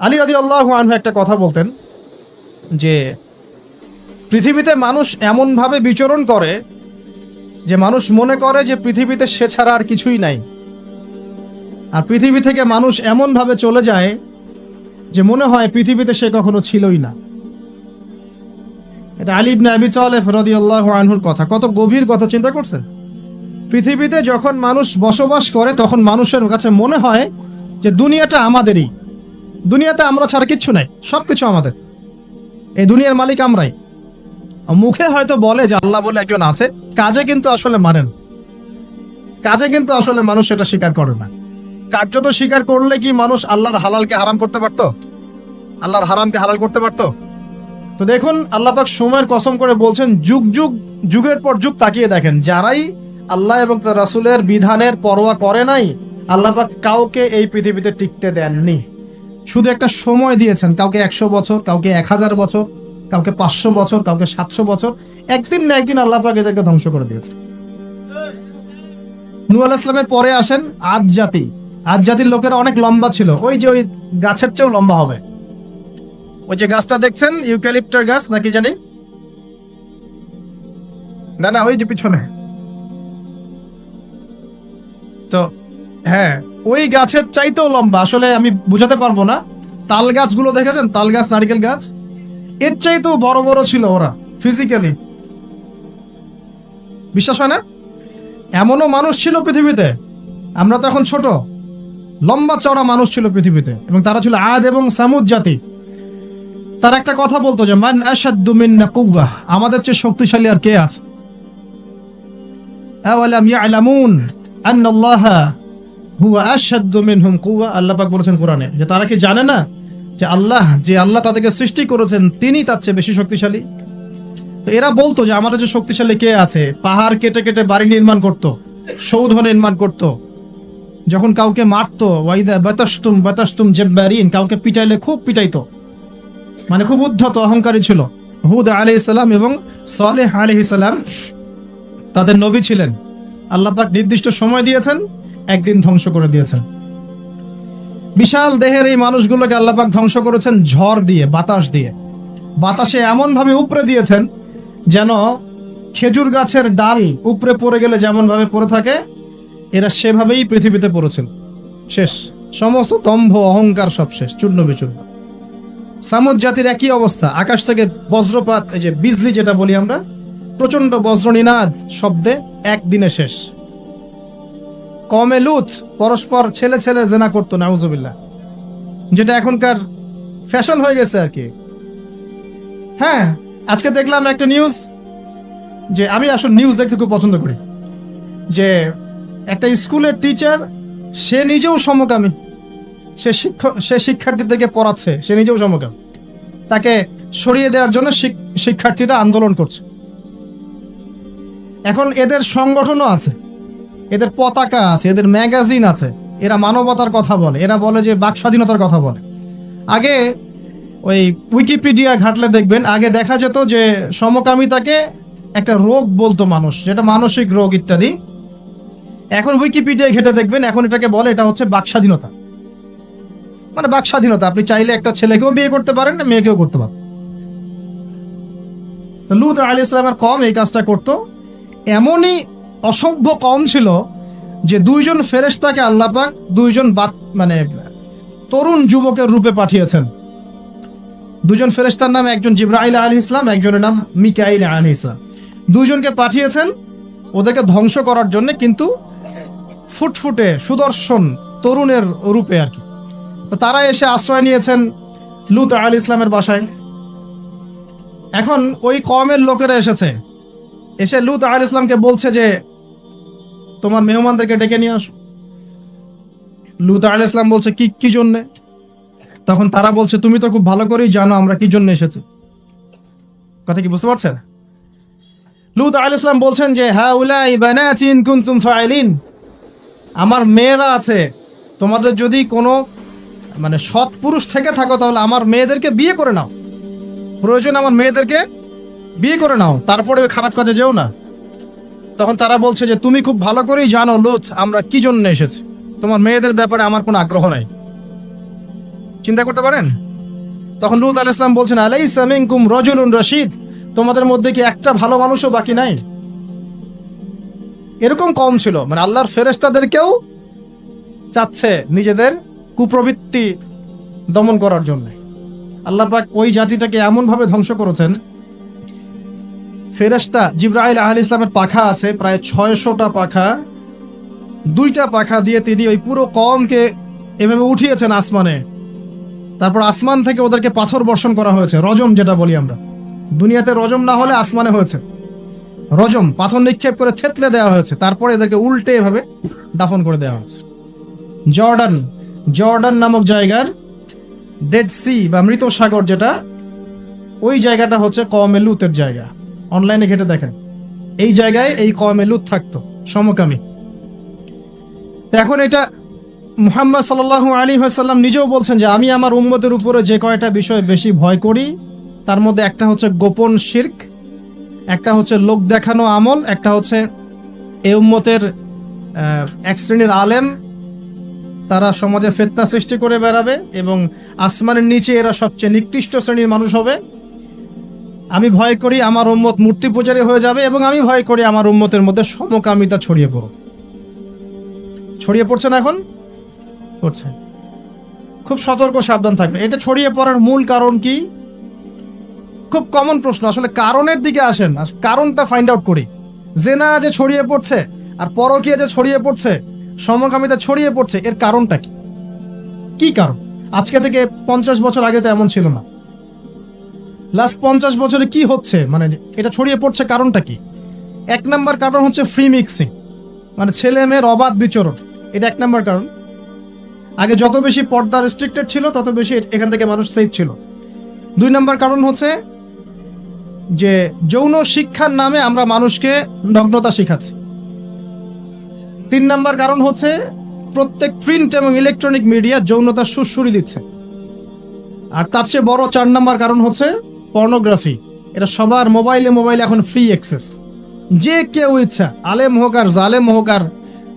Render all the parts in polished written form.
আলী রাদিয়াল্লাহু আনহু একটা কথা বলতেন যে পৃথিবীতে মানুষ এমনভাবে বিচরণ করে যে মানুষ মনে করে যে পৃথিবীতে সে ছাড়া আর কিছুই নাই, আর পৃথিবী থেকে মানুষ এমনভাবে চলে যায় যে মনে হয় পৃথিবীতে সে কখনো ছিলই না। এটা আলী ইবনে আবি তালেব রাদিয়াল্লাহু আনহুর কথা। কত গভীর কথা চিন্তা করছেন। পৃথিবীতে যখন মানুষ বসবাস করে তখন মানুষের কাছে মনে হয় যে দুনিয়াটা আমাদেরই, দুনিয়াতে আমরা ছাড়া কিচ্ছু নাই, সবকিছু আমাদের, এই দুনিয়ার মালিক আমরাই। মুখে হয়তো বলে যে আল্লাহ বলে একজন আছে, কাজে কিন্তু আসলে মানেন, কাজে কিন্তু আসলে মানুষ সেটা স্বীকার করে না। কার্যত স্বীকার করলে কি মানুষ আল্লাহর হালালকে হারাম করতে পারতো? আল্লাহর হারামকে হালাল করতে পারতো? তো দেখুন, আল্লাহ পাক সময়ের কসম করে বলছেন, যুগের পর যুগ তাকিয়ে দেখেন, যারাই আল্লাহ এবং তার রাসূলের বিধানের পরোয়া করে নাই, আল্লাহ পাক কাউকে এই পৃথিবীতে টিকতে দেননি। শুধু একটা সময় দিয়েছেন, কাউকে 100 বছর, কাউকে 1000 বছর, কাউকে 500 বছর, কাউকে 700 বছর। একদিন না একদিন আল্লাহ পাক এদেরকে ধ্বংস করে দিয়েছে। নূহ আলাইহিস সালামের পরে আসেন আদ জাতি। আদ জাতির লোকেরা অনেক লম্বা ছিল, ওই যে ওই গাছের চেয়েও লম্বা হবে। ওই যে গাছটা দেখছেন, ইউক্যালিপ্টার গাছ নাকি জানি, না না ওই যে পিছনে, তো হ্যাঁ ওই গাছের চাইতেও লম্বা। আসলে আমি বুঝাতে পারবো না। তাল গাছগুলো দেখেছেন, তাল গাছ, নারিকেল গাছ, এর চাইতেও বড় বড় ছিল ওরা ফিজিক্যালি। বিশ্বাস হয় না? এমনও মানুষ ছিল পৃথিবীতে, আমরা তো এখন ছোট, লম্বা চড়া মানুষ ছিল পৃথিবীতে, এবং তারা ছিল আদ এবং সামুদ জাতি। তার একটা কথা বলতো যে মান আশাদ্দু মিন্না কুওয়া, আমাদের চেয়ে শক্তিশালী আর কে আছে? আওয়ালাম ইয়ালামুন আন্নাল্লাহা হুয়া আশাদ্দু মিনহুম কুওয়া। আল্লাহ পাক বলেছেন কোরআনে যে তারা কি জানে না যে আল্লাহ তাদেরকে সৃষ্টি করেছেন তিনি তার চেয়ে বেশি শক্তিশালী। তো এরা বলতো যে আমাদের যে শক্তিশালী কে আছে? পাহাড় কেটে কেটে বাড়ি নির্মাণ করত, সৌধ নির্মাণ করত, যখন কাউকে মারতো ওয়াইদা বাতাসতুম জাব্বারিন, কাউকে পিটাইলে খুব পিটাইতো, মানে খুব উদ্ধত অহংকারী ছিল। হুদ আলাইহিস সালাম এবং সালেহ আলাইহিস সালাম তাদের নবী ছিলেন। আল্লাহ পাক নির্দিষ্ট সময় দিয়েছেন, একদিন ধ্বংস করে দিয়েছেন। বিশাল দেহের এই মানুষগুলোকে আল্লাহ পাক ধ্বংস করেছেন ঝড় দিয়ে, বাতাস দিয়ে। বাতাসে এমন ভাবে উপড়ে দিয়েছেন যেন খেজুর গাছের ডাল উপরে পড়ে গেলে যেমন ভাবে পড়ে থাকে, এরা সেভাবেই পৃথিবীতে পড়েছিল। শেষ, সমস্ত দম্ভ অহংকার সব শেষ, চূর্ণ বিচূর্ণ। সামুদ জাতির একই অবস্থা। আকাশ থেকে বজ্রপাত, এই যে বিজলি যেটা বলি আমরা, প্রচন্ড বজ্রনিনাদ শব্দে একদিনে শেষ। কমে লুত পরস্পর ছেলে ছেলে জেনা করতো, নাউজুবিল্লাহ, যেটা এখনকার ফ্যাশন হয়ে গেছে আর কি। হ্যাঁ, আজকে দেখলাম একটা নিউজ, যে আমি আসলে নিউজ দেখতে খুব পছন্দ করি, যে একটা স্কুলের টিচার, সে নিজেও সমকামী, সে শিক্ষার্থীদেরকে পড়াচ্ছে, সে নিজেও সমকামী। তাকে সরিয়ে দেওয়ার জন্য শিক্ষার্থীরা আন্দোলন করছে। এখন এদের সংগঠনও আছে, এদের পতাকা আছে, এদের ম্যাগাজিন আছে, এরা মানবতার কথা বলে, এরা বলে যে বাক স্বাধীনতার কথা বলে। আগে ওই উইকিপিডিয়া ঘাটলে দেখবেন, আগে দেখা যেত যে সমকামিতাকে একটা রোগ বলতো মানুষ, যেটা মানসিক রোগ ইত্যাদি। এখন উইকিপিডিয়ায় ঘেটে দেখবেন, এখন এটাকে বলে এটা হচ্ছে বাক স্বাধীনতা। মানে বাক স্বাধীনতা, আপনি চাইলে একটা ছেলেকেও বিয়ে করতে পারেন, মেয়েকেও করতে পারেন। তো লূত আলাইহিস সালামের কওম এই কাজটা করতো। এমনই অসভ্য কওম ছিল যে দুইজন ফেরেশতাকে আল্লাহ পাক দুইজন মানে তরুণ যুবকের রূপে পাঠিয়েছেন। দুজন ফেরেশতার নাম, একজন জিবরাইল আলাইহিস সালাম, একজনের নাম মিকাইল আলাইহিস সালাম। দুইজনকে পাঠিয়েছেন ওদেরকে ধ্বংস করার জন্য, কিন্তু ফুটফুটে সুদর্শন তরুণের রূপে আর কি। তো তারা এসে আশ্রয় নিয়েছেন লূত আলাইহিস সালামের বাসায়। এখন ওই কওমের লোকেরা এসে লূত আলাইহিস সালামকে বলছে যে তোমার মেহমানদেরকে ডেকে নিয়ে আসো। লূত আলাইহিস সালাম বলছে কি জন্য? তখন তারা বলছে তুমি তো খুব ভালো করেই জানো আমরা কি জন্য এসেছি। কথা কি বুঝতে পারছেন? লূত আলাইহিস সালাম বলছেন যে হাউলাই বানাতি ইন কুনতুম ফাইলিন, আমার মেয়েরা আছে, তোমাদের যদি কোনো মানে সৎ পুরুষ থেকে থাকো তাহলে আমার মেয়েদেরকে বিয়ে করে নাও, প্রয়োজন আমার মেয়েদেরকে বিয়ে করে নাও, তারপরে ওই খারাপ কাজে যেও না। তখন তারা বলছে যে তুমি খুব ভালো করেই জানো লূত আমরা কি জন্য এসেছি, তোমার মেয়েদের ব্যাপারে আমার কোনো আগ্রহ নাই। চিন্তা করতে পারেন? তখন লূত আলাইহিস সালাম বলছেন, আলাইসা মিনকুম রাজুলুন রাশীদ, তোমাদের মধ্যে কি একটা ভালো মানুষও বাকি নাই? এরকম কম ছিল, মানে আল্লাহর ফেরেশতাদেরকেও চাচ্ছে নিজেদের কুপ্রবৃত্তি দমন করার জন্য। আল্লাহ পাক ওই জাতিটাকে এমন ভাবে ধ্বংস করেছেন। ফেরেশতা জিবরাইল আলাইহিস সালামের পাখা আছে প্রায় 600টা পাখা, 2টা পাখা দিয়ে তিনি ওই পুরো কওমকে এভাবে উঠিয়েছেন আসমানে। তারপর আসমান থেকে ওদেরকে পাথর বর্ষণ করা হয়েছে, রজম যেটা বলি আমরা। দুনিয়াতে রজম না হলে আসমানে হয়েছে রজম, পাথর নিক্ষেপ করে থেতলে দেওয়া হয়েছে, তারপরে এদেরকে উল্টে এভাবে দাফন করে দেওয়া হয়েছে। জর্ডান নামক জায়গার ডেড সি বা মৃত সাগর যেটা, ওই জায়গাটা হচ্ছে কওমে লূতের জায়গা। অনলাইনে ঘেটে দেখেন, এই জায়গায় এই কওমে লূত থাকতো, সমকামী। এখন এটা মুহাম্মদ সাল্লাল্লাহু আলাইহি ওয়াসাল্লাম নিজেও বলছেন যে আমি আমার উম্মতের উপরে যে কয়টা বিষয় বেশি ভয় করি, তার মধ্যে একটা হচ্ছে গোপন শিরক, একটা হচ্ছে লোক দেখানো আমল, একটা হচ্ছে এই উম্মতের এক শ্রেণীর আলেম, তারা সমাজে ফিতনা সৃষ্টি করে বেড়াবে এবং আসমানের নিচে এরা সবচেয়ে নিকৃষ্ট শ্রেণীর মানুষ হবে। আমি ভয় করি আমার উম্মত মূর্তি পূজারী হয়ে যাবে, এবং আমি ভয় করি আমার উম্মতের মধ্যে সমকামিতা ছড়িয়ে পড়ছে না, এখন পড়ছে। খুব সতর্ক সাবধান থাকবে। এটা ছড়িয়ে পড়ার মূল কারণ কি? খুব কমন প্রশ্ন, আসলে কারণের দিকে আসেন, কারণটা ফাইন্ড আউট করি। জেনা যে ছড়িয়ে পড়ছে আর পরকীয়া যে ছড়িয়ে পড়ছে, সমকামিতা ছড়িয়ে পড়ছে, এর কারণটা কি? কি কারণ? আজকে থেকে 50 বছর আগে তো এমন ছিল না। লাস্ট 50 বছরে কি হচ্ছে, মানে এটা ছড়িয়ে পড়ছে, কারণটা কি? 1 নাম্বার কারণ হচ্ছে ফ্রি মিক্সিং, মানে ছেলে মেয়ের অবাধ বিচরণ। এটা 1 নাম্বার কারণ। আগে যত বেশি পর্দা রেস্ট্রিক্টেড ছিল, তত বেশি এখান থেকে মানুষ সেফ ছিল। 2 নাম্বার কারণ হচ্ছে যে যৌন শিক্ষার নামে আমরা মানুষকে নগ্নতা শিখাচ্ছি। 3 নাম্বার কারণ হচ্ছে প্রত্যেক প্রিন্ট এবং ইলেকট্রনিক মিডিয়া যৌনতার সুরসুরি দিচ্ছে। আর তার চেয়ে বড় 4 নাম্বার কারণ হচ্ছে পর্নোগ্রাফি। এটা সবার মোবাইলে এখন ফ্রি অ্যাক্সেস। যে কেউ ইচ্ছা, আলেম হোক আর জালেম হোক আর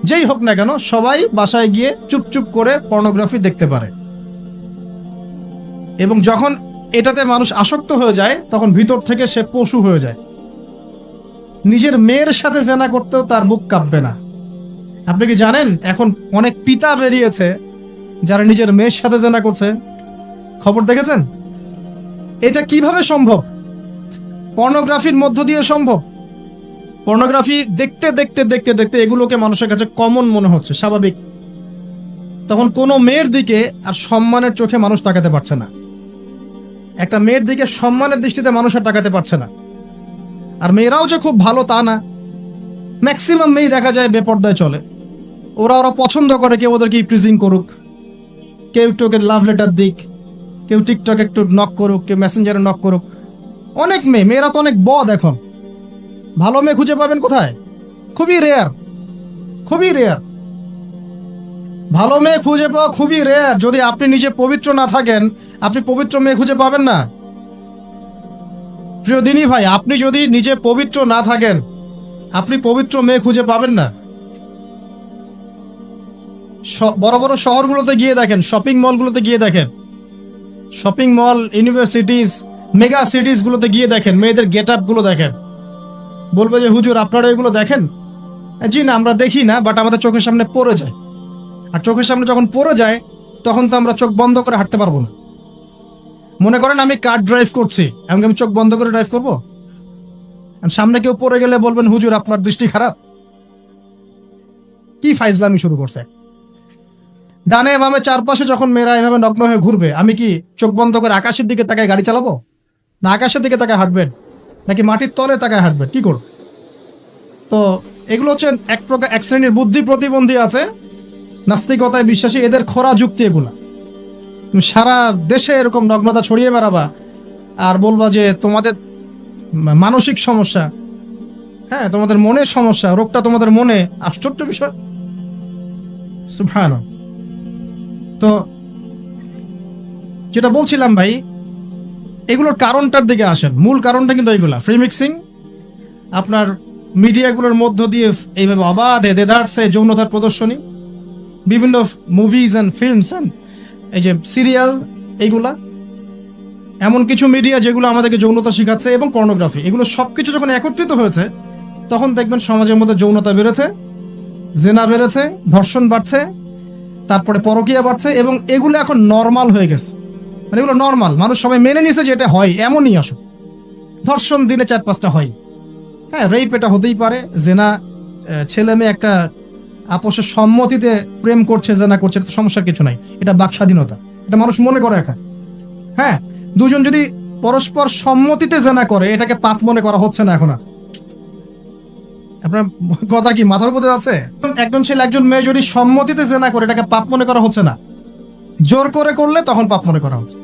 যেই হোক না কেন, সবাই বাসায় গিয়ে চুপচুপ করে পর্নোগ্রাফি দেখতে পারে। এবং যখন এটাতে মানুষ আসক্ত হয়ে যায়, তখন ভিতর থেকে সে পশু হয়ে যায়। নিজের মেয়ের সাথে জেনা করতেও তার বুক কাঁপবে না। আপনি কি জানেন এখন অনেক পিতা বেরিয়েছে যারা নিজের মেয়ের সাথে জেনা করছে? খবর দেখেছেন? এটা কিভাবে সম্ভব? পর্নোগ্রাফির মধ্য দিয়ে সম্ভব। পর্নোগ্রাফি দেখতে দেখতে দেখতে দেখতে এগুলোকে মানুষের কাছে কমন মনে হচ্ছে, স্বাভাবিক। তখন কোনো মেয়ের দিকে আর সম্মানের চোখে মানুষ তাকাতে পারছে না। একটা মেয়ের দিকে সম্মানের দৃষ্টিতে মানুষ আর তাকাতে পারছে না। আর মেয়েরাও যে খুব ভালো তা না। ম্যাক্সিমাম মেয়ে দেখা যায় বেপর্দায় চলে। ওরা পছন্দ করে কেউ ওদেরকে প্রিজিং করুক, কেউ একটু লাভ লেটার দিক, কেউ টিকটক একটু নক করুক, কেউ মেসেঞ্জারে নক করুক। অনেক মেয়েরা তো অনেক বদ। এখন ভালো মেয়ে খুঁজে পাবেন কোথায়? খুবই রেয়ার। ভালো মেয়ে খুঁজে পাওয়া খুবই রেয়ার। যদি আপনি নিজে পবিত্র না থাকেন, আপনি পবিত্র মেয়ে খুঁজে পাবেন না। প্রিয় দিনী ভাই, আপনি যদি নিজে পবিত্র না থাকেন, আপনি পবিত্র মেয়ে খুঁজে পাবেন না। বড় বড় শহরগুলোতে গিয়ে দেখেন, শপিং মলগুলোতে গিয়ে দেখেন, শপিং মল, ইউনিভার্সিটিজ, মেগা সিটিজ গুলোতে গিয়ে দেখেন, মেয়েদের গেট আপ গুলো দেখেন। বলবে যে হুজুর আপনারা এগুলো দেখেন? জি না, আমরা দেখি না, বাট আমাদের চোখের সামনে পড়ে যায়। আর চোখের সামনে যখন পড়ে যায়, তখন তো আমরা চোখ বন্ধ করে হাঁটতে পারবো না। মনে করেন আমি কার ড্রাইভ করছি, এমনকি আমি চোখ বন্ধ করে ড্রাইভ করবো? সামনে কেউ পড়ে গেলে বলবেন হুজুর আপনার দৃষ্টি খারাপ। কি ফাইজলামি শুরু করছে! ডানে বামে চারপাশে যখন মেয়েরা এভাবে নগ্ন হয়ে ঘুরবে, আমি কি চোখ বন্ধ করে আকাশের দিকে তাকায় গাড়ি চালাবো? না আকাশের দিকে তাকায় হাঁটবেন, নাকি মাটির তলে তাকায় হাঁটবেন? কি করব? তো এগুলো হচ্ছে এক শ্রেণীর বুদ্ধি প্রতিবন্ধী আছে, নাস্তিকতায় বিশ্বাসী, এদের খোরা যুক্তি এগুলা। তুমি সারা দেশে এরকম নগ্নতা ছড়িয়ে বেড়াবা আর বলবা যে তোমাদের মানসিক সমস্যা, হ্যাঁ তোমাদের মনের সমস্যা, রোগটা তোমাদের মনে। আশ্চর্য বিষয়। সুবহানাল্লাহ। তো যেটা বলছিলাম ভাই, এগুলোর কারণটার দিকে আসেন। মূল কারণটা কিন্তু এইগুলা, ফ্রি মিক্সিং। আপনার মিডিয়াগুলোর মধ্য দিয়ে এইভাবে অবাধে দেদারসে যৌনতার প্রদর্শনী, বিভিন্ন মুভিজ অ্যান্ড ফিল্মস, এই যে সিরিয়াল, এইগুলা, এমন কিছু মিডিয়া যেগুলো আমাদেরকে যৌনতা শিখাচ্ছে, এবং পর্নোগ্রাফি, এগুলো সবকিছু যখন একত্রিত হয়েছে তখন দেখবেন সমাজের মধ্যে যৌনতা বেড়েছে, জেনা বেড়েছে, ধর্ষণ বাড়ছে, তারপরে পরকীয়া বাড়ছে, এবং এগুলো এখন নর্মাল হয়ে গেছে। মানে এগুলো নর্মাল, মানুষ সবাই মেনে নিছে যে এটা হয়, এমনই আসো। ধর্ষণ দিনে 4-5টা হয়, হ্যাঁ, রেপ এটা হতেই পারে, জেনা ছেলে মেয়ে একটা আপোষের সম্মতিতে প্রেম করছে, জেনা করছে, এটা তো সমস্যার কিছু নাই, এটা বাক স্বাধীনতা, এটা মানুষ মনে করে এখন। হ্যাঁ, দুজন যদি পরস্পর সম্মতিতে জেনা করে এটাকে পাপ মনে করা হচ্ছে না এখন আর। আপনার কথা কি মাথার উপরে আছে? একজন ছেলে একজন মেয়ে যদি সম্মতিতে জেনা করে এটাকে পাপ মনে করা হচ্ছে না, জোর করে করলে তখন পাপ মনে করা হচ্ছে।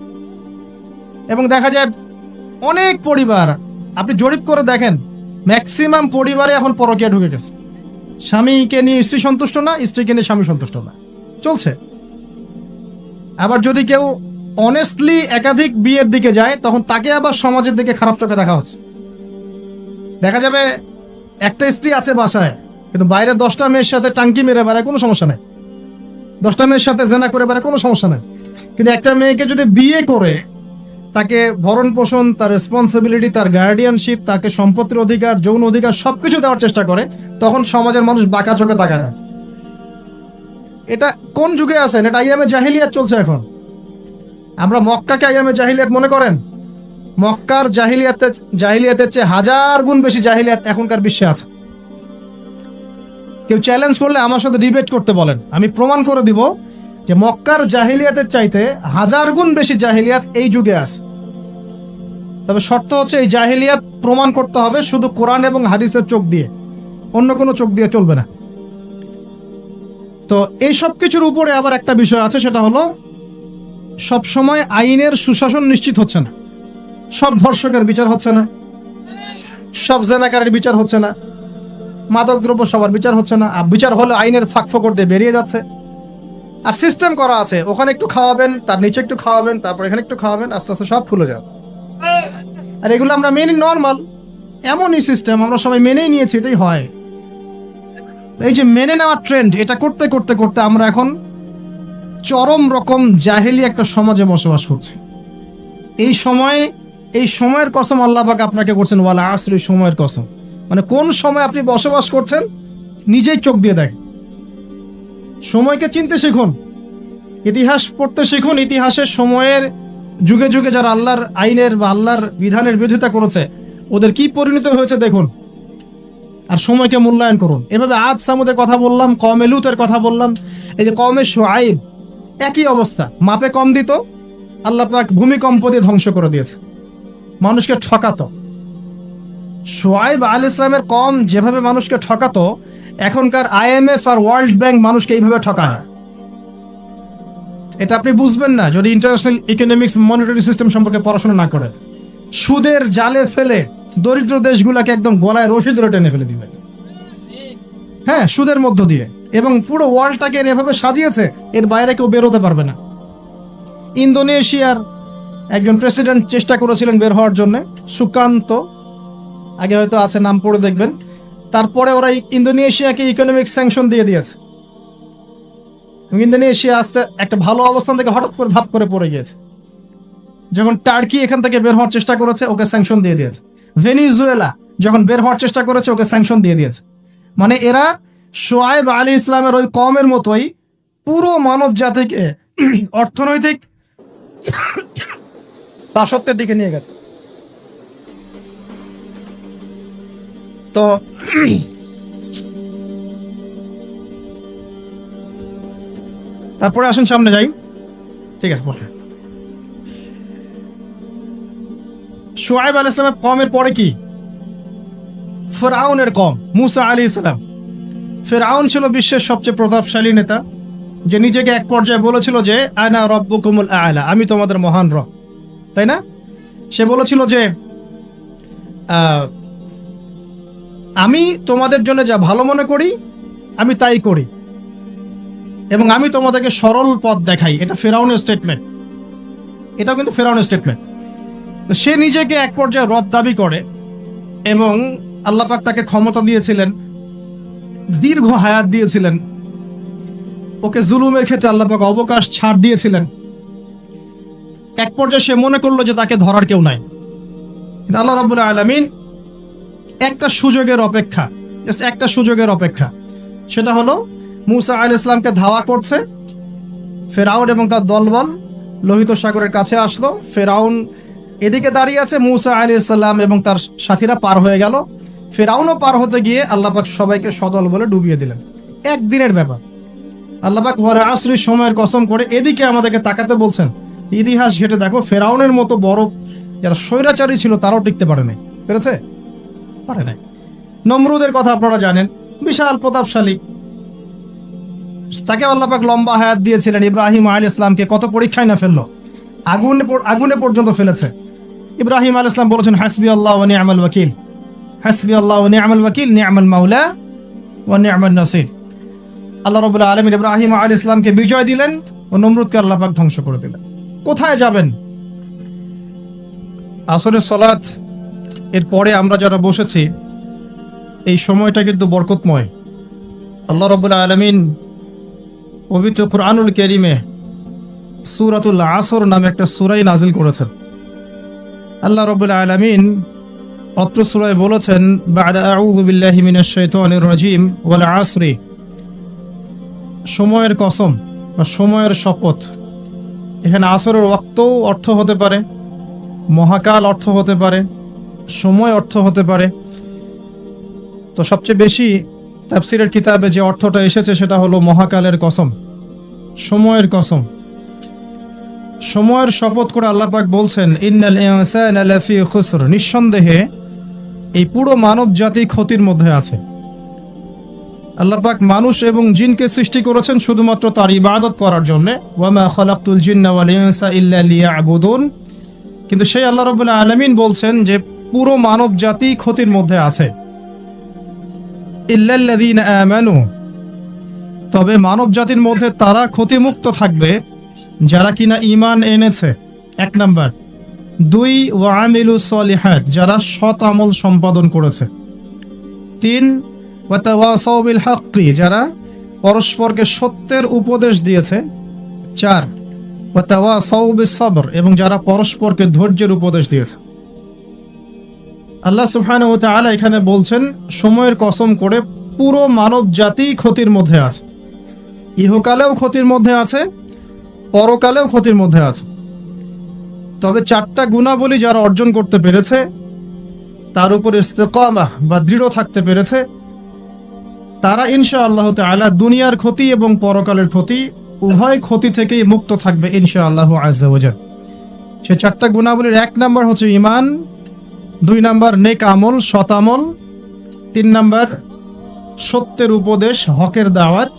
এবং দেখা যায় অনেক পরিবার, আপনি জরিপ করে দেখেন, ম্যাক্সিমাম পরিবারে এখন পরকীয়া ঢুকে গেছে। স্বামীকে নিয়ে স্ত্রী সন্তুষ্ট না, স্ত্রীকে নিয়ে স্বামী সন্তুষ্ট না, চলছে। আবার যদি কেউ অনেস্টলি একাধিক বিয়ের দিকে যায় তখন তাকে আবার সমাজের দিকে খারাপ চোখে দেখা হচ্ছে। দেখা যাবে একটা স্ত্রী আছে বাসায়, কিন্তু বাইরে 10টা মেয়ের সাথে টাঙ্কি মেরে বেড়ায়, কোনো সমস্যা নেই, 10টা মেয়ের সাথে জেনা করে বেড়ায়, কোনো সমস্যা নেই। কিন্তু একটা মেয়েকে যদি বিয়ে করে তাকে ভরণ পোষণ, তার রেসপন্সিবিলিটি, তার গার্ডিয়ানশিপ, তাকে সম্পত্তির অধিকার, যৌন অধিকার সবকিছু দেওয়ার চেষ্টা করে, তখন সমাজের মানুষ বাঁকা চোখে তাকায় না। এটা কোন যুগে আছেন? এটা আইয়ামে জাহিলিয়াত চলছে এখন। আমরা মক্কাকে আইয়ামে জাহিলিয়াত মনে করেন? মক্কার জাহিলিয়াতের চেয়ে 1000 গুণ বেশি জাহিলিয়াত এখনকার বিশ্বে আছে। কেউ চ্যালেঞ্জ করলে আমার সাথে ডিবেট করতে বলেন, আমি প্রমাণ করে দিব যে মক্কার জাহিলিয়াতের চাইতে 1000 গুণ বেশি জাহিলিয়াত এই যুগে আছে। তবে শর্ত হচ্ছে এই জাহিলিয়াত প্রমাণ করতে হবে শুধু কোরআন এবং হাদিসের চোখ দিয়ে, অন্য কোনো চোখ দিয়ে চলবে না। তো এই সব কিছুর উপরে আবার একটা বিষয় আছে, সেটা হলো সব সময় আইনের সুশাসন নিশ্চিত হচ্ছে না। সব ধর্ষকের বিচার হচ্ছে না, সব জেনাকারের বিচার হচ্ছে না, মাদক দ্রব্য সবার বিচার হচ্ছে না। আর বিচার হলে আইনের ফাঁকফোকর দিয়ে বেরিয়ে যাচ্ছে। আর সিস্টেম করা আছে, ওখানে একটু খাওয়াবেন, তার নিচে একটু খাওয়াবেন, তারপর এখানে একটু খাওয়াবেন, আস্তে আস্তে সব ফুলে যাবে। আর এগুলো আমরা মেনে নর্মাল, এমনই সিস্টেম, আমরা সবাই মেনেই নিয়েছি, এটাই হয়। এই যে মেনে নেওয়ার ট্রেন্ড, এটা করতে করতে করতে আমরা এখন চরম রকম জাহেলি একটা সমাজে বসবাস করছি। এই সময়ের কসম আল্লাহ পাক আপনাকে করছেন, ওয়াল আসর, সময়ের কসম। মানে কোন সময় আপনি বসবাস করছেন নিজেই চোখ দিয়ে দেখেন। সময়কে চিনতে শিখুন, ইতিহাস পড়তে শিখুন, ইতিহাসের সময়ের যুগে যুগে যারা আল্লাহর আইনের বা আল্লাহর বিধানের বিরোধিতা করেছে ওদের কি পরিণত হয়েছে দেখুন, আর সময়কে মূল্যায়ন করুন। এভাবে আদ সামুদের কথা বললাম, কওমে লুতের কথা বললাম, এই যে কওমে শুআইব, একই অবস্থা, মাপে কম দিত, আল্লাহ পাক ভূমিকম্প দিয়ে ধ্বংস করে দিয়েছে, মানুষকে ঠকাতো। শুআইব আলাইহিস সালামের কওম যেভাবে মানুষকে ঠকাতো, এখনকার IMF আর ওয়ার্ল্ড ব্যাংক মানুষকে এইভাবে ঠকায়। এটা আপনি বুঝবেন না যদি ইন্টারন্যাশনাল ইকোনমিক্স মনিটরি সিস্টেম সম্পর্কে পড়াশোনা না করেন। সুদের জালে ফেলে দরিদ্র দেশগুলোকে একদম গলায় রশি ধরে টেনে ফেলে দিবে, হ্যাঁ, সুদের মধ্য দিয়ে। এবং পুরো ওয়ার্ল্ডটাকে এভাবে সাজিয়েছে, এর বাইরে কেউ বেরোতে পারবে না। ইন্দোনেশিয়ার একজন প্রেসিডেন্ট চেষ্টা করেছিলেন বের হওয়ার জন্য, সুকান্ত, আগে হয়তো আছে, নাম পড়ে দেখবেন। তারপরে ওরা ইন্দোনেশিয়াকে ইকোনমিক স্যাংশন দিয়ে দিয়েছে। ইন্দোনেশিয়া আস্তে একটা ভালো অবস্থান থেকে হঠাৎ করে ধাপ করে পড়ে গিয়েছে। যখন টার্কি এখান থেকে বের হওয়ার চেষ্টা করেছে, ওকে স্যাংশন দিয়ে দিয়েছে। ভেনিজুয়েলা যখন বের হওয়ার চেষ্টা করেছে, ওকে স্যাংশন দিয়ে দিয়েছে। মানে এরা শুআইব আলাইহিস সালামের ওই কওমের মতোই পুরো মানব জাতিকে অর্থনৈতিক দাসত্বের দিকে নিয়ে গেছে। তো তারপরে আসুন সামনে যাই, ঠিক আছে। বসে শুআইব আলাইহিস সালামের কওমের পরে কি? ফিরআউনের কওম, মুসা আলাইহিস সালাম। ফিরআউন ছিল বিশ্বের সবচেয়ে প্রতাপশালী নেতা, যে নিজেকে এক পর্যায়ে বলেছিল যে আনা রব্বুকুমুল আ'লা, আমি তোমাদের মহান রব, তাই না? সে বলেছিল যে আমি তোমাদের জন্য যা ভালো মনে করি আমি তাই করি, এবং আমি তোমাদেরকে সরল পথ দেখাই। এটা ফিরআউনের স্টেটমেন্ট, এটাও কিন্তু ফিরআউনের স্টেটমেন্ট। সে নিজেকে এক পর্যায়ে রব দাবি করে, এবং আল্লাহ পাক তাকে ক্ষমতা দিয়েছিলেন, দীর্ঘ হায়াত দিয়েছিলেন, ওকে জুলুমের ক্ষেত্রে আল্লাহ পাক অবকাশ ছাড় দিয়েছিলেন। এক পর্যায়ে সে মনে করলো যে তাকে ধরার কেউ নাই। কিন্তু আল্লাহ রাব্বুল আলামিন একটা সুযোগের অপেক্ষা, জাস্ট একটা সুযোগের অপেক্ষা, সেটা হলো মূসা আলাইহিস সালামকে ধাওয়া করছে ফেরাউন এবং তার দলবল লোহিত সাগরের কাছে আসলো। ফেরাউন এদিকে দাঁড়িয়ে আছে, মূসা আলাইহিস সালাম এবং তার সাথীরা পার হয়ে গেল। ফেরাউনও পার হতে গিয়ে আল্লাহ পাক সবাইকে সদল বলে ডুবিয়ে দিলেন। একদিনের ব্যাপার। আল্লাহ পাক ওয়াল আসরির সময়ের কসম করে এদিকে আমাদেরকে তাকাতে বলছেন। ইতিহাস ঘেটে দেখো, ফেরাউনের মতো বড় যারা স্বৈরাচারী ছিল তারাও টিকতে পারে নাই, পেরেছে? পারে নাই। নমরুদের কথা আপনারা জানেন, বিশাল প্রতাপশালী, তাকে আল্লাহ পাক লম্বা হায়াত দিয়েছিলেন। ইব্রাহিম আলাইহিস সালামকে কত পরীক্ষায় না ফেললো, আগুনে পর্যন্ত ফেলেছে। ইব্রাহিম আলাইহিস সালাম বলেছেন হাসবি আল্লাহ ওয়া নি'মাল ওয়াকিল, হাসবি আল্লাহ ওয়া নি'মাল ওয়াকিল, নি'মাল মাওলা ওয়া নি'মান নাসির। আল্লাহ রাব্বুল আলামিন ইব্রাহিম আলাইহিস সালামকে বিজয় দিলেন ও নমরুদকে আল্লাহ পাক ধ্বংস করে দিলেন। কোথায় যাবেন? আসরের সালাত এর পরে আমরা যারা বসেছি, এই সময়টা কিন্তু বরকতময়। আল্লাহ রাব্বুল আলামিন পবিত্র কুরআনুল কারীমে সূরাতুল আসর নামে একটা সূরা নাযিল করেছেন। আল্লাহ রাব্বুল আলামিন অত্র সূরায় বলেছেন, বা'দা আউযু বিল্লাহি মিনাশ শাইতানির রাজীম ওয়াল আসরি, সময়ের কসম বা সময়ের শপথ। এখানে আসরের ওয়াক্তও অর্থ হতে পারে, মহাকাল অর্থ হতে পারে, সময় অর্থ হতে পারে। তো সবচেয়ে বেশি তাফসীরের কিতাবে যে অর্থটা এসেছে সেটা হলো মহাকালের কসম, সময়ের কসম। সময়ের শপথ করে আল্লাহ পাক বলছেন, ইন্নাল ইনসানা লাফি খুসর, নিঃসন্দেহে এই পুরো মানব জাতি ক্ষতির মধ্যে আছে। আল্লাহ পাক মানুষ এবং জিনকে সৃষ্টি করেছেন শুধুমাত্র তার ইবাদত করার জন্য। ওয়া মা খালাকতুল জিন্না ওয়াল ইনসা ইল্লা লিয়াবুদুন, কিন্তু সেই আল্লাহ রাব্বুল আলামিন বলছেন যে পুরো মানব জাতি ক্ষতির মধ্যে আছে। ইল্লাল্লাযীনা আমানু, তবে মানব জাতির মধ্যে তারা ক্ষতিমুক্ত থাকবে যারা কিনা ঈমান এনেছে, এক নাম্বার। দুই, ওয়া আমিলুস সলিহাত, যারা সৎ আমল সম্পাদন করেছে। তিন, ওয়া তাওয়াসাউ বিল হাক্কি, যারা পরস্পরকে সত্যের উপদেশ দিয়েছে। চার, ওয়া তাওয়াসাউ বিস সবর, এবং যারা পরস্পরকে ধৈর্যের উপদেশ দিয়েছে। আল্লাহ সুবহানাহু ওয়া তাআলা এখানে বলছেন সময়ের কসম করে পুরো মানব জাতি ক্ষতির মধ্যে আছে। ইহকালেও ক্ষতির মধ্যে আছে, পরকালেও ক্ষতির মধ্যে আছে। তবে চারটা গুণাবলী যারা অর্জন করতে পেরেছে, তার উপর ইস্তেকামাহ বা দৃঢ় থাকতে পেরেছে, তারা ইনশাআল্লাহ তাআলা দুনিয়ার ক্ষতি এবং পরকালের ক্ষতি উভয় ক্ষতি থেকেই মুক্ত থাকবে ইনশাআল্লাহ আযজা ওয়া জাল। সে চারটা গুণাবলীর এক নাম্বার হচ্ছে ঈমান, দুই নাম্বার নেক আমল, সৎ আমল, তিন নাম্বার সত্যের উপদেশ, হকের দাওয়াত,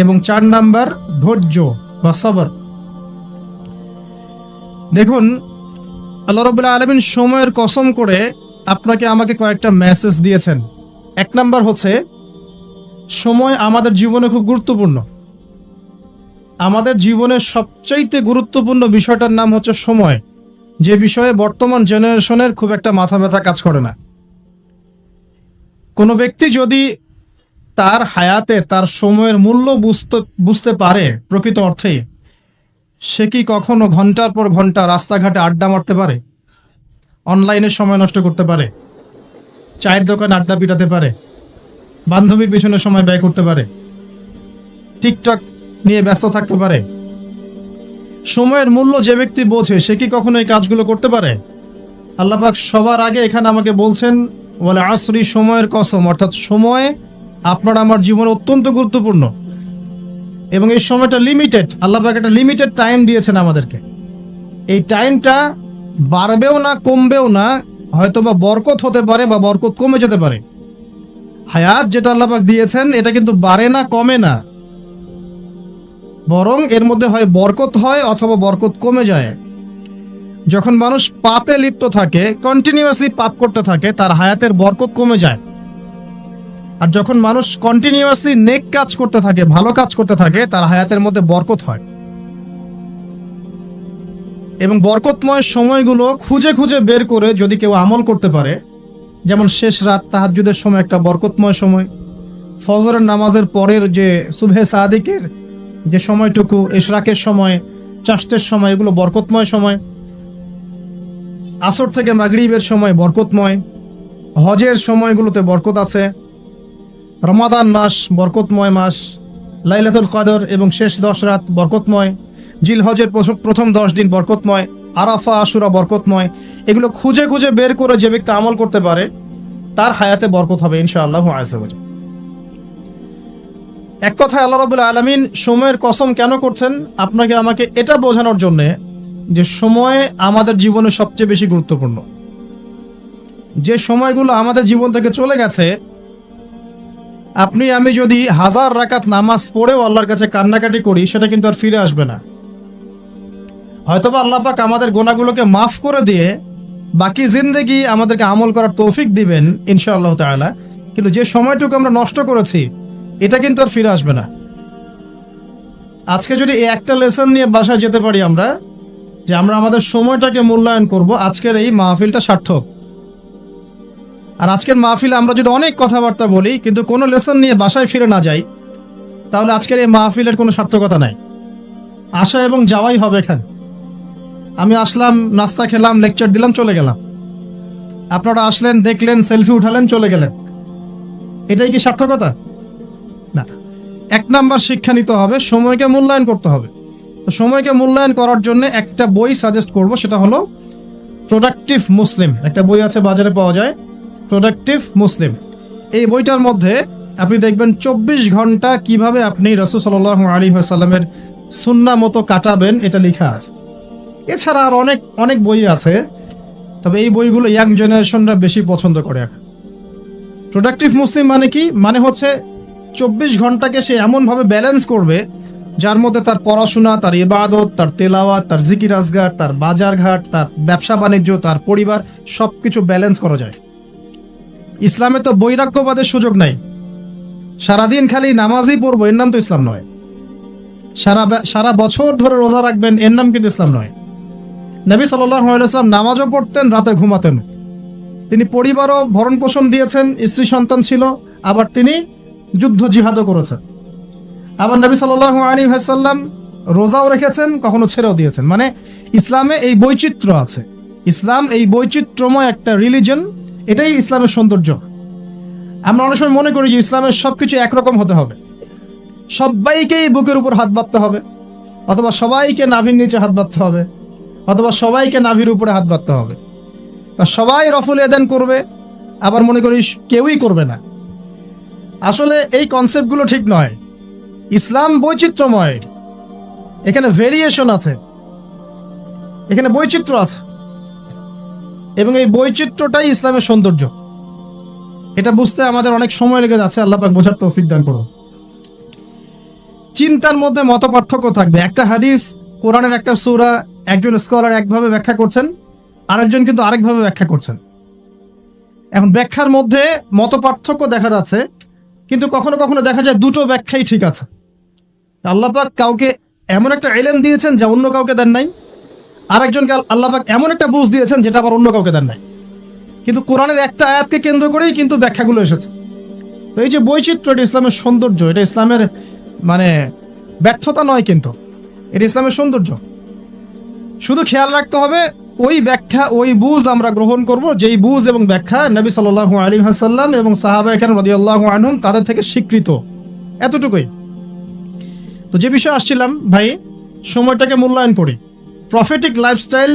এবং চার নাম্বার ধৈর্য বা সবর। দেখুন, আল্লাহ রাব্বুল আলামিন সময়ের কসম করে আপনাকে আমাকে কয়েকটা মেসেজ দিয়েছেন। এক নাম্বার হচ্ছে সময় আমাদের জীবনে খুব গুরুত্বপূর্ণ। আমাদের জীবনের সবচাইতে গুরুত্বপূর্ণ বিষয়টার নাম হচ্ছে সময়, যে বিষয়ে বর্তমান জেনারেশনের খুব একটা মাথা ব্যথা কাজ করে না। কোনো ব্যক্তি যদি তার হায়াতে তার সময়ের মূল্য বুঝতে পারে প্রকৃত অর্থেই, সে কি কখনো ঘন্টার পর ঘন্টা রাস্তাঘাটে আড্ডা মারতে পারে, অনলাইনে সময় নষ্ট করতে পারে, চায়ের দোকানে আড্ডা পিটাতে পারে, বান্ধবীর পিছনে সময় ব্যয় করতে পারে, টিকটক নিয়ে ব্যস্ত থাকতে পারে? সময়ের মূল্য যে ব্যক্তি বোঝে সে কি কখনো এই কাজগুলো করতে পারে? আল্লাহ পাক সবার আগে এখানে আমাকে বলছেন ওয়াল আসরি, সময়ের কসম, অর্থাৎ সময় আপনার আমার জীবনে অত্যন্ত গুরুত্বপূর্ণ এবং এই সময়টা লিমিটেড। আল্লাহ পাক একটা লিমিটেড টাইম দিয়েছেন আমাদেরকে। এই টাইমটা বাড়বেও না কমবেও না, হয়তোবা বরকত হতে পারে বা বরকত কমে যেতে পারে। হায়াত যেটা আল্লাহ পাক দিয়েছেন এটা কিন্তু বাড়ে না, কমে না, বরং এর মধ্যে হয় বরকত হয় অথবা বরকত কমে যায়। যখন মানুষ পাপে লিপ্ত থাকে, কন্টিনিউয়াসলি পাপ করতে থাকে, তার হায়াতের বরকত কমে যায়। আর যখন মানুষ কন্টিনিউয়াসলি নেক কাজ করতে থাকে, ভালো কাজ করতে থাকে, তার হায়াতের মধ্যে বরকত হয়। এবং বরকতময় সময়গুলো খুঁজে খুঁজে বের করে যদি কেউ আমল করতে পারে, যেমন শেষ রাত তাহাজ্জুদের সময় একটা বরকতময় সময়, ফজরের নামাজের পরের যে সুবহে সাদিকের যে সময়টুকু, ইশরাকের সময়, চাষের সময়, এগুলো বরকতময় সময়। আসর থেকে মাগরিবের সময় বরকতময়। হজের সময়গুলোতে বরকত আছে। রমাদান মাস বরকতময় মাস। লাইলাতুল কদর এবং শেষ 10 রাত বরকতময়। জিলহজের প্রথম 10 দিন বরকতময়। আরাফা, আশুরা বরকতময়। এগুলো খুঁজে খুঁজে বের করে যে ব্যক্তি আমল করতে পারে তার হায়াতে বরকত হবে ইনশাআল্লাহু আযজা ওয়া জাল্লা। এক কথায় আল্লাহ রাব্বুল আলামিন সময়ের কসম কেন করছেন? আপনাকে আমাকে এটা বোঝানোর জন্য যে সময় আমাদের জীবনে সবচেয়ে বেশি গুরুত্বপূর্ণ। যে সময়গুলো আমাদের জীবন থেকে চলে গেছে, আপনি আমি যদি 1000 রাকাত নামাজ পড়েও আল্লাহর কাছে কান্নাকাটি করি, সেটা কিন্তু আর ফিরে আসবে না। হয়তোবা আল্লাহ পাক আমাদের গুনাহগুলোকে মাফ করে দিয়ে বাকি জিন্দেগি আমাদেরকে আমল করার তৌফিক দিবেন ইনশাআল্লাহ তাআলা, কিন্তু যে সময়টুকু আমরা নষ্ট করেছি এটা কিন্তু আর ফিরে আসবে না। আজকে যদি এই একটা লেসন নিয়ে বাসায় যেতে পারি আমরা, যে আমরা আমাদের সময়টাকে মূল্যায়ন করব, আজকের এই মাহফিলটা সার্থক। আর আজকের মাহফিলে আমরা যদি অনেক কথাবার্তা বলি কিন্তু কোনো লেসন নিয়ে বাসায় ফিরে না যাই, তাহলে আজকের এই মাহফিলের কোনো সার্থকতা নাই। আসা এবং যাওয়াই হবে এখানে। আমি আসলাম, নাস্তা খেলাম, লেকচার দিলাম, চলে গেলাম। আপনারা আসলেন, দেখলেন, সেলফি উঠালেন, চলে গেলেন। এটাই কি সার্থকতা? না। 1 নাম্বার শিক্ষা নিতে হবে, সময়কে মূল্যায়ন করতে হবে। তো সময়কে মূল্যায়ন করার জন্য একটা বই সাজেস্ট করব, সেটা হলো প্রোডাক্টিভ মুসলিম। একটা বই আছে, বাজারে পাওয়া যায়, প্রোডাক্টিভ মুসলিম। এই বইটার মধ্যে আপনি দেখবেন 24 ঘন্টা কিভাবে আপনি রাসূল সাল্লাল্লাহু আলাইহি ওয়াসাল্লামের সুন্নাহ মতো কাটাবেন, এটা লেখা আছে। এছাড়া আর অনেক অনেক বই আছে, তবে এই বইগুলো ইয়াং জেনারেশনরা বেশি পছন্দ করে। প্রোডাক্টিভ মুসলিম মানে কি? মানে হচ্ছে 24 ঘন্টাকে সে এমনভাবে ব্যালেন্স করবে যার মধ্যে তার পড়াশোনা, তার ইবাদত, তার তেলাওয়াত, তার জিকির আজগার, তার বাজারঘাট, তার ব্যবসা বাণিজ্য, তার পরিবার, সবকিছু ব্যালেন্স করা যায়। ইসলামে তো বৈরাগ্যবাদের সুযোগ নাই। সারাদিন খালি নামাজই পড়বো, এর নাম তো ইসলাম নয়। সারা বছর ধরে রোজা রাখবেন, এর নাম কিন্তু ইসলাম নয়। নবী সাল্লাল্লাহু আলাইহি ওয়াসাল্লাম নামাজও পড়তেন, রাতে ঘুমাতেন। তিনি পরিবারও ভরণ পোষণ দিয়েছেন, স্ত্রী সন্তান ছিল, আবার তিনি যুদ্ধ জিহাদও করেছেন। আবার নবী সাল্লাল্লাহু আলাইহি ওয়াসাল্লাম রোজাও রেখেছেন, কখনো ছেড়েও দিয়েছেন। মানে ইসলামে এই বৈচিত্র্য আছে। ইসলাম এই বৈচিত্র্যময় একটা রিলিজন, এটাই ইসলামের সৌন্দর্য। আমরা অনেক সময় মনে করি যে ইসলামের সবকিছু একরকম হতে হবে, সবাইকেই বুকের উপর হাত বাঁধতে হবে, অথবা সবাইকে নাভির নিচে হাত বাঁধতে হবে, অথবা সবাইকে নাভির উপরে হাত বাঁধতে হবে, সবাই রফুল এদান করবে, আবার মনে করি কেউই করবে না। আসলে এই কনসেপ্টগুলো ঠিক নয়। ইসলাম বৈচিত্র্যময়, এখানে ভেরিয়েশন আছে, এখানে বৈচিত্র্য আছে, এবং এই বৈচিত্র্যটাই ইসলামের সৌন্দর্য। এটা বুঝতে আমাদের অনেক সময় লেগে যাচ্ছে, আল্লাহ পাক বোঝার তৌফিক দান করুন। চিন্তার মধ্যে মত পার্থক্য থাকবে। একটা হাদিস, কোরআনের একটা সূরা একজন স্কলার একভাবে ব্যাখ্যা করছেন, আরেকজন কিন্তু আরেকভাবে ব্যাখ্যা করছেন। এখন ব্যাখ্যার মধ্যে মত পার্থক্য দেখা যাচ্ছে, কিন্তু কখনো কখনো দেখা যায় দুটো ব্যাখ্যাই ঠিক আছে। আল্লাহ পাক কাউকে এমন একটা ইলম দিয়েছেন যা অন্য কাউকে দেন নাই, আরেকজনকে আল্লাহ পাক এমন একটা বুঝ দিয়েছেন যেটা আবার অন্য কাউকে দেন নাই। কিন্তু কোরআনের একটা আয়াতকে কেন্দ্র করেই কিন্তু ব্যাখ্যাগুলো এসেছে। তো এই যে বৈচিত্র্য, এটা ইসলামের সৌন্দর্য, এটা ইসলামের মানে ব্যর্থতা নয়, কিন্তু এটা ইসলামের সৌন্দর্য। শুধু খেয়াল রাখতে হবে ওই ব্যাখ্যা, ওই বুঝ আমরা গ্রহণ করব যেই বুঝ এবং ব্যাখ্যা নবী সাল্লাল্লাহু আলাইহি ওয়াসাল্লাম এবং সাহাবায়ে কেরাম রাদিয়াল্লাহু আনহুম তাদের থেকে স্বীকৃত, এতটুকুই। তো যে বিষয়ে আসছিলাম ভাই, সময়টাকে মূল্যায়ন করি। প্রফেটিক লাইফস্টাইল,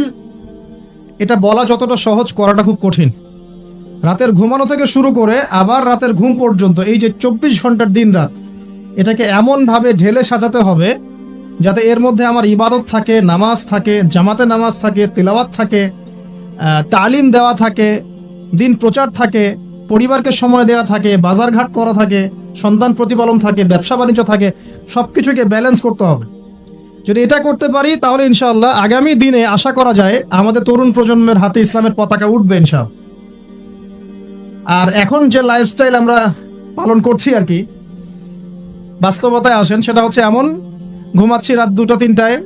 এটা বলা যতটা সহজ, করাটা খুব কঠিন। রাতের ঘুমানো থেকে শুরু করে আবার রাতের ঘুম পর্যন্ত এই যে 24 ঘন্টার দিন রাত, এটাকে এমনভাবে ঢেলে সাজাতে হবে যাতে এর মধ্যে আমার ইবাদত থাকে, নামাজ থাকে, জামাতে নামাজ থাকে, তিলাওয়াত থাকে, তালিম দেওয়া থাকে, দিন প্রচার থাকে, পরিবারকে সময় দেওয়া থাকে, বাজারঘাট করা থাকে, সন্তান প্রতিপালন থাকে, ব্যবসা বাণিজ্য থাকে, সব কিছুকে ব্যালেন্স করতে হবে। যদি এটা করতে পারি তাহলে ইনশাআল্লাহ আগামী দিনে আশা করা যায় আমাদের তরুণ প্রজন্মের হাতে ইসলামের পতাকা উঠবে ইনশাআল্লাহ। আর এখন যে লাইফস্টাইল আমরা পালন করছি আর কি, বাস্তবতায় আসেন, সেটা হচ্ছে এমন, ঘুমাচ্ছি রাত 2টা-3টায়,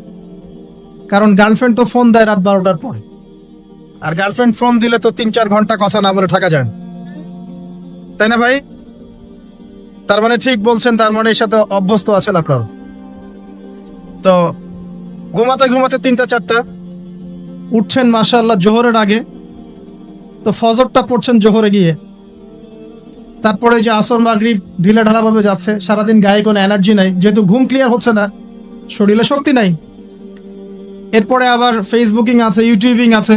কারণ গার্লফ্রেন্ড তো ফোন দেয় রাত 12টার পরে, আর গার্লফ্রেন্ড ফোন দিলে তো 3-4 ঘন্টা কথা না বলে থাকা যায় না, তাই না ভাই? তার মানে ঠিক বলছেন, তার মানে এর সাথে অভ্যস্ত আছেন আপনারা। তো ঘুমাতে ঘুমাতে 3টা 4টা, উঠছেন মাশাআল্লাহ জোহরের আগে, তো ফজরটা পড়ছেন জোহরে গিয়ে, তারপরে যে আসর মাগরিব ঢিলে ঢালাভাবে যাচ্ছে, সারাদিন গায়ে কোনো এনার্জি নাই, যেহেতু ঘুম ক্লিয়ার হচ্ছে না, শরীরে শক্তি নাই। এরপরে আবার ফেসবুকিং আছে, ইউটিউবিং আছে,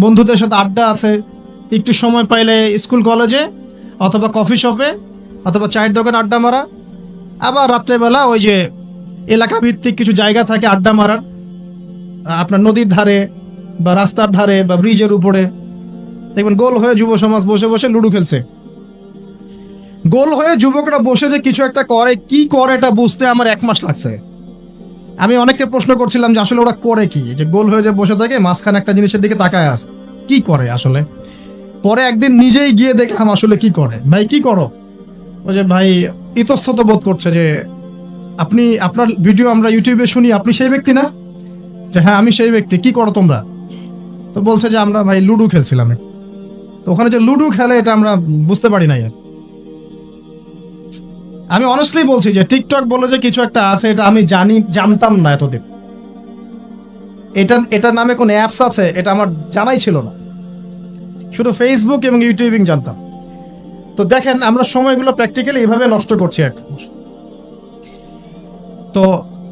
বন্ধুদের সাথে আড্ডা আছে, একটু সময় পাইলে স্কুল কলেজে অথবা কফি শপে অথবা চায়ের দোকানে আড্ডা মারা, আবার রাত্রেবেলা ওই যে এলাকা ভিত্তিক কিছু জায়গা থাকে আড্ডা মারার, আপনার নদীর ধারে বা রাস্তার ধারে বা ব্রিজের উপরে, দেখবেন গোল হয়ে যুব সমাজ বসে বসে লুডো খেলছে। গোল হয়ে যুবকরা বসে যে কিছু একটা করে, কি করে এটা বুঝতে আমার 1 মাস লাগছে। আমি অনেককে প্রশ্ন করছিলাম যে আসলে ওরা করে কি, যে গোল হয়ে যে বসে থাকে মাঝখানে একটা জিনিসের দিকে তাকায় আছে, কি করে আসলে। পরে একদিন নিজেই গিয়ে দেখলাম আসলে কি করে। ভাই কি করো? ওই যে ভাই ইতস্তত বোধ করছে যে আপনি, আপনার ভিডিও আমরা ইউটিউবে শুনি, আপনি সেই ব্যক্তি না? যে হ্যাঁ আমি সেই ব্যক্তি। কি করো তোমরা? তো বলছে যে আমরা ভাই লুডো খেলছিলাম। তো ওখানে যে লুডো খেলে এটা আমরা বুঝতে পারি নাই। আমি অনেস্টলি বলছি যে টিকটক বলে যে কিছু একটা আছে, এটা আমি জানতাম না এতদিন। এটার নামে কোন অ্যাপস আছে এটা আমার জানাই ছিল না, শুধু ফেসবুক এবং ইউটিউবিং জানতাম। তো দেখেন আমরা সময়গুলো প্র্যাকটিক্যালি এভাবে নষ্ট করছি একটা। তো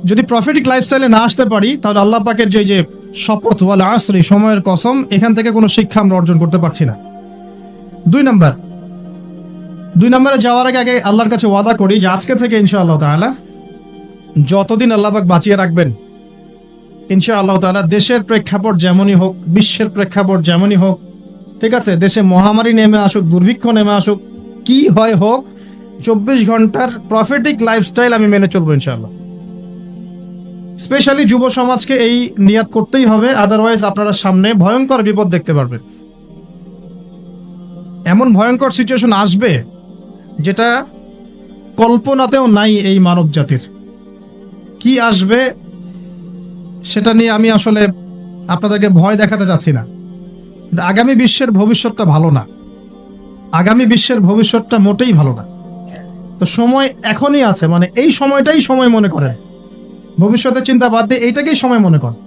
যদি প্রফিটিক লাইফস্টাইলে না আসতে পারি, তাহলে আল্লাহ পাকের যে শপথ ওয়াল আসরি, সময়ের কসম, এখান থেকে কোনো শিক্ষা আমরা অর্জন করতে পারছি না। 2 নম্বরে যাওয়ার আগে আল্লাহর কাছে ওয়াদা করি যে আজকে থেকে ইনশাআল্লাহ তাআলা যতদিন আল্লাহ পাক বাঁচিয়ে রাখবেন, ইনশাআল্লাহ তাআলা দেশের প্রেক্ষাপট যেমনই হোক, বিশ্বের প্রেক্ষাপট যেমনই হোক, ঠিক আছে, দেশে মহামারী নেমে আসুক, দুর্ভিক্ষ নেমে আসুক, কি হয় হোক, 24 ঘন্টার প্রফিটিক লাইফস্টাইল আমি মেনে চলবো ইনশাআল্লাহ। স্পেশালি যুব সমাজকে এই নিয়াত করতেই হবে, আদারওয়াইজ আপনারা সামনে ভয়ঙ্কর বিপদ দেখতে পারবেন। এমন ভয়ঙ্কর সিচুয়েশন আসবে যেটা কল্পনাতেও নাই এই মানব জাতির। কি আসবে সেটা নিয়ে আমি আসলে আপনাদেরকে ভয় দেখাতে চাচ্ছি না। আগামী বিশ্বের ভবিষ্যৎটা ভালো না, আগামী বিশ্বের ভবিষ্যৎটা মোটেই ভালো না। তো সময় এখনই আছে, মানে এই সময়টাই সময় মনে করেন, ভবিষ্যতের চিন্তা বাদ দিয়ে এইটাকেই সময় মনে করেন।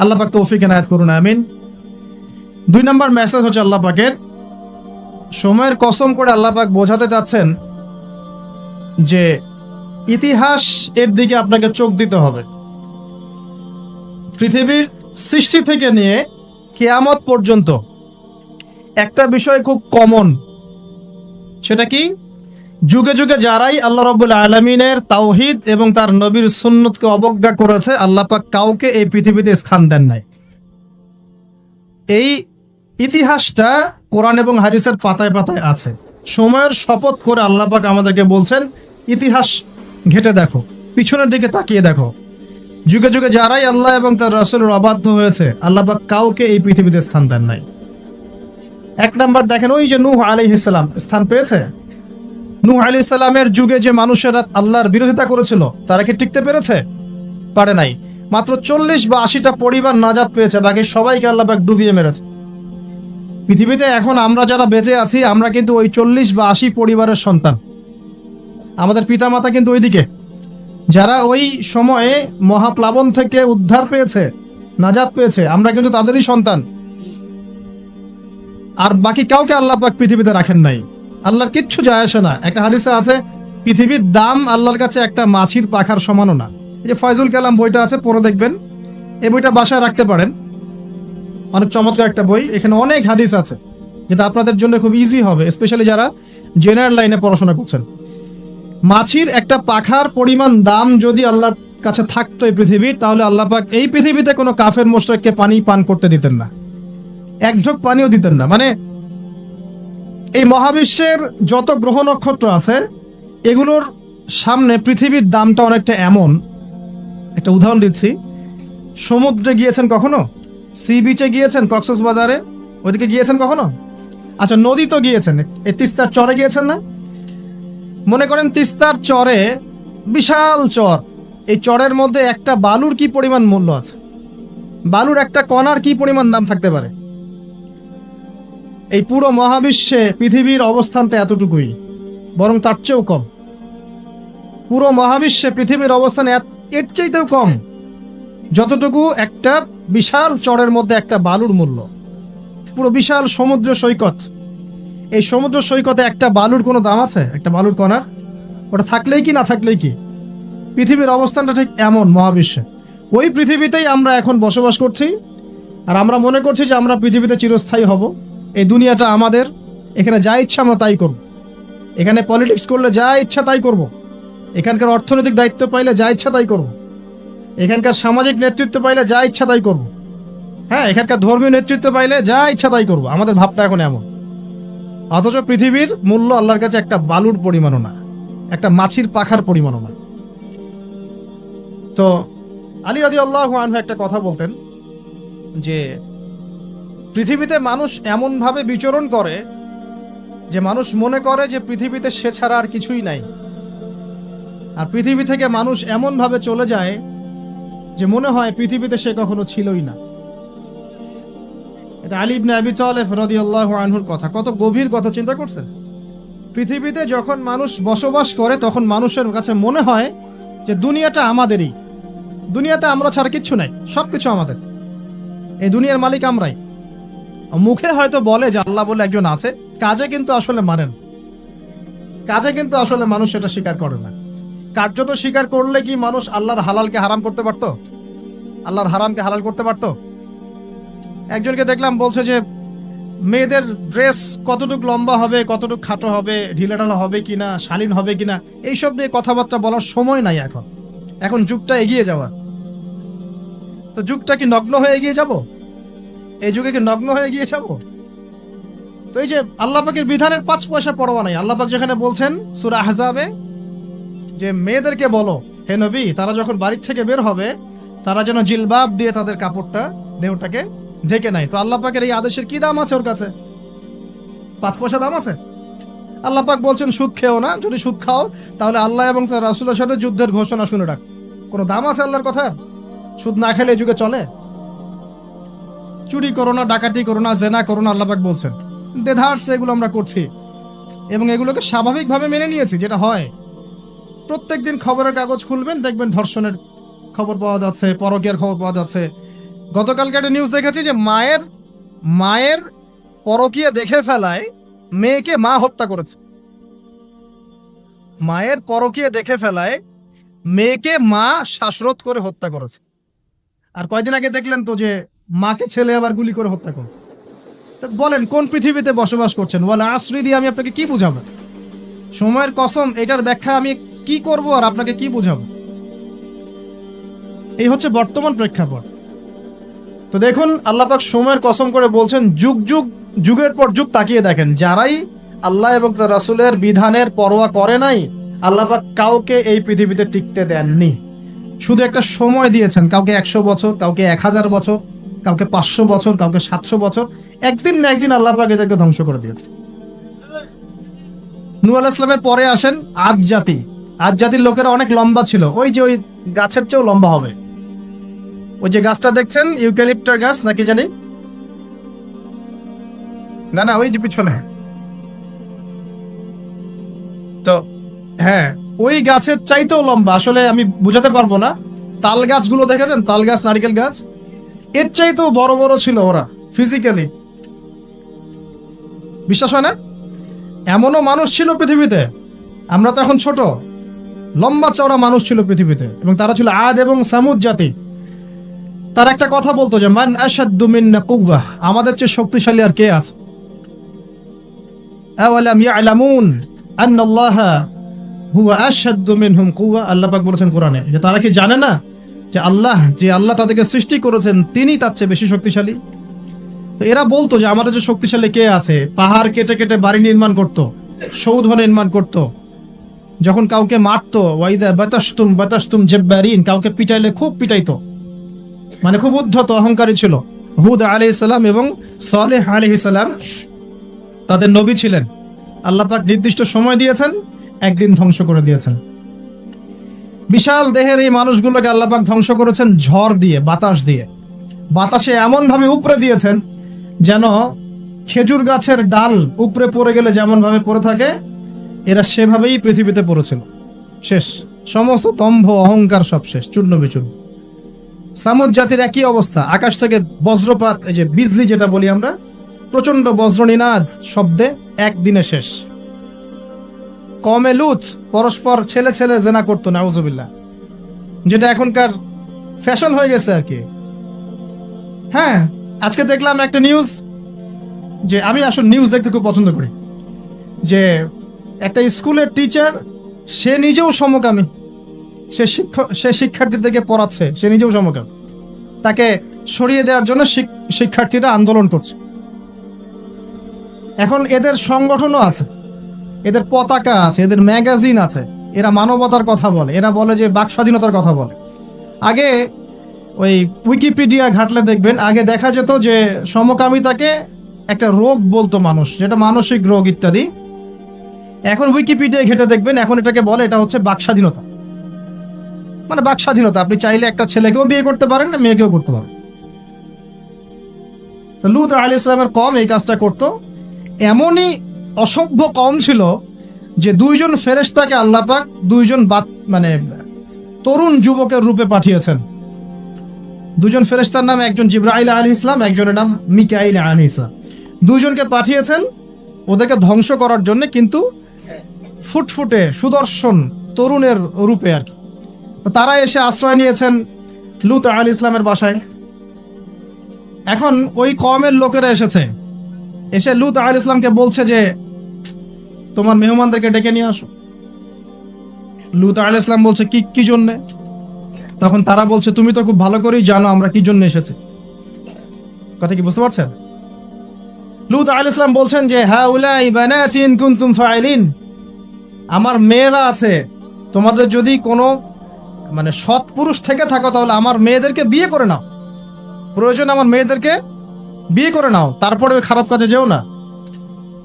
আল্লাহ পাক তৌফিক এনায়েত করুন, আমিন। 2 নম্বর মেসেজ হচ্ছে আল্লাহ পাকের, সময়ের কসম করে আল্লাহ পাক বোঝাতে চাচ্ছেন যে ইতিহাস এর দিকে আপনাকে চোখ দিতে হবে। পৃথিবীর সৃষ্টি থেকে নিয়ে কিয়ামত পর্যন্ত একটা বিষয় খুব কমন, সেটা কি? যুগে যুগে যারাই আল্লাহ রাব্বুল আলামিনের তাওহীদ এবং তার নবীর সুন্নতকে অবজ্ঞা করেছে, আল্লাহ পাক কাউকে এই পৃথিবীতে স্থান দেন নাই। এই ইতিহাসটা কোরআন এবং হাদিসের পাতায় পাতায় আছে। সময়ের শপথ করে আল্লাহ পাক আমাদেরকে বলছেন, ইতিহাস ঘেটে দেখো, পিছনের দিকে তাকিয়ে দেখো, যুগে যুগে যারাই আল্লাহ এবং তার রাসূলের অবাধ্য হয়েছে, আল্লাহ পাক কাউকে এই পৃথিবীতে স্থান দেন নাই। 1 নাম্বার দেখেন, ওই যে নূহ আলাইহিস সালাম স্থান পেয়েছে। নূহ আলাইহিস সালামের যুগে যে মানুষেরা আল্লাহর বিরোধিতা করেছিল, তারা কি টিকতে পেরেছে? পারে নাই। মাত্র 40 বা 80টা পরিবার নাজাত পেয়েছে, বাকি সবাইকে আল্লাহ পাক ডুবিয়ে মেরেছে। পৃথিবীতে এখন আমরা যারা বেঁচে আছি, আমরা কিন্তু ওই 40 বা 80 পরিবারের সন্তান। আমাদের পিতামাতা কিন্তু ওইদিকে, যারা ওই সময়ে মহাপ্লাবন থেকে উদ্ধার পেয়েছে, নাজাত পেয়েছে, আমরা কিন্তু তাদেরই সন্তান। আর বাকি কাউকে আল্লাহ পাক পৃথিবীতে রাখেন নাই। আল্লাহর কিচ্ছু যায় আসে না। একটা হাদিসে আছে, পৃথিবীর দাম আল্লাহর কাছে একটা মাছির পাখার সমানও না। এই যে ফয়জুল কালাম বইটা আছে, পড়ে দেখবেন। এই বইটা বাসায় রাখতে পারেন, অনেক চমৎকার একটা বই। এখানে অনেক হাদিস আছে যেটা আপনাদের জন্য খুব ইজি হবে, স্পেশালি যারা জেনারেল লাইনে পড়াশোনা করছেন। মাছির একটা পাখার পরিমাণ দাম যদি আল্লাহর কাছে থাকতো এই পৃথিবীর, তাহলে আল্লাহ পাক এই পৃথিবীতে কোনো কাফের মুশরিককে পানি পান করতে দিতেন না, এক ঢোক পানিও দিতেন না। মানে এই মহাবিশ্বের যত গ্রহ নক্ষত্র আছে, এগুলোর সামনে পৃথিবীর দামটা অনেকটা এমন। একটা উদাহরণ দিচ্ছি, সমুদ্রে গিয়েছেন কখনো? সি বিচে গিয়েছেন? কক্সবাজারে ওইদিকে গিয়েছেন কখনো? আচ্ছা, নদী তো গিয়েছেন, এই তিস্তার চরে গিয়েছেন না? মনে করেন তিস্তার চরে বিশাল চর, এই চরের মধ্যে একটা বালুর কি পরিমাণ মূল্য আছে? বালুর একটা কণার কি পরিমাণ দাম থাকতে পারে? এই পুরো মহাবিশ্বে পৃথিবীর অবস্থানটা এতটুকুই, বরং তার চেয়েও কম। পুরো মহাবিশ্বে পৃথিবীর অবস্থান এর চাইতেও কম, যতটুকু একটা বিশাল চরের মধ্যে একটা বালুর মূল্য। পুরো বিশাল সমুদ্র সৈকত, এই সমুদ্র সৈকতে একটা বালুর কোনো দাম আছে? একটা বালুর কণার? ওটা থাকলেই কি না থাকলেই কি? পৃথিবীর অবস্থানটা ঠিক এমন মহাবিশ্বে। ওই পৃথিবীতেই আমরা এখন বসবাস করছি, আর আমরা মনে করছি যে আমরা পৃথিবীতে চিরস্থায়ী হব। এই দুনিয়াটা আমাদের, এখানে যা ইচ্ছা আমরা তাই করব, এখানে পলিটিক্স করলে যা ইচ্ছা তাই করব, এখানকার অর্থনৈতিক দায়িত্ব পাইলে যা ইচ্ছা তাই করব, এখানকার সামাজিক নেতৃত্ব পাইলে যা ইচ্ছা তাই করব, হ্যাঁ, এখানকার ধর্মীয় নেতৃত্ব পাইলে যা ইচ্ছা তাই করব। আমাদের ভাবটা এখন এমন। অথচ পৃথিবীর মূল্য আল্লাহর কাছে একটা বালুর পরিমাণও না, একটা মাছির পাখার পরিমাণও না। তো আলী রাদিয়াল্লাহু আনহু একটা কথা বলতেন যে পৃথিবীতে মানুষ এমন ভাবে বিচরণ করে যে মানুষ মনে করে যে পৃথিবীতে সে ছাড়া আর কিছুই নাই, আর পৃথিবী থেকে মানুষ এমন ভাবে চলে যায় যে মনে হয় পৃথিবীতে সে কখনো ছিলই না। এটা আলী ইবনে আবি তালেব রাদিয়াল্লাহু আনহুর কথা। কত গভীর কথা, চিন্তা করছেন? পৃথিবীতে যখন মানুষ বসবাস করে তখন মানুষের কাছে মনে হয় যে দুনিয়াটা আমাদেরই, দুনিয়াতে আমরা ছাড়া কিচ্ছু নাই, সবকিছু আমাদের, এই দুনিয়ার মালিক আমরাই। মুখে হয়তো বলে যে আল্লাহ বলে একজন আছে, কাজে কিন্তু আসলে মানেন, কাজে কিন্তু আসলে মানুষ সেটা স্বীকার করে না। কার্যত স্বীকার করলে কি মানুষ আল্লাহর হালালকে হারাম করতে পারতো? আল্লাহর হারামকে হালাল করতে পারতো? একজনকে দেখলাম বলছে যে মেয়েদের ড্রেস কতটুকু লম্বা হবে, কতটুকু খাটো হবে, ঢিলাঢালা হবে কিনা, শালীন হবে কিনা, এইসব নিয়ে কথাবার্তা বলার সময় নাই এখন। এখন যুগটা এগিয়ে যাওয়ার। তো যুগটা কি নগ্ন হয়ে এগিয়ে যাব? এই যুগে কি নগ্ন হয়ে এগিয়ে যাব? তো এই যে আল্লাহ পাকের বিধানের 5 পয়সা পরোয়া নাই। আল্লাহ পাক যেখানে বলছেন সূরা আহজাবে যে মেয়েদেরকে বলো হে নবী, তারা যখন বাড়ি থেকে বের হবে তারা যেন জিলবাব দিয়ে তাদের কাপড়টা, দেহটাকে ঢেকে নাই। তো আল্লাহ পাকের এই আদেশের কি দাম আছে ওর কাছে? 5 পয়সা দাম আছে? আল্লাহ পাক বলছেন সুদ খেও না, যদি সুদ খাও তাহলে আল্লাহ এবং তার রাসূলের সাথে যুদ্ধের ঘোষণা শুনে রাখ। কোনো দাম আছে আল্লাহর কথার? সুদ না খেলে এই যুগে চলে? চুরি করো না, ডাকাতি করো না, জেনা করো না, আল্লাহ পাক বলছেন। দেধারসে এগুলো আমরা করছি এবং এগুলোকে স্বাভাবিকভাবে মেনে নিয়েছি, যেটা হয়। প্রত্যেকদিন খবরের কাগজ খুলবেন, দেখবেন ধর্ষণের খবর পাওয়া যাচ্ছে, পরকীয়ার খবর পাওয়া যাচ্ছে। গতকালকে একটা নিউজ দেখেছি যে মায়ের পরকীয়া দেখে ফেলায় মেয়েকে মা হত্যা করেছে। মায়ের পরকীয়া দেখে ফেলায় মেয়েকে মা শ্বাসরোধ করে হত্যা করেছে। আর কয়দিন আগে দেখলেন তো যে মাকে ছেলে আবার গুলি করে হত্যা করে। বলেন কোন পৃথিবীতে বসবাস করছেন? ওয়ালা আসরি দিয়ে আমি আপনাকে কি বুঝাবো? সময়ের কসম, এটার ব্যাখ্যা আমি কি করব আর আপনাকে কি বুঝাবো? এই হচ্ছে বর্তমান প্রেক্ষাপট। তো দেখুন আল্লাহ পাক সময়ের কসম করে বলছেন, যুগের পর যুগ তাকিয়ে দেখেন, যারাই আল্লাহ এবং তার রাসূলের বিধানের পরোয়া করে নাই, আল্লাহ পাক কাউকে এই পৃথিবীতে টিকতে দেননি। শুধু একটা সময় দিয়েছেন, কাউকে 100 বছর, কাউকে 1000 বছর, কাউকে 500 বছর, কাউকে 700 বছর। একদিন না একদিন আল্লাহ পাক এদেরকে ধ্বংস করে দিয়েছে। নূহ আলাইহিস সালামের পরে আসেন আদ জাতি। আদ জাতির লোকেরা অনেক লম্বা ছিল, ওই যে ওই গাছের চেয়েও লম্বা হবে। ওই যে গাছটা দেখছেন, ইউক্যালিপ্টার গাছ নাকি জানি, না ওই যে পিছনে, তো হ্যাঁ ওই গাছের চাইতেও লম্বা। আসলে আমি বুঝাতে পারবো না। তাল গাছগুলো দেখেছেন, তাল গাছ, নারিকেল গাছ, এর চাইতেও বড় বড় ছিল ওরা ফিজিক্যালি। বিশ্বাস হয় না? এমনও মানুষ ছিল পৃথিবীতে, আমরা তো এখন ছোট, লম্বা চওড়া মানুষ ছিল পৃথিবীতে, এবং তারা ছিল আদ এবং সামুদ জাতি। তার একটা কথা বলতো যে মান আশাদ্দু মিন্না কুওয়া, আমাদের চেয়ে শক্তিশালী আর কে আছে? আওয়ালাম ইয়ালামুন আন্নাল্লাহা হুয়া আশাদ্দু মিনহুম কুওয়া। আল্লাহ পাক বলেছেন কোরআনে যে তারা কি জানে না যে আল্লাহ তাদেরকে সৃষ্টি করেছেন তিনি তার চেয়ে বেশি শক্তিশালী। তো এরা বলতো যে আমাদের যে শক্তিশালী কে আছে? পাহাড় কেটে কেটে বাড়ি নির্মাণ করত, সৌধ নির্মাণ করত। যখন কাউকে মারতো, ওয়াইদা বাতাসতুম জাব্বারিন, কাউকে পিটাইলে খুব পিটাইতো, মানে খুব উদ্ধত অহংকারী ছিল। হুদ আলাইহিস সালাম এবং সালেহ আলাইহিস সালাম তাদের নবী ছিলেন। আল্লাহ পাক নির্দিষ্ট সময় দিয়েছেন, একদিন ধ্বংস করে দিয়েছেন। বিশাল দেহের এই মানুষগুলোকে আল্লাহ পাক ধ্বংস করেছেন ঝড় দিয়ে, বাতাস দিয়ে। বাতাসে এমন ভাবে উপড়ে দিয়েছেন যেন খেজুর গাছের ডাল উপরে পড়ে গেলে যেমন ভাবে পড়ে থাকে, এরা সেভাবেই পৃথিবীতে পড়েছিল। শেষ। সমস্ত দম্ভ অহংকার সব শেষ, চূর্ণ বিচূর্ণ। সামুদ জাতির একই অবস্থা, আকাশ থেকে বজ্রপাত, এই যে বিজলি যেটা বলি আমরা, প্রচন্ড বজ্রনিনাদ শব্দে একদিনে শেষ। কমে লুত পরস্পর ছেলে ছেলে জেনা করতো, নাউজুবিল্লাহ, যেটা এখনকার ফ্যাশন হয়ে গেছে আর কি। হ্যাঁ, আজকে দেখলাম একটা নিউজ, যে আমি আসলে নিউজ দেখতে খুব পছন্দ করি, যে একটা স্কুলের টিচার, সে নিজেও সমকামী, সে শিক্ষার্থীদেরকে পড়াচ্ছে, সে নিজেও সমকামী, তাকে সরিয়ে দেওয়ার জন্য শিক্ষার্থীরা আন্দোলন করছে। এখন এদের সংগঠনও আছে, এদের পতাকা আছে, এদের ম্যাগাজিন আছে, এরা মানবতার কথা বলে, এরা বলে যে বাক স্বাধীনতার কথা বলে। আগে ওই উইকিপিডিয়া ঘাটলে দেখবেন, আগে দেখা যেত যে সমকামিতাকে একটা রোগ বলতো মানুষ, যেটা মানসিক রোগ ইত্যাদি। এখন উইকিপিডিয়া ঘেটে দেখবেন, এখন এটাকে বলে এটা হচ্ছে বাক স্বাধীনতা। মানে বাক স্বাধীনতা, আপনি চাইলে একটা ছেলেকেও বিয়ে করতে পারেন, না মেয়েকেও করতে পারেন। তো লূত আলাইহিস সালামের কওম এই কাজটা করতো। এমনই অসভ্য কওম ছিল যে দুইজন ফেরেশতাকে আল্লাহ পাক দুইজন মানে তরুণ যুবকের রূপে পাঠিয়েছেন। দুজন ফেরেশতার নাম, একজন জিবরাইল আলাইহিস সালাম, একজনের নাম মিকাইল আলাইহিস সালাম। দুইজনকে পাঠিয়েছেন ওদেরকে ধ্বংস করার জন্য, কিন্তু ফুটফুটে সুদর্শন তরুণের রূপে আর কি। তারা এসে আশ্রয় নিয়েছেন লূত আলাইহিস সালামের বাসায়। এখন ওই কওমের লোকেরা এসে লূত আলাইহিস সালামকে বলছে যে তোমার মেহমানদেরকে ডেকে নিয়ে আসো। লূত আলাইহিস সালাম বলছে কি জন্য? তখন তারা বলছে তুমি তো খুব ভালো করেই জানো আমরা কি জন্য এসেছি। কথা কি বুঝতে পারছেন? লূত আলাইহিস সালাম বলছেন যে হাউলাই বানাতি ইন কুনতুম ফাইলিন, আমার মেয়েরা আছে, তোমাদের যদি কোনো মানে সৎ পুরুষ থেকে থাকো তাহলে আমার মেয়েদেরকে বিয়ে করে নাও, প্রয়োজন আমার মেয়েদেরকে বিয়ে করে নাও, তারপরে ওই খারাপ কাজে যেও না।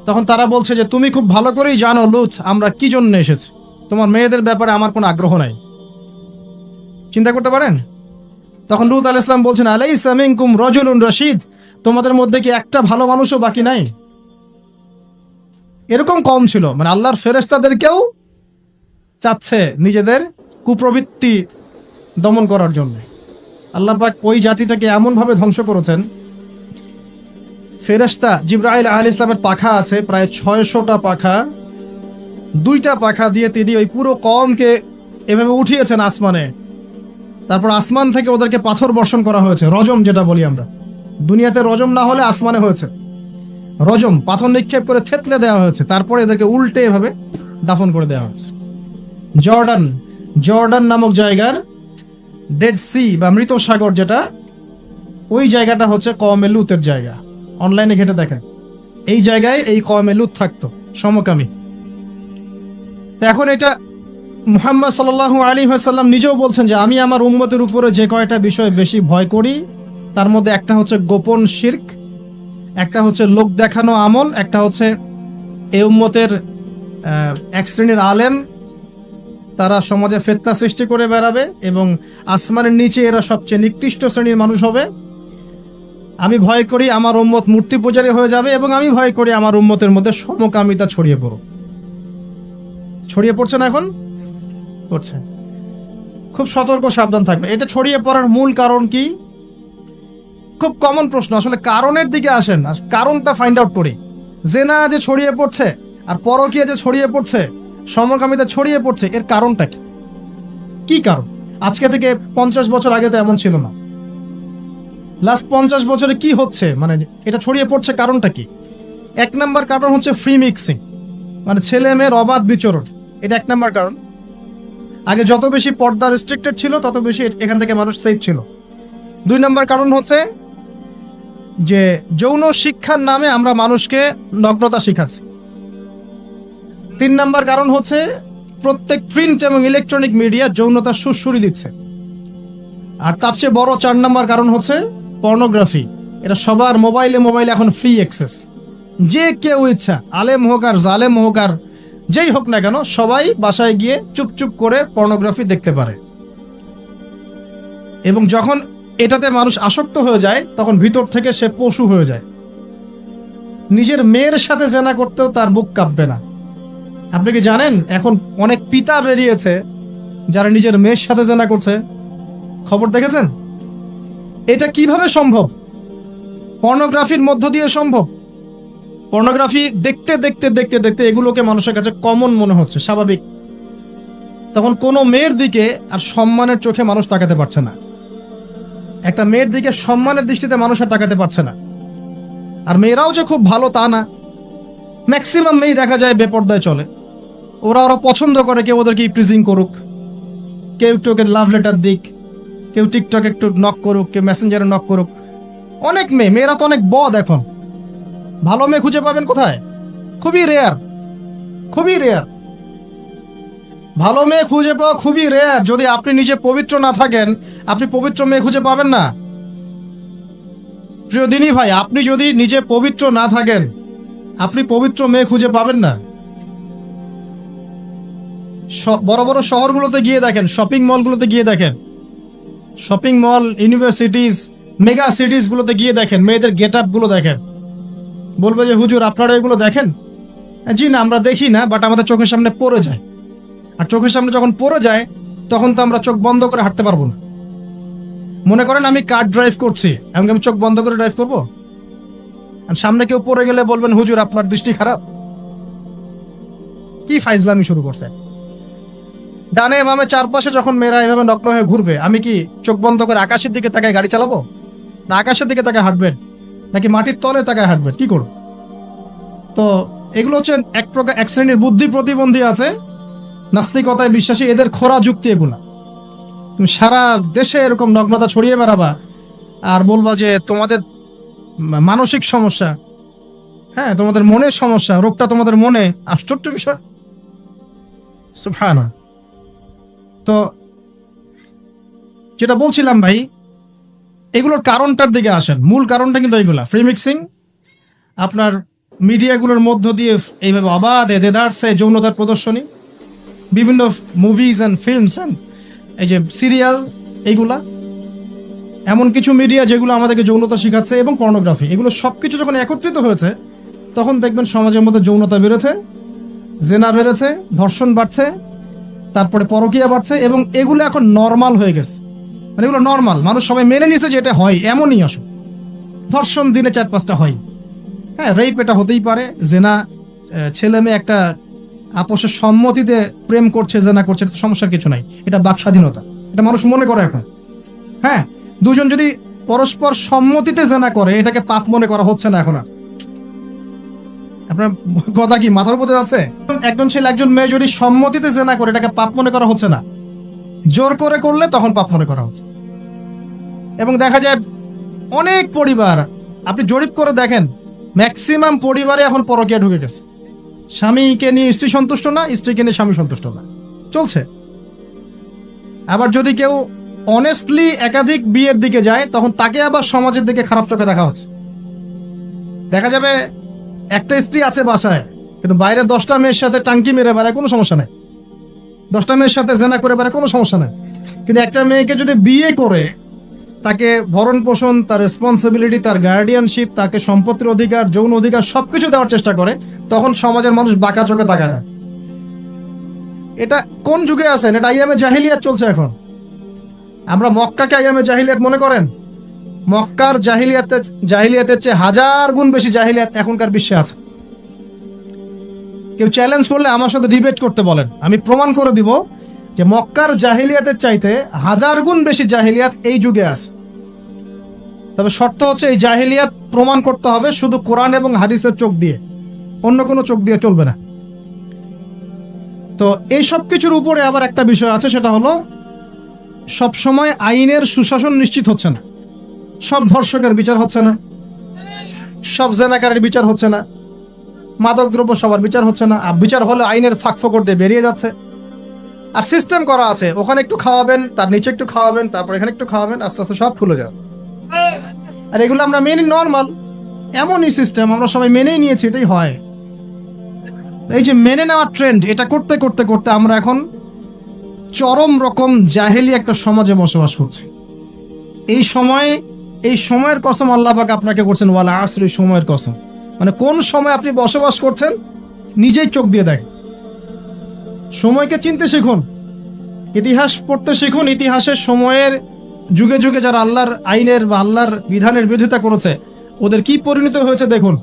তখন তারা বলছে যে তুমি খুব ভালো করেই জানো লূত আমরা কি জন্য এসেছি, তোমার মেয়েদের ব্যাপারে আমার কোনো আগ্রহ নাই। চিন্তা করতে পারেন? তখন লূত আলাইহিস সালাম বলছেন আলাইসা মিনকুম রাজুলুন রাশীদ, তোমাদের মধ্যে কি একটা ভালো মানুষও বাকি নাই? এরকম কম ছিল, মানে আল্লাহর ফেরেশতাদেরকেও চাচ্ছে নিজেদের কুপ্রবৃত্তি দমন করার জন্য। আল্লাহ পাক ওই জাতিটাকে এমন ভাবে ধ্বংস করেছেন। ফেরেশতা জিবরাইল আলাইহিস সালামের পাখা আছে প্রায় 600টা পাখা, 2টা পাখা দিয়ে তিনি ওই পুরো কওমকে এভাবে উঠিয়েছেন আসমানে। তারপর আসমান থেকে ওদেরকে পাথর বর্ষণ করা হয়েছে, রজম যেটা বলি আমরা। দুনিয়াতে রজম না হলে আসমানে হয়েছে রজম, পাথর নিক্ষেপ করে থেতলে দেওয়া হয়েছে, তারপরে এদেরকে উল্টে এভাবে দাফন করে দেওয়া হয়েছে। জর্ডান নামক জায়গার ডেড সি বা মৃত সাগর যেটা, ওই জায়গাটা হচ্ছে কওমে লূতের জায়গা। অনলাইনে ঘেটে দেখেন, এই জায়গায় এই কওমে লূত থাকতো, সমকামী। এখন এটা মুহাম্মদ সাল্লাল্লাহু আলাইহি ওয়াসাল্লাম নিজেও বলছেন যে আমি আমার উম্মতের উপরে যে কয়টা বিষয় বেশি ভয় করি তার মধ্যে একটা হচ্ছে গোপন শিরক, একটা হচ্ছে লোক দেখানো আমল, একটা হচ্ছে এই উম্মতের এক শ্রেণীর আলেম তারা সমাজে ফিতনা সৃষ্টি করে বেড়াবে এবং আসমানের নিচে এরা সবচেয়ে নিকৃষ্ট শ্রেণীর মানুষ হবে। আমি ভয় করি আমার উম্মত মূর্তি পূজারী হয়ে যাবে এবং আমি ভয় করি আমার উম্মতের মধ্যে সমকামিতা ছড়িয়ে পড়ছে না, এখন পড়ছে। খুব সতর্ক সাবধান থাকবে। এটা ছড়িয়ে পড়ার মূল কারণ কি? খুব কমন প্রশ্ন, আসলে কারণের দিকে আসেন, কারণটা ফাইন্ড আউট করি। জেনা যে ছড়িয়ে পড়ছে আর পরকীয়া যে ছড়িয়ে পড়ছে, সমকামিতা ছড়িয়ে পড়ছে, এর কারণটা কি কারণ? আজকে থেকে 50 বছর আগে তো এমন ছিল না। লাস্ট 50 বছরে কি হচ্ছে, মানে এটা ছড়িয়ে পড়ছে, কারণটা কি? 1 নাম্বার কারণ হচ্ছে ফ্রি মিক্সিং, মানে ছেলে মেয়ের অবাধ বিচরণ, এটা 1 নাম্বার কারণ। আগে যত বেশি পর্দা রেস্ট্রিক্টেড ছিল তত বেশি এখান থেকে মানুষ সেফ ছিল। 2 নাম্বার কারণ হচ্ছে যে যৌন শিক্ষার নামে আমরা মানুষকে নগ্নতা শিখাচ্ছি। 3 নাম্বার কারণ হচ্ছে প্রত্যেক প্রিন্ট এবং ইলেকট্রনিক মিডিয়া যৌনতার সুড়সুড়ি দিচ্ছে। আর তার চেয়ে বড় 4 নাম্বার কারণ হচ্ছে পর্নোগ্রাফি। এটা সবার মোবাইলে এখন ফ্রি অ্যাক্সেস, যে কেউ ইচ্ছা, আলেম হোক আর জালেম হোক আর যেই হোক না কেন, সবাই বাসায় গিয়ে চুপচুপ করে পর্নোগ্রাফি দেখতে পারে। এবং যখন এটাতে মানুষ আসক্ত হয়ে যায় তখন ভিতর থেকে সে পশু হয়ে যায়। নিজের মেয়ের সাথে জেনা করতেও তার বুক কাঁপবে না। আপনি কি জানেন এখন অনেক পিতা বেরিয়েছে যারা নিজের মেয়ের সাথে জেনা করছে, খবর দেখেছেন? এটা কিভাবে সম্ভব? পর্নোগ্রাফির মধ্য দিয়ে সম্ভব। পর্নোগ্রাফি দেখতে দেখতে দেখতে দেখতে এগুলোকে মানুষের কাছে কমন মনে হচ্ছে, স্বাভাবিক। তখন কোনো মেয়ের দিকে আর সম্মানের চোখে মানুষ তাকাতে পারছে না। একটা মেয়ের দিকে সম্মানের দৃষ্টিতে মানুষ আর তাকাতে পারছে না। আর মেয়েরাও যে খুব ভালো তা না, ম্যাক্সিমাম মেয়ে দেখা যায় বেপর্দায় চলে। ওরা পছন্দ করে কেউ ওদেরকে প্রিজিং করুক, কেউ একটু ওকে লাভ লেটার দিক, কেউ টিকটক একটু নক করুক, কেউ মেসেঞ্জারে নক করুক। অনেক মেয়েরা তো অনেক বদ এখন। ভালো মেয়ে খুঁজে পাবেন কোথায়? খুবই রেয়ার, খুবই রেয়ার। ভালো মেয়ে খুঁজে পাওয়া খুবই রেয়ার। যদি আপনি নিজে পবিত্র না থাকেন, আপনি পবিত্র মেয়ে খুঁজে পাবেন না। প্রিয় দিনী ভাই, আপনি যদি নিজে পবিত্র না থাকেন, আপনি পবিত্র মেয়ে খুঁজে পাবেন না। বড় বড় শহরগুলোতে গিয়ে দেখেন, শপিং মলগুলোতে গিয়ে দেখেন, শপিং মল, ইউনিভার্সিটিজ, মেগা সিটিজ গুলোতে গিয়ে দেখেন, মেয়েদের গেট আপ গুলো দেখেন। বলবে যে হুজুর আপনারা এগুলো দেখেন? জি না, আমরা দেখি না, বাট আমাদের চোখের সামনে পড়ে যায়। আর চোখের সামনে যখন পড়ে যায়, তখন তো আমরা চোখ বন্ধ করে হাঁটতে পারবো না। মনে করেন আমি কার ড্রাইভ করছি, এমনকি আমি চোখ বন্ধ করে ড্রাইভ করবো? আর সামনে কেউ পড়ে গেলে বলবেন হুজুর আপনার দৃষ্টি খারাপ। কি ফাইজলামি শুরু করছে! ডানে বামে চারপাশে যখন মেয়েরা এভাবে নগ্ন হয়ে ঘুরবে, আমি কি চোখ বন্ধ করে আকাশের দিকে তাকায় গাড়ি চালাবো? না আকাশের দিকে তাকায় হাঁটবেন, নাকি মাটির তলে তাকায় হাঁটবেন? কি করব? তো এগুলো হচ্ছে এক প্রকার, এক শ্রেণীর বুদ্ধি প্রতিবন্ধী আছে, নাস্তিকতায় বিশ্বাসী, এদের খোরা যুক্তি এগুলা। তুমি সারা দেশে এরকম নগ্নতা ছড়িয়ে বেড়াবা আর বলবা যে তোমাদের মানসিক সমস্যা, হ্যাঁ তোমাদের মনের সমস্যা, রোগটা তোমাদের মনে। আশ্চর্য বিষয়। সুবহানাল্লাহ। তো যেটা বলছিলাম ভাই, এগুলোর কারণটার দিকে আসেন। মূল কারণটা কিন্তু এইগুলা, ফ্রি মিক্সিং। আপনার মিডিয়াগুলোর মধ্য দিয়ে এইভাবে অবাধে দেদারসে যৌনতার প্রদর্শনী, বিভিন্ন মুভিজ অ্যান্ড ফিল্মস অ্যান্ড এই যে সিরিয়াল, এইগুলা এমন কিছু মিডিয়া যেগুলো আমাদেরকে যৌনতা শিখাচ্ছে, এবং পর্নোগ্রাফি, এগুলো সবকিছু যখন একত্রিত হয়েছে, তখন দেখবেন সমাজের মধ্যে যৌনতা বেড়েছে, জেনা বেড়েছে, ধর্ষণ বাড়ছে, তারপরে পরকীয়া বাড়ছে, এবং এগুলো এখন নর্মাল হয়ে গেছে। মানে এগুলো নর্মাল, মানুষ সবাই মেনে নিছে যে এটা হয়, এমনই আসো। ধর্ষণ দিনে 4-5টা হয়, হ্যাঁ রেপ এটা হতেই পারে, জেনা ছেলে মেয়ে একটা আপোষের সম্মতিতে প্রেম করছে, জেনা করছে, এটা সমস্যার কিছু নাই, এটা বাক স্বাধীনতা, এটা মানুষ মনে করে এখন। হ্যাঁ, দুজন যদি পরস্পর সম্মতিতে জেনা করে, এটাকে পাপ মনে করা হচ্ছে না এখন আর। আপনার কথা কি মাথার উপরে আছে? একজন ছেলে একজন মেয়ে যদি সম্মতিতে জেনা করে, এটাকে পাপ মনে করা হচ্ছে না। জোর করে করলে তখন পাপ মনে করা হচ্ছে। এবং দেখা যায় অনেক পরিবার, আপনি জরিপ করে দেখেন, ম্যাক্সিমাম পরিবারে এখন পরকীয়া ঢুকে গেছে। স্বামীকে নিয়ে স্ত্রী সন্তুষ্ট না, স্ত্রীকে নিয়ে স্বামী সন্তুষ্ট না, চলছে। আবার যদি কেউ অনেস্টলি একাধিক বিয়ের দিকে যায়, তখন তাকে আবার সমাজের দিকে খারাপ চোখে দেখা হচ্ছে। দেখা যাবে একটা স্ত্রী আছে বাসায়, কিন্তু বাইরে 10টা মেয়ের সাথে টাঙ্কি মেরে বেড়ায়, কোনো সমস্যা নাই। 10টা মেয়ের সাথে জেনা করে বেড়ায়, কোনো সমস্যা নাই। কিন্তু একটা মেয়েকে যদি বিয়ে করে, তাকে ভরণ পোষণ, তার রেসপন্সিবিলিটি, তার গার্ডিয়ানশিপ, তাকে সম্পত্তির অধিকার, যৌন অধিকার সবকিছু দেওয়ার চেষ্টা করে, তখন সমাজের মানুষ বাঁকা চোখে তাকায় না। এটা কোন যুগে আছেন? এটা আইয়ামে জাহিলিয়াত চলছে এখন। আমরা মক্কাকে আইয়ামে জাহিলিয়াত মনে করেন? মক্কার জাহিলিয়াতের চেয়ে 1000 গুণ বেশি জাহিলিয়াত এখনকার বিশ্বে আছে। কেউ চ্যালেঞ্জ করলে আমার সাথে ডিবেট করতে বলেন, আমি প্রমাণ করে দিব যে মক্কার জাহিলিয়াতের চাইতে 1000 গুণ বেশি জাহিলিয়াত এই যুগে আছে। তবে শর্ত হচ্ছে, এই জাহিলিয়াত প্রমাণ করতে হবে শুধু কোরআন এবং হাদিসের চোখ দিয়ে, অন্য কোনো চোখ দিয়ে চলবে না। তো এই সব কিছুর উপরে আবার একটা বিষয় আছে, সেটা হলো সবসময় আইনের সুশাসন নিশ্চিত হচ্ছে না। সব ধর্ষকের বিচার হচ্ছে না, সব জেনাকারের বিচার হচ্ছে না, মাদকদ্রব্য সবার বিচার হচ্ছে না। আর বিচার হলে আইনের ফাঁকফোকর দিয়ে বেরিয়ে যাচ্ছে। আর সিস্টেম করা আছে, ওখানে একটু খাওয়াবেন, তার নিচে একটু খাওয়াবেন, তারপর এখানে একটু খাওয়াবেন, আস্তে আস্তে সব ফুলে যাবে। আর এগুলো আমরা মেনে নর্মাল, এমনই সিস্টেম, আমরা সবাই মেনেই নিয়েছি, এটাই হয়। এই যে মেনে নেওয়ার ট্রেন্ড, এটা করতে করতে করতে আমরা এখন চরম রকম জাহেলি একটা সমাজে বসবাস করছি। এই সময়ের কসম আল্লাহ পাক আপনাকে করছেন, ওয়াল আসর, সময়ের কসম। মানে কোন সময় আপনি বসবাস করছেন নিজেই চোখ দিয়ে দেখেন। সময়কে চিনতে শিখুন। ইতিহাস পড়তে শিখুন। ইতিহাসের সময়ের যুগে যুগে যারা আল্লাহর আইনের বা আল্লাহর বিধানের বিরোধিতা করেছে ওদের কি পরিণত হয়েছে দেখুন,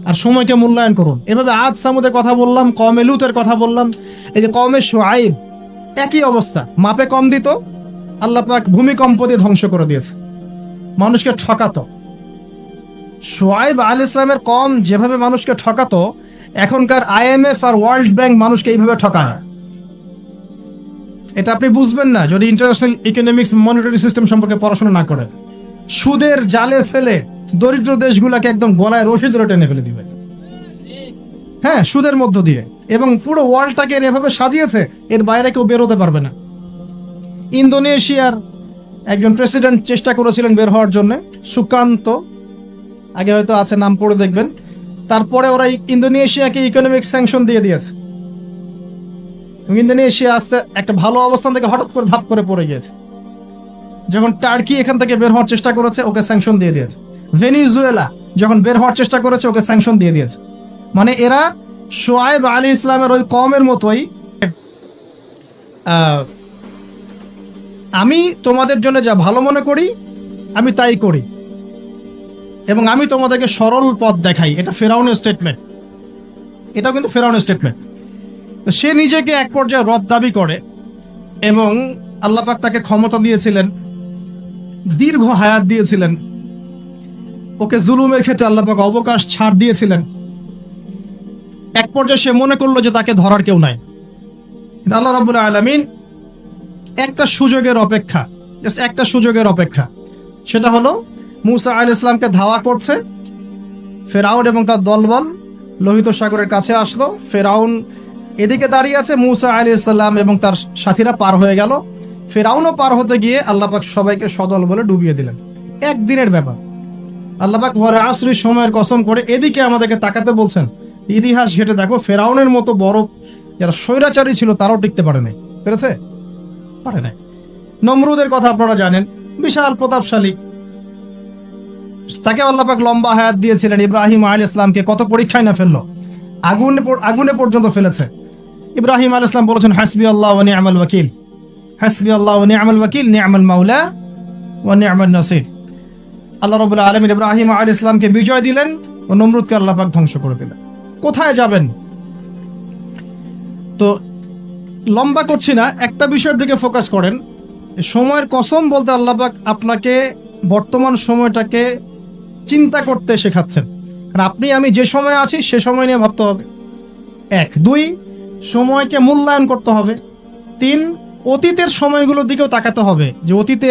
আর সময়কে মূল্যায়ন করুন। এভাবে আদ সামুদের কথা বললাম, কওমে লুতের কথা বললাম, এই যে কওমে শুআইব একই অবস্থা, মাপে কম দিত, আল্লাহ পাক ভূমিকম্প দিয়ে ধ্বংস করে দিয়েছে, মানুষকে ঠকাতো। শুআইব আলাইহিস সালামের কওম যেভাবে মানুষকে ঠকাতো, এখনকার IMF আর ওয়ার্ল্ড ব্যাংক মানুষকে এইভাবে ঠকায়। এটা আপনি বুঝবেন না যদি ইন্টারন্যাশনাল ইকোনমিক্স মনিটারি সিস্টেম সম্পর্কে পড়াশোনা না করেন। সুদের জালে ফেলে দরিদ্র দেশগুলোকে একদম গলায় রশি ধরে টেনে ফেলে দিবে, হ্যাঁ, সুদের মধ্য দিয়ে, এবং পুরো ওয়ার্ল্ডটাকে এভাবে সাজিয়েছে, এর বাইরে কেউ বেরোতে পারবে না। ইন্দোনেশিয়ার একজন প্রেসিডেন্ট চেষ্টা করেছিলেন বের হওয়ার জন্য, সুকান্ত, আগে হয়তো আছে, নাম পড়ে দেখবেন। তারপরে ওরা ইন্দোনেশিয়াকে ইকোনমিক স্যাংশন দিয়ে দিয়েছে। ইন্দোনেশিয়া আস্তে একটা ভালো অবস্থান থেকে হঠাৎ করে ধাপ করে পড়ে গিয়েছে। যখন টার্কি এখান থেকে বের হওয়ার চেষ্টা করেছে, ওকে স্যাংশন দিয়ে দিয়েছে। ভেনিজুয়েলা যখন বের হওয়ার চেষ্টা করেছে, ওকে স্যাংশন দিয়ে দিয়েছে। মানে এরা শুআইব আলাইহিস সালামের ওই কওমের মতোই, আমি তোমাদের জন্য যা ভালো মনে করি আমি তাই করি, এবং আমি তোমাদেরকে সরল পথ দেখাই। এটা ফেরাউনের স্টেটমেন্ট, এটাও কিন্তু ফেরাউনের স্টেটমেন্ট। তো সে নিজেকে এক পর্যায়ে রব দাবি করে, এবং আল্লাহ পাক তাকে ক্ষমতা দিয়েছিলেন, দীর্ঘ হায়াত দিয়েছিলেন, ওকে জুলুমের ক্ষেত্রে আল্লাহ পাক অবকাশ ছাড় দিয়েছিলেন। এক পর্যায়ে সে মনে করলো যে তাকে ধরার কেউ নাই। আল্লাহ রাব্বুল আলামিন একটা সুযোগের অপেক্ষা, জাস্ট একটা সুযোগের অপেক্ষা, সেটা হলো মুসা আলাইহিস সালামকে ধাওয়া করছে। ফেরাউন এবং তার দলবল লোহিত সাগরের কাছে আসলো। ফেরাউন এদিকে দাঁড়িয়ে আছে, মুসা আলাইহিস সালাম এবং তার সাথীরা পার হয়ে গেল। ফেরাউনও পার হতে গিয়ে আল্লাহ পাক সবাইকে সদল বলে ডুবিয়ে দিলেন। একদিনের ব্যাপার। আল্লাহ পাক ওয়াল আসরির সময়ের কসম করে এদিকে আমাদেরকে তাকাতে বলছেন। ইতিহাস ঘেটে দেখো, ফেরাউনের মতো বড় যারা স্বৈরাচারী ছিল তারাও টিকতে পারে নাই, পেরেছে? পারে নাই। নমরুদের কথা আপনারা জানেন, বিশাল প্রতাপশালী, তাকে আল্লাহ পাক লম্বা হায়াত দিয়েছিলেন। ইব্রাহিম আলাইহিস সালামকে কত পরীক্ষায় না ফেললো, আগুনে পর্যন্ত ফেলেছে। ইব্রাহিম আলাইহিস সালাম বলেছেন, হাসবি আল্লাহ ওয়া নি'মাল ওয়াকিল, হাসবি আল্লাহ ওয়া নি'মাল ওয়াকিল, নি'মাল মাওলা ওয়া নি'মান নাসির। আল্লাহ রাব্বুল আলামিন ইব্রাহিম আলাইহিস সালামকে বিজয় দিলেন ও নমরুদকে আল্লাহ পাক ধ্বংস করে দিলেন। কোথায় যাবেন? তো লম্বা করছি না, একটা বিষয়ের দিকে ফোকাস করেন। সময়ের কসম বলতে আল্লাহ পাক আপনাকে বর্তমান সময়টাকে চিন্তা করতে শেখাচ্ছেন। কারণ আপনি আমি যে সময় আছি সে সময় নিয়ে ভাবতে হবে। 1, 2 সময়কে মূল্যায়ন করতে হবে। 3 অতীতের সময়গুলোর দিকেও তাকাতে হবে, যে অতীতে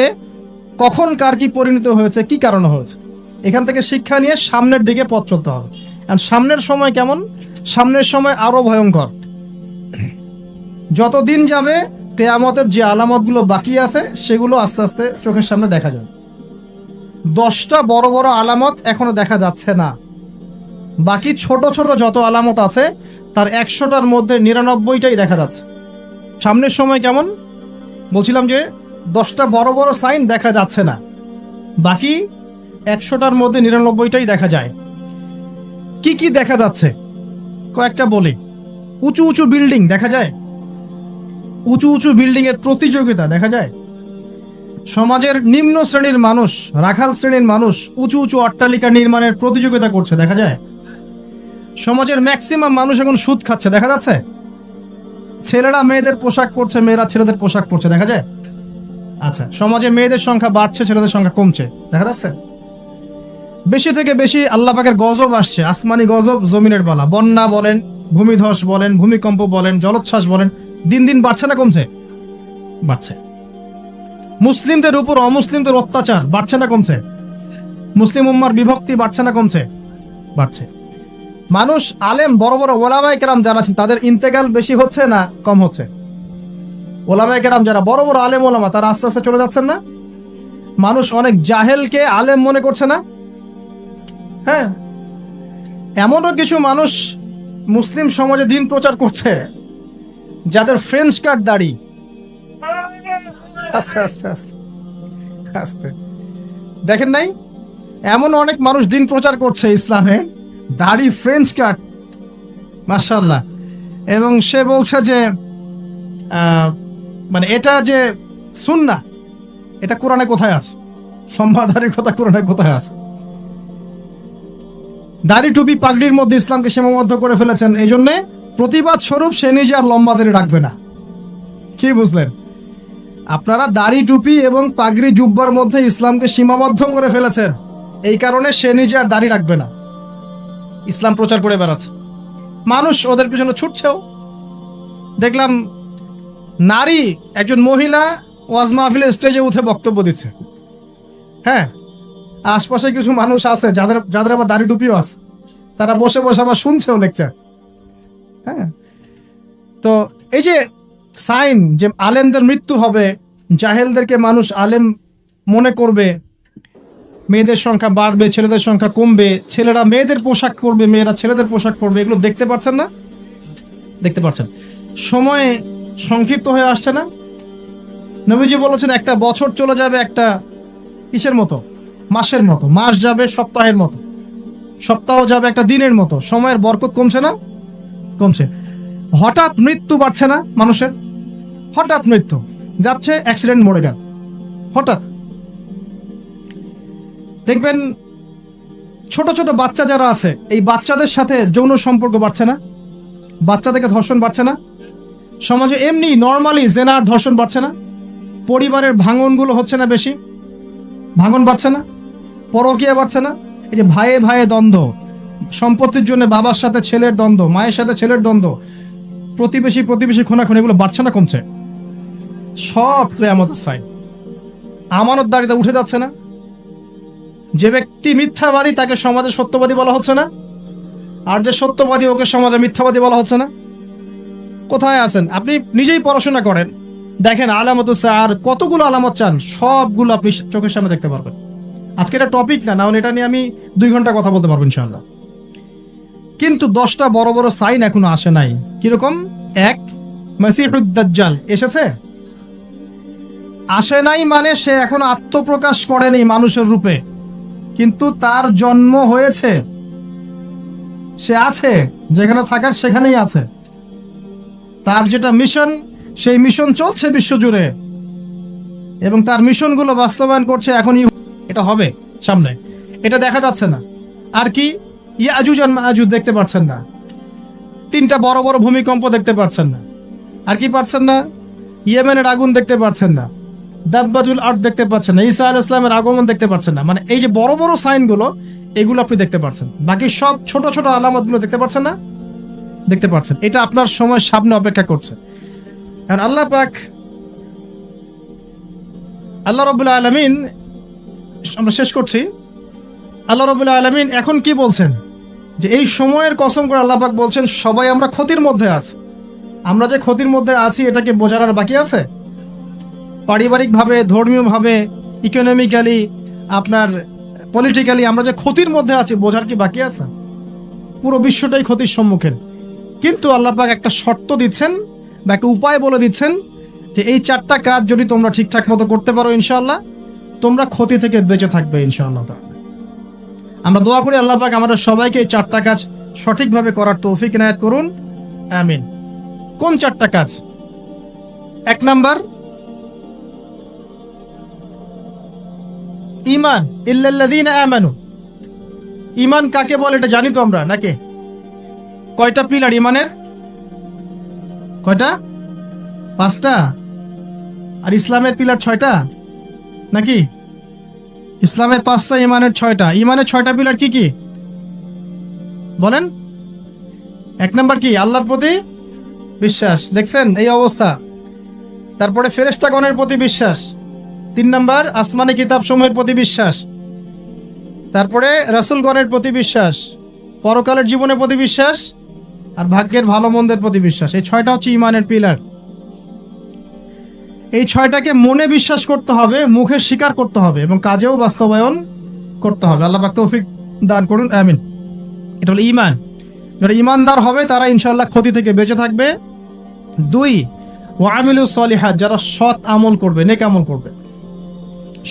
কখন কার কি পরিণত হয়েছে, কি কারণে হয়েছে। এখান থেকে শিক্ষা নিয়ে সামনের দিকে পথ চলতে হবে। আর সামনের সময় কেমন? সামনের সময় আরো ভয়ঙ্কর। যত দিন যাবে কিয়ামতের যে আলামতগুলো বাকি আছে সেগুলো আস্তে আস্তে চোখের সামনে দেখা যাবে। 10টা বড় বড় আলামত এখনো দেখা যাচ্ছে না, বাকি ছোট ছোট যত আলামত আছে তার 100টার মধ্যে 99টাই দেখা যাচ্ছে। সামনের সময় কেমন বলছিলাম, যে 10টা বড় বড় সাইন দেখা যাচ্ছে না, বাকি 100টার মধ্যে 99টাই দেখা যায়। কি কি দেখা যাচ্ছে কয়েকটা বলি। উঁচু উঁচু বিল্ডিং দেখা যায়, উঁচু উঁচু বিল্ডিং এর প্রতিযোগিতা দেখা যায়। সমাজের নিম্ন শ্রেণীর মানুষ, রাখাল শ্রেণীর মানুষ উঁচু উঁচু অট্টালিকা নির্মাণের প্রতিযোগিতা করছে, দেখা যায়। সমাজের ম্যাক্সিমাম মানুষ এখন সুদ খাচ্ছে, দেখা যাচ্ছে। ছেলেরা মেয়েদের পোশাক পরছে, মেয়েরা ছেলেদের পোশাক পরছে, দেখা যায়। আচ্ছা, সমাজে মেয়েদের সংখ্যা বাড়ছে, ছেলেদের সংখ্যা কমছে, দেখা যাচ্ছে। বেশি থেকে বেশি আল্লাহ পাকের গজব আসছে, আসমানি গজব, জমিনের বালা, বন্যা বলেন, ভূমিধস বলেন, ভূমিকম্প বলেন, জলোচ্ছ্বাস বলেন, দিন দিন বাড়ছে না কমছে? বাড়ছে। মুসলিমদের উপর অমুসলিমদের অত্যাচার বাড়ছে না কমছে? মুসলিম উম্মার বিভক্তি বাড়ছে না কমছে? বাড়ছে। মানুষ আলেম, বড় বড় ওলামায়ে কেরাম যারা আছেন তাদের ইন্তেকাল বেশি হচ্ছে না কম হচ্ছে? ওলামায়ে কেরাম যারা বড় বড় আলেম ওলামা তারা আস্তে আস্তে চলে যাচ্ছেন না? মানুষ অনেক জাহেলকে আলেম মনে করছে না? হ্যাঁ, এমনও কিছু মানুষ মুসলিম সমাজে দিন প্রচার করছে যাদের ফ্রেঞ্চ কাট দাড়ি। আস্তে আস্তে আস্তে আস্তে দেখেন নাই, এমন অনেক মানুষ দিন প্রচার করছে ইসলামে, দাড়ি ফ্রেঞ্চ কাট, মাশাআল্লাহ। এবং সে বলছে যে মানে এটা যে সুন্নাহ, এটা কোরআনে কোথায় আছে? লম্বাধারীর কথা কোরআনে কোথায় আছে? দাড়ি টুপি পাগড়ির মধ্যে ইসলামকে সীমাবদ্ধ করে ফেলেছেন, এই জন্য প্রতিবাদ স্বরূপ সে নিজে আর লম্বা দাড়ি রাখবে না। কি বুঝলেন? আপনারা দাড়ি টুপি এবং পাগড়ি জুব্বার মধ্যে ইসলামকে সীমাবদ্ধ করে ফেলেছেন, এই কারণে সে নিজে আর দাড়ি রাখবে না, ইসলাম প্রচার করে বেড়াচ্ছে। মানুষ ওদের পিছনে ছুটছেও। দেখলাম নারী একজন মহিলা ওয়াজ মাহফিলের স্টেজে উঠে বক্তব্য দিচ্ছে। হ্যাঁ, আশপাশে কিছু মানুষ আছে যাদের আবার দাড়ি টুপিও আছে, তারা বসে বসে আবার শুনছেও লেকচার। হ্যাঁ, তো এই যে সাইন যে আলেমদের মৃত্যু হবে, জাহেলদেরকে মানুষ আলেম মনে করবে, মেয়েদের সংখ্যা বাড়বে, ছেলেদের সংখ্যা কমবে, ছেলেরা মেয়েদের পোশাক পরবে, মেয়েরা ছেলেদের পোশাক পরবে, এগুলো দেখতে পাচ্ছেন না? দেখতে পাচ্ছেন। সময় সংক্ষিপ্ত হয়ে আসছে না? নবীজি বলেছেন একটা বছর চলে যাবে একটা কিসের মতো? মাসের মতো। মাস যাবে সপ্তাহের মতো, সপ্তাহ যাবে একটা দিনের মতো। সময়ের বরকত কমছে না? কমছে। হঠাৎ মৃত্যু বাড়ছে না মানুষের? হঠাৎ মৃত্যু যাচ্ছে, অ্যাক্সিডেন্ট, মরে গেল হঠাৎ। দেখবেন ছোট ছোট বাচ্চা যারা আছে, এই বাচ্চাদের সাথে যৌন সম্পর্ক বাড়ছে না? বাচ্চাদেরকে ধর্ষণ বাড়ছে না? সমাজে এমনি নর্মালি জেনার ধর্ষণ বাড়ছে না? পরিবারের ভাঙনগুলো হচ্ছে না বেশি? ভাঙন বাড়ছে না? পরকীয়া বাড়ছে না? এই যে ভাইয়ে ভাইয়ে দ্বন্দ্ব, সম্পত্তির জন্য বাবার সাথে ছেলের দ্বন্দ্ব, মায়ের সাথে ছেলের দ্বন্দ্ব, প্রতিবেশী খুনাখুনি, এগুলো বাড়ছে না কমছে? সব কিয়ামতের সাইন। আমানতদারিতা উঠে যাচ্ছে না? যে ব্যক্তি মিথ্যাবাদী তাকে সমাজে সত্যবাদী বলা হচ্ছে না? আর যে সত্যবাদী ওকে সমাজে মিথ্যাবাদী বলা হচ্ছে না? কোথায় আছেন? আপনি নিজেই পড়াশোনা করেন, দেখেন আলামতুস আর কতগুলো আলামত চান, সবগুলো আপনি চোখের সামনে দেখতে পারবেন। আজকে এটা টপিক না, হলে এটা নিয়ে আমি 2 ঘন্টা কথা বলতে পারবো ইনশাআল্লাহ। কিন্তু 10টা বড় বড় সাইন এখনো আসে নাই। কিরকম? 1, মাসিহুদ দাজ্জাল এসেছে? আসে নাই মানে সে এখন আত্মপ্রকাশ করেনি মানুষের রূপে, কিন্তু তার জন্ম হয়েছে, সে আছে, যেখানে থাকার সেখানেই আছে। তার যেটা মিশন, সেই মিশন চলছে বিশ্বজুড়ে, এবং তার মিশনগুলো বাস্তবায়ন করছে এখনই। এটা হবে সামনে, এটা দেখা যাচ্ছে না। আর কি? ইয়াজুজ আর মাজুজ দেখতে পাচ্ছেন না? 3টা বড় বড় ভূমিকম্প দেখতে পাচ্ছেন না? আর কি পাচ্ছেন না? ইয়েমেনের আগুন দেখতে পাচ্ছেন না? দাব্বাতুল আরদ দেখতে পাচ্ছেন না? ঈসা আলাইহিস সালামের আগমন দেখতে পাচ্ছেন না? মানে এই যে বড় বড় সাইনগুলো, এগুলো আপনি দেখতে পাচ্ছেন, বাকি সব ছোট ছোট আলামতগুলো দেখতে পাচ্ছেন না? দেখতে পাচ্ছেন। এটা আপনার সময় সামনে অপেক্ষা করছে। আর আল্লাহ পাক, আল্লাহ রাব্বুল আলামিন, আমরা শেষ করছি। আল্লাহ রাব্বুল আলামিন এখন কি বলছেন? যে এই সময়ের কসম করে আল্লাহ পাক বলছেন সবাই আমরা ক্ষতির মধ্যে আছি। আমরা যে ক্ষতির মধ্যে আছি এটাকে বোঝার আর বাকি আছে? পারিবারিকভাবে, ধর্মীয়ভাবে, ইকোনমিক্যালি, আপনার পলিটিক্যালি আমরা যে ক্ষতির মধ্যে আছি বোঝার কি বাকি আছে? পুরো বিশ্বটাই ক্ষতির সম্মুখীন। কিন্তু আল্লাহ পাক একটা শর্ত দিচ্ছেন বা একটা উপায় বলে দিচ্ছেন যে এই 4টা কাজ যদি তোমরা ঠিকঠাক মতো করতে পারো ইনশাআল্লাহ তোমরা ক্ষতি থেকে বেঁচে থাকবে ইনশাআল্লাহ। আমরা দোয়া করি আল্লাহ পাক আমাদের সবাইকে এই 4টা কাজ সঠিকভাবে করার তৌফিক ইনায়াত করুন, আমিন। কোন 4টা কাজ? 1 নাম্বার, ঈমান, ইল্লাল্লাযীনা আমানু। ঈমান কাকে বলে এটা জানি তো আমরা, নাকি? কয়টা পিলার ঈমানের? কয়টা? 5টা। আর ইসলামের পিলার 6টা, নাকি? ইসলামের 5টা, ঈমানের 6টা। ঈমানের 6টা পিলার কি কি বলেন? 1 নাম্বার কি? আল্লাহর প্রতি বিশ্বাস। দেখছেন এই অবস্থা। তারপরে ফেরেশতাগণের প্রতি বিশ্বাস। 3 নাম্বার আসমানি কিতাব সমূহের প্রতি বিশ্বাস। তারপরে রাসূলগণের প্রতি বিশ্বাস, পরকালের জীবনের প্রতি বিশ্বাস, আর ভাগ্যের ভালো মন্দের প্রতি বিশ্বাস। এই 6টা হচ্ছে ঈমানের পিলার। এই 6টাকে মনে বিশ্বাস করতে হবে, মুখে স্বীকার করতে হবে এবং কাজেও বাস্তবায়ন করতে হবে। আল্লাহ পাক তৌফিক দান করুন, আমিন। এটা হলো ঈমান। যারা ঈমানদার হবে তারা ইনশাআল্লাহ ক্ষতি থেকে বেঁচে থাকবে। 2, ওয়া আমিলুস সলিহাত, যারা সৎ আমল করবে, নেক আমল করবে।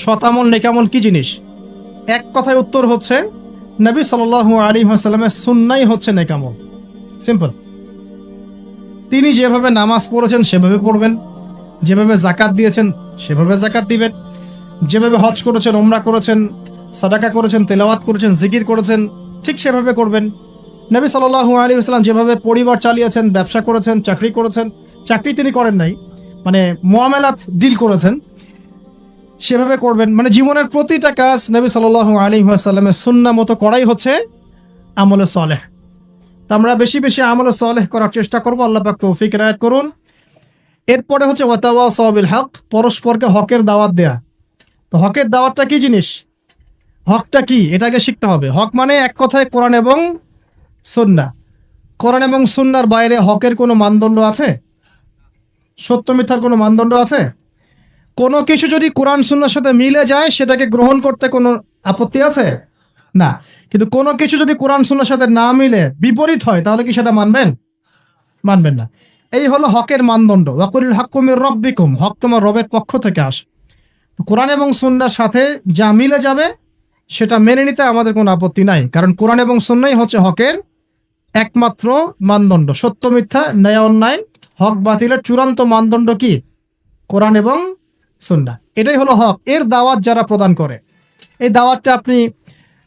সৎ আমল, নেক আমল কি জিনিস? এক কথায় উত্তর হচ্ছে নবী সাল্লাল্লাহু আলাইহি ওয়াসাল্লামের সুন্নাহ হচ্ছে নেক আমল। সিম্পল। তিনি যেভাবে নামাজ পড়েছেন সেভাবে পড়বেন, যেভাবে জাকাত দিয়েছেন সেভাবে জাকাত দিবেন, যেভাবে হজ করেছেন, উমরা করেছেন, সাদাকা করেছেন, তেলাওয়াত করেছেন, জিকির করেছেন, ঠিক সেভাবে করবেন। নবী সাল্লাল্লাহু আলাইহি ওয়াসাল্লাম যেভাবে পরিবার চালিয়েছেন, ব্যবসা করেছেন, চাকরি করেছেন, চাকরি তিনি করেন নাই, মানে মুআমালাত ডিল করেছেন, সেভাবে করবেন। মানে জীবনের প্রতিটা কাজ নবী সাল্লাল্লাহু আলাইহি ওয়াসাল্লামের সুন্নাহ মতো করাই হচ্ছে আমলে সালেহ। তা আমরা বেশি বেশি আমলে সালেহ করার চেষ্টা করব, আল্লাহ পাক তৌফিক ইনায়াত করুন। এরপরে হচ্ছে ওয়াতাওয়াসাউ বিল হক, পরস্পরকে হকের দাওয়াত দেয়া। তো হকের দাওয়াতটা কি জিনিস, হকটা কি, এটাকে শিখতে হবে। হক মানে এক কথায় কোরআন এবং সুন্নাহ। কোরআন এবং সুন্নাহর বাইরে হকের কোনো মানদণ্ড আছে? সত্য মিথ্যার কোনো মানদণ্ড আছে? কোনো কিছু যদি কোরআন সুন্নাহর সাথে মিলে যায় সেটাকে গ্রহণ করতে কোনো আপত্তি আছে? না। কিন্তু কোনো কিছু যদি কোরআন সুন্নাহর সাথে না মিলে বিপরীত হয় তাহলে কি সেটা মানবেন? মানবেন না। এই হলো হকের মানদণ্ড। ওয়াকুলিল হাক্কু মির রাব্বিকুম, হক তোমার রবের পক্ষ থেকে আসে। কোরআন এবং সুন্নাহর সাথে যা মিলে যাবে সেটা মেনে নিতে আমাদের কোনো আপত্তি নাই, কারণ কোরআন এবং সুন্নাহই হচ্ছে হকের একমাত্র মানদণ্ড। সত্য মিথ্যা, ন্যায় অন্যায়, হক বাতিলের চূড়ান্ত মানদণ্ড কি? কোরআন এবং সুন্নাহ। এটাই হলো হক। এর দাওয়াত যারা প্রদান করে, এই দাওয়াতটা আপনি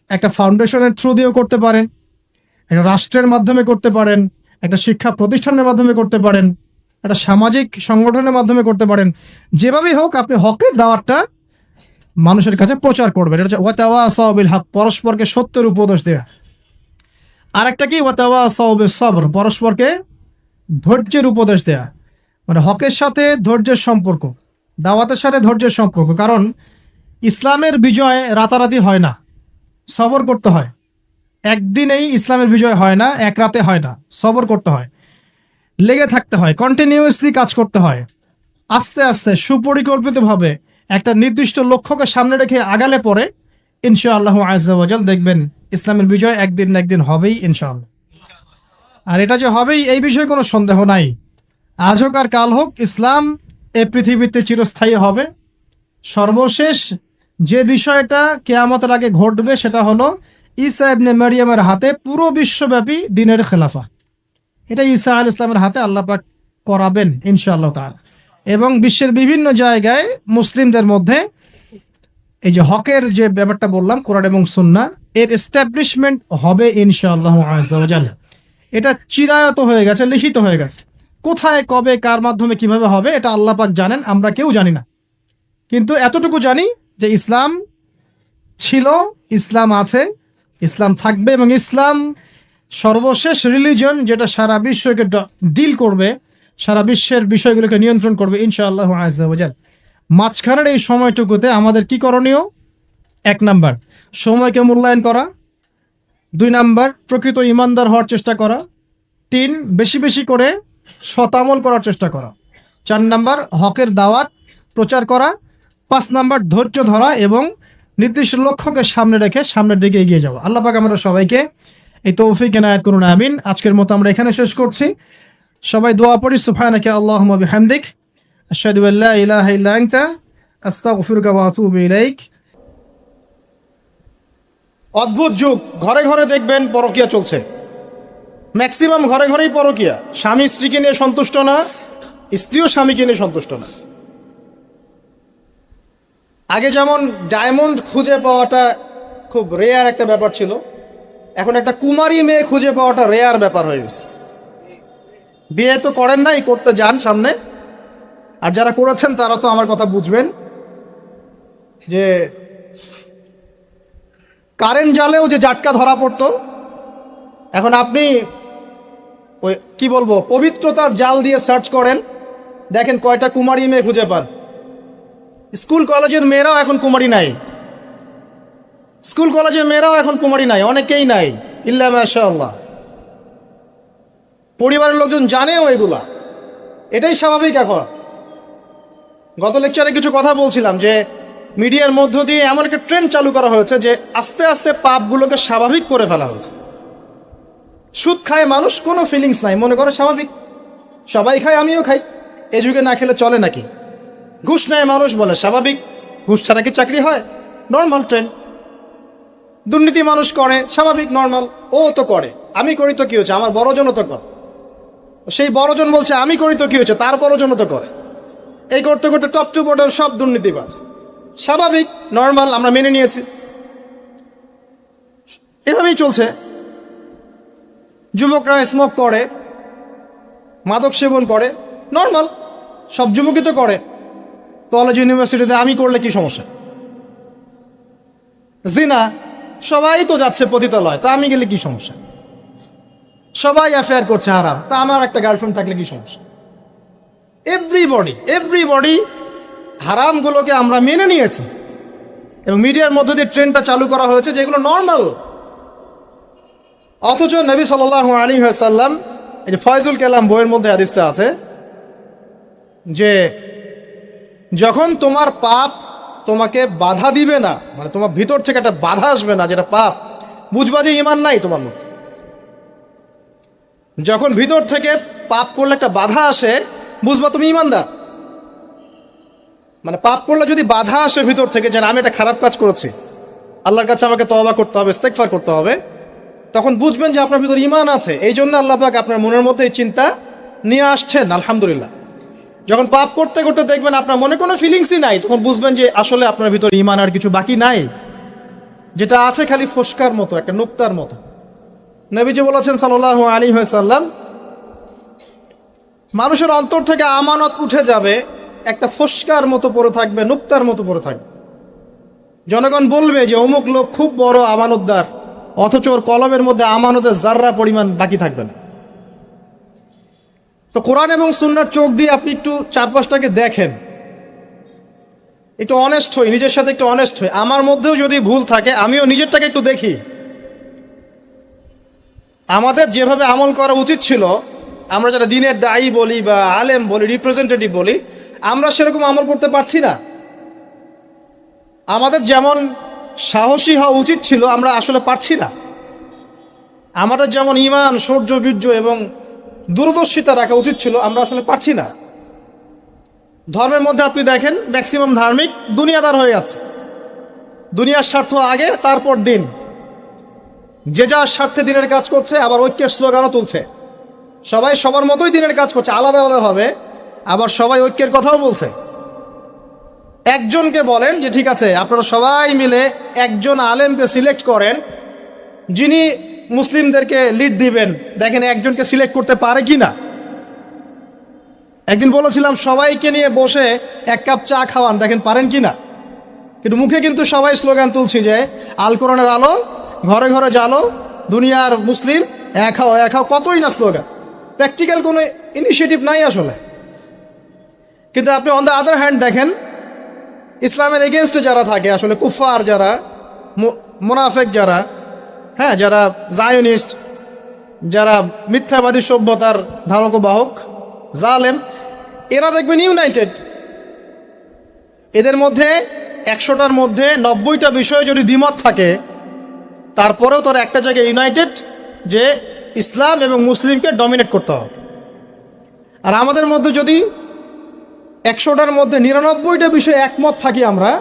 একটা ফাউন্ডেশনের থ্রু দিয়েও করতে পারেন, একটা রাষ্ট্রের মাধ্যমে করতে পারেন, একটা শিক্ষা প্রতিষ্ঠানের মাধ্যমে করতে পারেন, একটা সামাজিক সংগঠনের মাধ্যমে করতে পারেন। যেভাবেই হোক আপনি হকের দাওয়াতটা মানুষের কাছে প্রচার করবেন। এটা হচ্ছে ওয়াতাওয়াসাউ বিল হক, পরস্পরকে সত্যের উপদেশ দেয়া। আরেকটা কি? ওয়াতাওয়াসাউ বিস সবর, পরস্পরকে ধৈর্যের উপদেশ দেয়া। মানে হকের সাথে ধৈর্যের সম্পর্ক, দাওয়াতের সাথে ধৈর্যের সম্পর্ক। কারণ ইসলামের বিজয় রাতারাতি হয় না, সবর করতে হয়। একদিনেই ইসলামের বিজয় হয় না, এক রাতে হয় না, সবর করতে হয়, লেগে থাকতে হয়, কন্টিনিউয়াসলি কাজ করতে হয়। আস্তে আস্তে সুপরিকল্পিতভাবে একটা নির্দিষ্ট লক্ষ্যকে সামনে রেখে আগালে পরে ইনশাআল্লাহ আযজা ওয়া জাল দেখবেন ইসলামের বিজয় একদিন না একদিন হবেই ইনশাআল্লাহ। আর এটা যে হবেই এই বিষয়ে কোনো সন্দেহ নাই। আজ হোক আর কাল হোক, ইসলাম এই পৃথিবীতে চিরস্থায়ী হবে। সর্বশেষ যে বিষয়টা কিয়ামতের আগে ঘটবে সেটা হলো ঈসা ইবনে মারইয়ামের হাতে পুরো বিশ্বব্যাপী দ্বীনের খেলাফা। এটা ঈসা আলাইহিস সালামের হাতে আল্লাহ পাক করাবেন ইনশাআল্লাহ তাআলা। এবং বিশ্বের বিভিন্ন জায়গায় মুসলিমদের মধ্যে এই যে হকের যে ব্যাপারটা বললাম, কোরআন এবং সুন্নাহ, এর এস্টাবলিশমেন্ট হবে ইনশাআল্লাহ আযজা ওয়া জাল। এটা চিরায়ত হয়ে গেছে, লিখিত হয়ে গেছে। কোথায়, কবে, কার মাধ্যমে, কিভাবে হবে এটা আল্লাহ পাক জানেন, আমরা কেউ জানি না। কিন্তু এতটুকু জানি যে ইসলাম ছিল, ইসলাম আছে, ইসলাম থাকবে, এবং ইসলাম সর্বশেষ রিলিজন যেটা সারা বিশ্বকে ডিল করবে, সারা বিশ্বের বিষয়গুলোকে নিয়ন্ত্রণ করবে ইনশাআল্লাহ আযজা ওয়া জাল। মাঝখানের এই সময়টুকুতে আমাদের কি করণীয়? 1 নাম্বার, সময়কে মূল্যায়ন করা। 2 নাম্বার, প্রকৃত ইমানদার হওয়ার চেষ্টা করা। 3, বেশি বেশি করে শতামল করার চেষ্টা করা। 4 নাম্বার, হকের দাওয়াত প্রচার করা। 5 নাম্বার, ধৈর্য ধরা এবং নির্দিষ্ট লক্ষ্যকে সামনে রেখে সামনের দিকে এগিয়ে যাওয়া। আল্লাহ পাক আমাদের সবাইকে এই তৌফিক এনায়েত করুন, আমিন। আজকের মতো আমরা এখানে শেষ করছি। সবাই দোয়া পড়ি, সুবহানাকা আল্লাহুম্মা বিহামদিক, আশহাদু আল্লা ইলাহা ইল্লা আনতা, আস্তাগফিরুকা ওয়া আতুবু ইলাইক। অদ্ভুত যুগ, ঘরে ঘরে দেখবেন পরকীয়া চলছে। ম্যাক্সিমাম ঘরে ঘরেই পরকীয়া। স্বামী স্ত্রীকে নিয়ে সন্তুষ্ট না, স্ত্রীও স্বামীকে নিয়ে সন্তুষ্ট না। আগে যেমন ডায়মন্ড খুঁজে পাওয়াটা খুব রেয়ার একটা ব্যাপার ছিল, এখন একটা কুমারী মেয়ে খুঁজে পাওয়াটা রেয়ার ব্যাপার হয়ে গেছে। বিয়ে তো করেন নাই, করতে যান সামনে। আর যারা করেছেন তারা তো আমার কথা বুঝবেন যে কারেন্ট জালেও যে জাটকা ধরা পড়তো, এখন আপনি ওই কি বলবো পবিত্রতার জাল দিয়ে সার্চ করেন, দেখেন কয়টা কুমারী মেয়ে খুঁজে পান। স্কুল কলেজের মেয়েরাও এখন কুমারী নাই, স্কুল কলেজের মেয়েরাও এখন কুমারী নাই, অনেকেই নাই, ইল্লা মাশাআল্লাহ। পরিবারের লোকজন জানেও এগুলা, এটাই স্বাভাবিক। এখন গত লেকচারে কিছু কথা বলছিলাম যে মিডিয়ার মধ্য দিয়ে এমন একটা ট্রেন্ড চালু করা হয়েছে যে আস্তে আস্তে পাপগুলোকে স্বাভাবিক করে ফেলা হয়েছে। সুদ খায় মানুষ, কোনো ফিলিংস নাই, মনে করে স্বাভাবিক, সবাই খায়, আমিও খাই, এ যুগে না খেলে চলে নাকি। ঘুষ নেয় মানুষ, বলে স্বাভাবিক, ঘুষ ছাড়া কি চাকরি হয়, নর্মাল ট্রেন্ড। দুর্নীতি মানুষ করে, স্বাভাবিক, নর্মাল, ও তো করে, আমি করি তো কি হয়েছে, আমার বড়জনও তো করে। সেই বড়জন বলছে আমি করি তো কি হয়েছে, তার বড়জনও তো করে। এই করতে করতে টপ টু বটম সব দুর্নীতিবাজ। স্বাভাবিক, নর্মাল, আমরা মেনে নিয়েছি, এভাবেই চলছে। যুবকরা স্মোক করে, মাদক সেবন করে, নর্মাল, সব যুবকই তো করে। কলেজ ইউনিভার্সিটিতে আমি করলে কি সমস্যা? জিনা সবাই তো যাচ্ছে পতিতালয়, তা আমি গেলে কি সমস্যা? সবাই অ্যাফেয়ার করছে হারাম, তা আমার একটা গার্লফ্রেন্ড থাকলে কি সমস্যা? এভরিবডি হারামগুলোকে আমরা মেনে নিয়েছি এবং মিডিয়ার মধ্য দিয়ে ট্রেন্ডটা চালু করা হয়েছে যেগুলো নর্মাল। অথচ নবী সাল্লাল্লাহু আলাইহি ওয়াসাল্লাম, এই যে ফয়জুল কালাম বইয়ের মধ্যে হাদিসটা আছে যে যখন তোমার পাপ তোমাকে বাধা দিবে না, মানে তোমার ভিতর থেকে একটা বাধা আসবে না যেটা পাপ, বুঝবা যে ঈমান নাই তোমার মধ্যে। যখন ভিতর থেকে পাপ করলে একটা বাধা আসে, বুঝবা তুমি ঈমানদার। মানে পাপ করলে যদি বাধা আসে ভিতর থেকে যে আমি একটা খারাপ কাজ করেছি, আল্লাহর কাছে আমাকে তওবা করতে হবে, ইস্তেগফার করতে হবে, তখন বুঝবেন যে আপনার ভিতর ঈমান আছে। এই জন্য আল্লাহ পাক আপনার মনের মধ্যে এই চিন্তা নিয়ে আসছেন, আলহামদুলিল্লাহ। যখন পাপ করতে করতে দেখবেন আপনার মনে কোনো ফিলিংসই নাই, তখন বুঝবেন যে আসলে আপনার ভিতর ঈমান আর কিছু বাকি নাই, যেটা আছে খালি ফোসকার মতো, একটা নুক্তার মতো। নবীজি বলেছেন সাল্লাল্লাহু আলাইহি ওয়াসাল্লাম, মানুষের অন্তর থেকে আমানত উঠে যাবে, একটা ফোসকার মতো পড়ে থাকবে, নুক্তার মতো পড়ে থাকবে। জনগণ বলবে যে অমুক লোক খুব বড় আমানতদার, অথচ ওর কলমের মধ্যে আমানতের জাররা পরিমাণ বাকি থাকবে না। তো কোরআন এবং সুন্নাহর চোখ দিয়ে আপনি একটু চারপাশটাকে দেখেন, একটু অনেস্ট হই, নিজের সাথে একটু অনেস্ট হই। আমার মধ্যেও যদি ভুল থাকে আমিও নিজেরটাকে একটু দেখি। আমাদের যেভাবে আমল করা উচিত ছিল, আমরা যারা দ্বীনের দায়ী বলি বা আলেম বলি, রিপ্রেজেন্টেটিভ বলি, আমরা সেরকম আমল করতে পারছি না। আমাদের যেমন সাহসী হওয়া উচিত ছিল আমরা আসলে পারছি না। আমাদের যেমন ঈমান, শৌর্য, বীর্য এবং দূরদর্শিতা রাখা উচিত ছিল, আমরা আসলে পারছি না। ধর্মের মধ্যে আপনি দেখেন ম্যাক্সিমাম ধার্মিক দুনিয়াদার হয়ে আছে, দুনিয়ার স্বার্থ আগে, তারপর দিন। যে যার স্বার্থে দিনের কাজ করছে, আবার ঐক্যের স্লোগানও তুলছে। সবাই সবার মতোই দিনের কাজ করছে, আলাদা আলাদাভাবে, আবার সবাই ঐক্যের কথাও বলছে। একজনকে বলেন যে ঠিক আছে আপনারা সবাই মিলে একজন আলেমকে সিলেক্ট করেন যিনি মুসলিমদেরকে লিড দিবেন, দেখেন একজনকে সিলেক্ট করতে পারে কি না। একদিন বলেছিলাম সবাইকে নিয়ে বসে এক কাপ চা খাওয়ান, দেখেন পারেন কি না। কিন্তু মুখে কিন্তু সবাই স্লোগান তুলছি যে আল কোরআনের আলো, ঘরে ঘরে জালো, দুনিয়ার মুসলিম এক হও এক হও, কতই না স্লোগান, প্র্যাকটিক্যাল কোনো ইনিশিয়েটিভ নাই আসলে। কিন্তু আপনি অন দ্য আদার হ্যান্ড দেখেন ইসলামের এগেনস্টে যারা থাকে, আসলে কুফার যারা, মুনাফেক যারা, হ্যাঁ, যারা জায়োনিস্ট, যারা মিথ্যাবাদী সভ্যতার ধারক বাহক, জালেম, এরা দেখবেন ইউনাইটেড। এদের মধ্যে 100টার মধ্যে 90টা বিষয়ে যদি দ্বিমত থাকে, তারপরেও তারা একটা জায়গায় ইউনাইটেড যে ইসলাম এবং মুসলিমকে ডমিনেট করতে হবে। আর আমাদের মধ্যে যদি 100টার মধ্যে 99টা বিষয়ে একমত থাকি আমরা,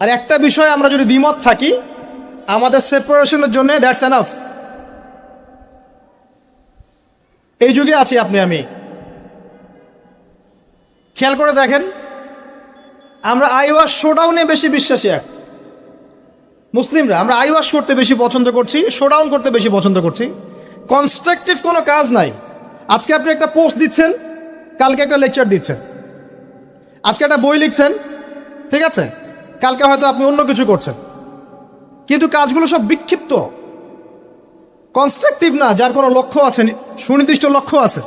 আর একটা বিষয়ে আমরা যদি দ্বিমত থাকি, আমাদের সেপারেশনের জন্য দ্যাটস এনাফ। এই যুগে আছি আপনি আমি। খেয়াল করে দেখেন, আমরা আইওয়াশ শোডাউনে বেশি বিশ্বাসী। মুসলিমরা আমরা আইওয়াশ করতে বেশি পছন্দ করছি, শোডাউন করতে বেশি পছন্দ করছি। কনস্ট্রাকটিভ কোনো কাজ নাই। আজকে আপনি একটা পোস্ট দিচ্ছেন, কালকে একটা লেকচার দিচ্ছেন। আজকে একটা বই লিখছেন, ঠিক আছে, কালকে হয়তো আপনি অন্য কিছু করছেন, কিন্তু কাজগুলো সব বিক্ষিপ্ত, কনস্ট্রাকটিভ না, যার কোনো লক্ষ্য আছে, সুনির্দিষ্ট লক্ষ্য আছে।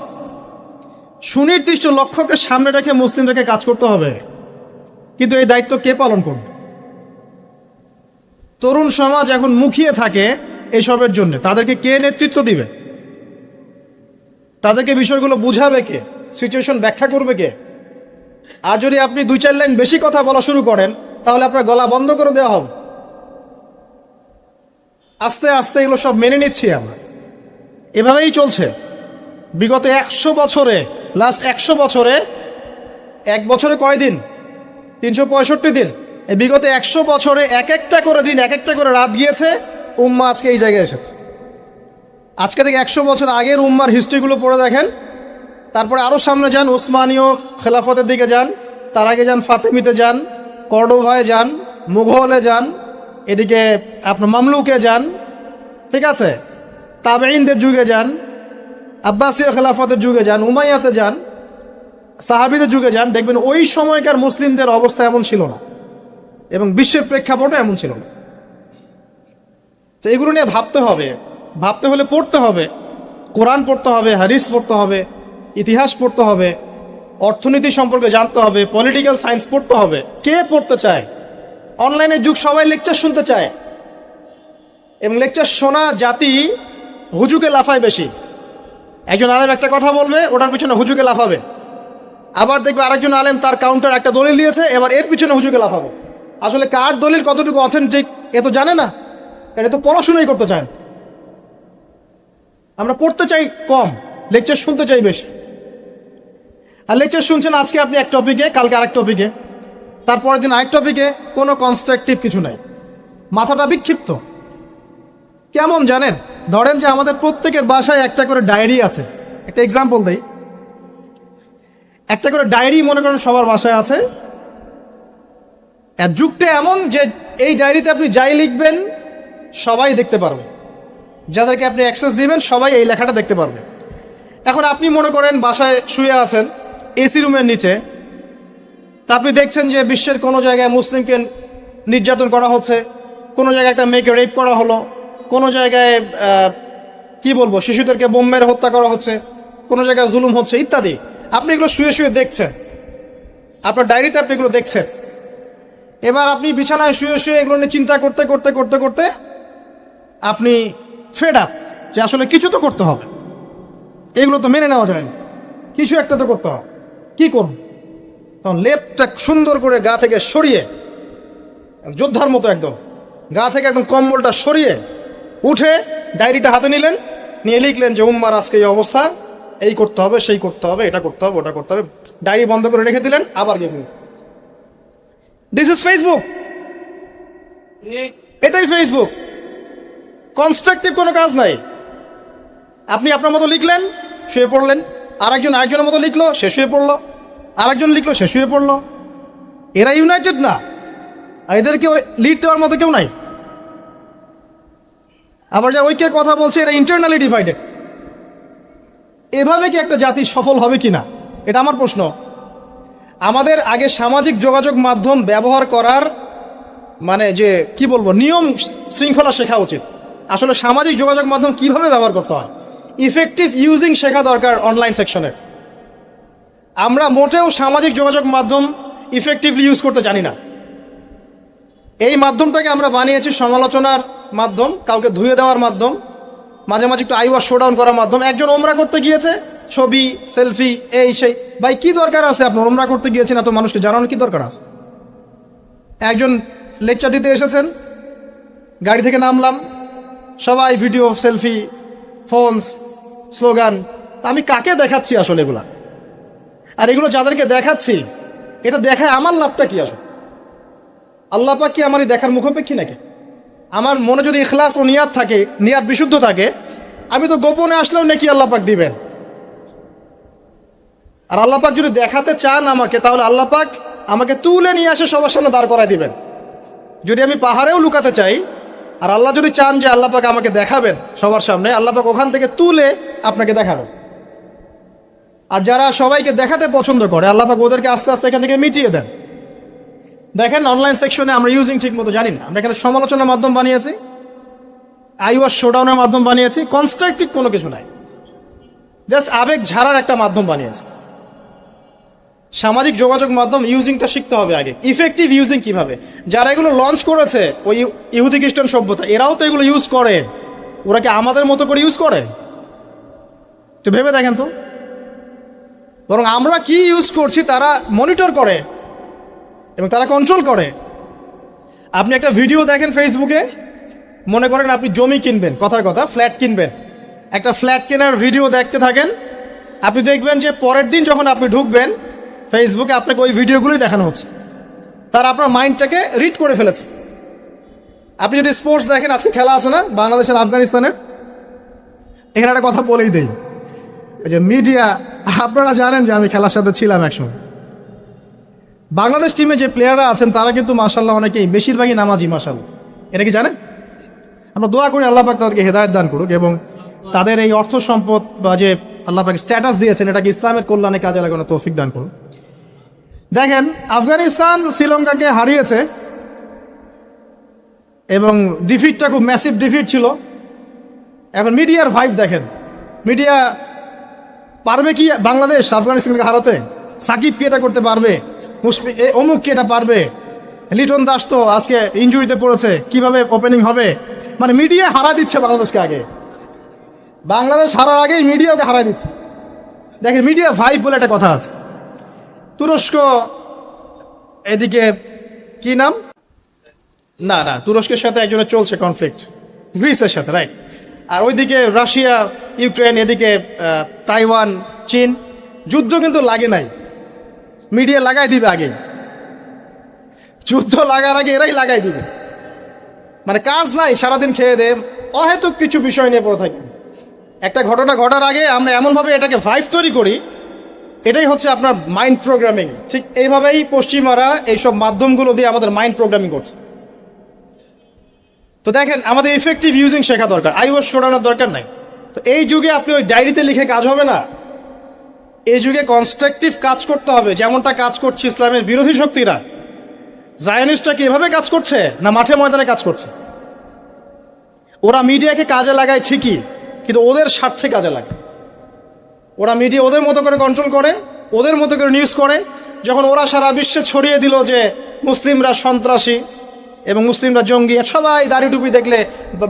সুনির্দিষ্ট লক্ষ্যকে সামনে রেখে মুসলিমদেরকে কাজ করতে হবে। কিন্তু এই দায়িত্ব কে পালন করবে? তরুণ সমাজ এখন মুখিয়ে থাকে এইসবের জন্য, তাদেরকে কে নেতৃত্ব দিবে? তাদেরকে বিষয়গুলো বুঝাবে কে? সিচুয়েশন ব্যাখ্যা করবে কে? আর যদি আপনি 2-4 লাইন বেশি কথা বলা শুরু করেন, তাহলে আপনার গলা বন্ধ করে দেওয়া হবে। আস্তে আস্তে এগুলো সব মেনে নিচ্ছি আমরা, এভাবেই চলছে বিগত 100 বছরে। লাস্ট 100 বছরে, এক বছরে কয় দিন? 365 দিন। এই বিগত 100 বছরে এক একটা করে দিন, এক একটা করে রাত গিয়েছে, উম্মাহ আজকে এই জায়গায় এসেছে। আজকে থেকে 100 বছর আগের উম্মার হিস্ট্রিগুলো পড়ে দেখেন, তারপরে আরও সামনে যান, ওসমানীয় খেলাফতের দিকে যান, তার আগে যান ফাতেমিতে যান, কর্ডোভায় যান, মুঘলে যান, এদিকে আপনার মামলুকে যান, ঠিক আছে, তাবেঈনদের যুগে যান, আব্বাসীয় খেলাফতের যুগে যান, উমাইয়াতে যান, সাহাবীদের যুগে যান, দেখবেন ওই সময়কার মুসলিমদের অবস্থা এমন ছিল না এবং বিশ্বের প্রেক্ষাপটও এমন ছিল না। তো এগুলো নিয়ে ভাবতে হবে, ভাবতে হলে পড়তে হবে, কোরআন পড়তে হবে, হাদিস পড়তে হবে, ইতিহাস পড়তে হবে, অর্থনীতি সম্পর্কে জানতে হবে, পলিটিক্যাল সায়েন্স পড়তে হবে। কে পড়তে চায়? অনলাইনের যুগ, সবাই লেকচার শুনতে চায় এবং লেকচার শোনা জাতি হুজুকে লাফায় বেশি। একজন আলেম একটা কথা বলবে, ওটার পিছনে হুজুকে লাফাবে, আবার দেখবে আরেকজন আলেম তার কাউন্টার একটা দলিল দিয়েছে, এবার এর পিছনে হুজুকে লাফাবে। আসলে কার দলিল কতটুকু অথেন্টিক এ তো জানে না, কারণ এ তো পড়াশোনাই করতে চায় না। আমরা পড়তে চাই কম, লেকচার শুনতে চাই বেশি। আর লেকচার শুনছেন আজকে আপনি এক টপিকে, কালকে আরেক টপিকে, তারপরের দিন আরেক টপিকে, কোনো কনস্ট্রাকটিভ কিছু নাই, মাথাটা বিক্ষিপ্ত। কেমন জানেন? ধরেন যে আমাদের প্রত্যেকের বাসায় একটা করে ডায়েরি আছে। একটা এক্সাম্পল দেই, একটা করে ডায়েরি মনে করেন সবার বাসায় আছে। আর যুগটা এমন যে এই ডায়েরিতে আপনি যাই লিখবেন সবাই দেখতে পারবে, যাদেরকে আপনি অ্যাক্সেস দিবেন সবাই এই লেখাটা দেখতে পারবে। এখন আপনি মনে করেন বাসায় শুয়ে আছেন এসি রুমের নিচে, তা আপনি দেখছেন যে বিশ্বের কোনো জায়গায় মুসলিমকে নির্যাতন করা হচ্ছে, কোনো জায়গায় একটা মেয়েকে রেপ করা হলো, কোনো জায়গায় কি বলবো শিশুদেরকে বোম মেরে হত্যা করা হচ্ছে, কোনো জায়গায় জুলুম হচ্ছে ইত্যাদি। আপনি এগুলো শুয়ে শুয়ে দেখছেন, আপনার ডায়েরিতে আপনি এগুলো দেখছেন। এবার আপনি বিছানায় শুয়ে শুয়ে এগুলো নিয়ে চিন্তা করতে করতে করতে করতে আপনি ফেড আপ যে আসলে কিছু তো করতে হবে, এগুলো তো মেনে নেওয়া যায় না, কিছু একটা তো করতে হবে, কি করুন? তখন লেপটা সুন্দর করে গা থেকে সরিয়ে, যোদ্ধার মতো একদম গা থেকে একদম কম্বলটা সরিয়ে উঠে ডায়েরিটা হাতে নিলেন, নিয়ে লিখলেন যে উম্মার আজকে এই অবস্থা, এই করতে হবে, সেই করতে হবে, এটা করতে হবে, ওটা করতে হবে। ডায়েরি বন্ধ করে রেখে দিলেন, আবার গেলেন। দিস ইজ ফেসবুক, এটাই ফেসবুক। কনস্ট্রাকটিভ কোনো কাজ নাই। আপনি আপনার মতো লিখলেন, শুয়ে পড়লেন, আরেকজনের মতো লিখলো, সে শুয়ে পড়লো, আরেকজন লিখলো, সে শুয়ে পড়লো। এরা ইউনাইটেড না, আর এদেরকে লিড দেওয়ার মতো কেউ নাই। আবার যারা ঐক্যের কথা বলছে এরা ইন্টারনালি ডিভাইডেড। এভাবে কি একটা জাতি সফল হবে কি না, এটা আমার প্রশ্ন। আমাদের আগে সামাজিক যোগাযোগ মাধ্যম ব্যবহার করার মানে যে কি বলবো নিয়ম শৃঙ্খলা শেখা উচিত। আসলে সামাজিক যোগাযোগ মাধ্যম কিভাবে ব্যবহার করতে হয়, ইফেক্টিভ ইউজিং শেখা দরকার অনলাইন সেকশনে। আমরা মোটেও সামাজিক যোগাযোগ মাধ্যম ইফেক্টিভলি ইউজ করতে জানি না। এই মাধ্যমটাকে আমরা বানিয়েছি সমালোচনার মাধ্যম, কাউকে ধুয়ে দেওয়ার মাধ্যম, মাঝে মাঝে একটু আইওয়াশ শোডাউন করার মাধ্যম। একজন ওমরা করতে গিয়েছে, ছবি সেলফি এই সেই, ভাই কি দরকার আছে আপনার ওমরা করতে গিয়েছেন এত মানুষকে জানানোর কি দরকার আছে? একজন লেকচার দিতে এসেছেন, গাড়ি থেকে নামলাম, সবাই ভিডিও সেলফি ফোনস স্লোগান। আমি কাকে দেখাচ্ছি আসলে এগুলা? আর এগুলো যাদেরকে দেখাচ্ছি এটা দেখায় আমার লাভটা কি? আসলে আল্লাহ পাক কি আমার এই দেখার মুখাপেক্ষী নাকি? আমার মনে যদি ইখলাস ও নিয়াত থাকে, নিয়াত বিশুদ্ধ থাকে, আমি তো গোপনে আসলেও নাকি আল্লাহ পাক দিবেন। আর আল্লাহ পাক যদি দেখাতে চান আমাকে, তাহলে আল্লাহ পাক আমাকে তুলে নিয়ে আসে সবার সামনে দাঁড় করায় দিবেন। যদি আমি পাহাড়েও লুকাতে চাই, আর আল্লাহ যদি চান যে আল্লাহ পাক আমাকে দেখাবেন সবার সামনে, আল্লাহ পাক ওখান থেকে তুলে আপনাকে দেখাবেন। আর যারা সবাইকে দেখাতে পছন্দ করে, আল্লাহ পাক ওদেরকে আস্তে আস্তে এখান থেকে মিটিয়ে দেন। দেখেন অনলাইন সেকশনে আমরা ইউজিং ঠিক মতো জানি না। আমরা এখানে সমালোচনার মাধ্যম বানিয়েছি, আইওয়াশ শোডাউনের মাধ্যম বানিয়েছি, কনস্ট্রাকটিভ কোনো কিছু নাই, জাস্ট আবেগ ঝাড়ার একটা মাধ্যম বানিয়েছি। সামাজিক যোগাযোগ মাধ্যম ইউজিংটা শিখতে হবে আগে, ইফেক্টিভ ইউজিং কিভাবে। যারা এগুলো লঞ্চ করেছে, ওই ইহুদি খ্রিস্টান সভ্যতা, এরাও তো এগুলো ইউজ করে। ওরা কি আমাদের মতো করে ইউজ করে? তো ভেবে দেখেন তো। বরং আমরা কি ইউজ করছি তারা মনিটর করে এবং তারা কন্ট্রোল করে। আপনি একটা ভিডিও দেখেন ফেসবুকে, মনে করেন আপনি জমি কিনবেন, কথার কথা ফ্ল্যাট কিনবেন, একটা ফ্ল্যাট কেনার ভিডিও দেখতে থাকেন, আপনি দেখবেন যে পরের দিন যখন আপনি ঢুকবেন ফেসবুকে আপনাকে ওই ভিডিওগুলোই দেখানো হচ্ছে। তার আপনার মাইন্ডটাকে রিড করে ফেলেছে। আপনি যদি স্পোর্টস দেখেন, আজকে খেলা আছে না বাংলাদেশের আফগানিস্তানের, এখানে একটা কথা বলেই দেই, ওই যে মিডিয়া, আপনারা জানেন যে আমি খেলার সাথে ছিলাম একসময়। বাংলাদেশ টিমে যে প্লেয়াররা আছেন তারা কিন্তু মাশাল্লাহ অনেকেই বেশিরভাগই নামাজি মাশাল্লাহ। এটা কি জানেন? আমরা দোয়া করি আল্লাহ পাক তাদেরকে হেদায়েত দান করুক এবং তাদের এই অর্থ সম্পদ বা যে আল্লাহ পাক স্ট্যাটাস দিয়েছেন এটাকে ইসলামের কল্যাণে কাজে লাগানোর তৌফিক দান করুন। দেখেন, আফগানিস্তান শ্রীলঙ্কাকে হারিয়েছে এবং ডিফিটটা খুব ম্যাসিভ ডিফিট ছিল। এখন মিডিয়ার ভাইব দেখেন, মিডিয়া পারবে কি বাংলাদেশ আফগানিস্তানকে হারাতে? সাকিব কি এটা করতে পারবে? অমুক কি এটা পারবে? লিটন দাস তো আজকে ইনজুরিতে পড়েছে, কিভাবে ওপেনিং হবে? মানে মিডিয়া হারা দিচ্ছে বাংলাদেশকে। আগে বাংলাদেশ হারার আগেই মিডিয়াকে হারাই দিচ্ছে। দেখেন, মিডিয়া ভাইব বলে একটা কথা আছে। তুরস্ক এদিকে কি নাম, না না তুরস্কের সাথে একজনের চলছে কনফ্লিক্ট, গ্রিসের সাথে, রাইট। আর ওইদিকে রাশিয়া ইউক্রেন, এদিকে তাইওয়ান চীন। যুদ্ধ কিন্তু লাগে নাই, মিডিয়া লাগাই দিবে আগে। যুদ্ধ লাগার আগে এরাই লাগাই দিবে। মানে কাজ নাই, সারাদিন খেয়ে দে অহেতুক কিছু বিষয় নিয়ে পড়ে থাকি। একটা ঘটনা ঘটার আগে আমরা এমনভাবে এটাকে ভাইব তৈরি করি, এটাই হচ্ছে আপনার মাইন্ড প্রোগ্রামিং। ঠিক এইভাবেই পশ্চিমারা এইসব মাধ্যমগুলো দিয়ে আমাদের মাইন্ড প্রোগ্রামিং করছে। তো দেখেন, আমাদের ইফেক্টিভ ইউজিং শেখা দরকার, আইওয়াস সরানোর দরকার নাই। তো এই যুগে আপনি ওই ডায়েরিতে লিখে কাজ হবে না। এই যুগে কনস্ট্রাকটিভ কাজ করতে হবে, যেমনটা কাজ করছে ইসলামের বিরোধী শক্তিরা। জায়নিস্টরা কি এভাবে কাজ করছে, না মাঠে ময়দানে কাজ করছে? ওরা মিডিয়াকে কাজে লাগায় ঠিকই, কিন্তু ওদের স্বার্থে কাজে লাগে। ওরা মিডিয়া ওদের মতো করে কন্ট্রোল করে, ওদের মতো করে নিউজ করে। যখন ওরা সারা বিশ্বে ছড়িয়ে দিল যে মুসলিমরা সন্ত্রাসী এবং মুসলিমরা জঙ্গি, সবাই দাড়ি টুপি দেখলে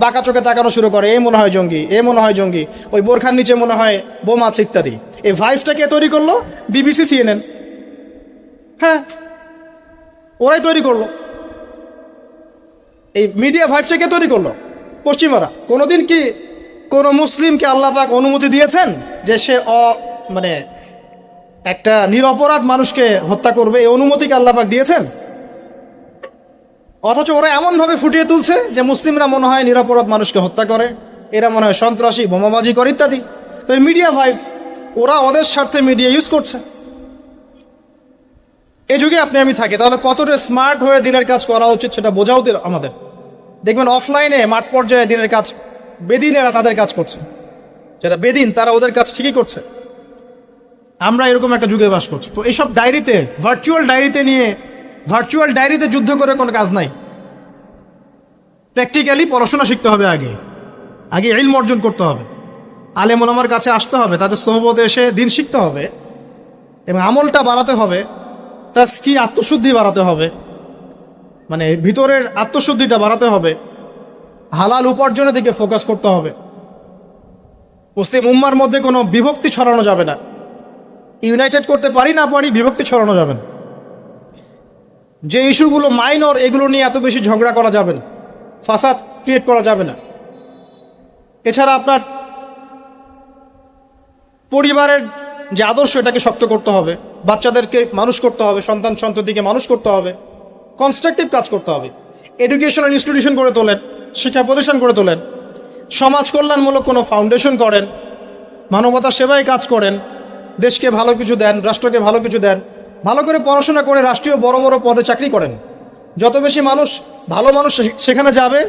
বাঁকা চোখে তাকানো শুরু করে, এ মনে হয় জঙ্গি, এ মনে হয় জঙ্গি, ওই বোরখার নিচে মনে হয় বোম আছে ইত্যাদি। এই ভাইবসটা কে তৈরি করলো? BBC, CNN. হ্যাঁ, ওরাই তৈরি করলো। এই মিডিয়া ভাইবসটা কে তৈরি করলো? পশ্চিমারা। কোনোদিন কি কোনো মুসলিমকে আল্লাহ পাক অনুমতি দিয়েছেন যে সে মানে একটা নিরপরাধ মানুষকে হত্যা করবে? এই অনুমতিকে আল্লাহ পাক দিয়েছেন? অথচ ওরা এমনভাবে ফুটিয়ে তুলছে যে মুসলিমরা মনে হয় নিরপরাধ মানুষকে হত্যা করে, এরা মনে হয় সন্ত্রাসী, বোমাবাজি করে ইত্যাদি। তো মিডিয়া ভাইব, ওরা ওদের স্বার্থে মিডিয়া ইউজ করছে। এই যুগে আপনি আমি থাকি, তাহলে কতটা স্মার্ট হয়ে দিনের কাজ করা উচিত সেটা বোঝাও আমাদের। দেখবেন অফলাইনে মাঠ পর্যায়ে দিনের কাজ বেদিনেরা তাদের কাজ করছে, যারা বেদিন তারা ওদের কাজ ঠিকই করছে। আমরা এরকম একটা যুগে বাস করছি। তো এইসব ডায়েরিতে, ভার্চুয়াল ডায়েরিতে যুদ্ধ করে কোনো কাজ নাই। প্র্যাকটিক্যালি পড়াশোনা শিখতে হবে, আগে ইলম অর্জন করতে হবে, আলেম ওলামার কাছে আসতে হবে, তাদের সোহবতে এসে দিন শিখতে হবে এবং আমলটা বাড়াতে হবে, তাজকিয়া আত্মশুদ্ধি বাড়াতে হবে, মানে ভিতরের আত্মশুদ্ধিটা বাড়াতে হবে, হালাল উপার্জনের দিকে ফোকাস করতে হবে। মুসলিম উম্মার মধ্যে কোনো বিভক্তি ছড়ানো যাবে না। ইউনাইটেড করতে পারি না পারি, বিভক্তি ছড়ানো যাবে না। যে ইস্যুগুলো মাইনর, এগুলো নিয়ে এত বেশি ঝগড়া করা যাবে না, ফাসাদ ক্রিয়েট করা যাবে না। এছাড়া আপনার পরিবারের যে আদর্শ, এটাকে শক্ত করতে হবে, বাচ্চাদেরকে মানুষ করতে হবে, সন্তান সন্ততিকে মানুষ করতে হবে, কনস্ট্রাকটিভ কাজ করতে হবে। এডুকেশনাল ইনস্টিটিউশন করে তোলেন, শিক্ষা প্রতিষ্ঠান করে তোলেন, সমাজ কল্যাণমূলক কোনো ফাউন্ডেশন করেন, মানবতার সেবায় কাজ করেন, দেশকে ভালো কিছু দেন, রাষ্ট্রকে ভালো কিছু দেন, ভালো করে পড়াশোনা করে রাষ্ট্রীয় বড় বড় পদে চাকরি করেন। যত বেশি ভালো মানুষ সেখানে যাবে,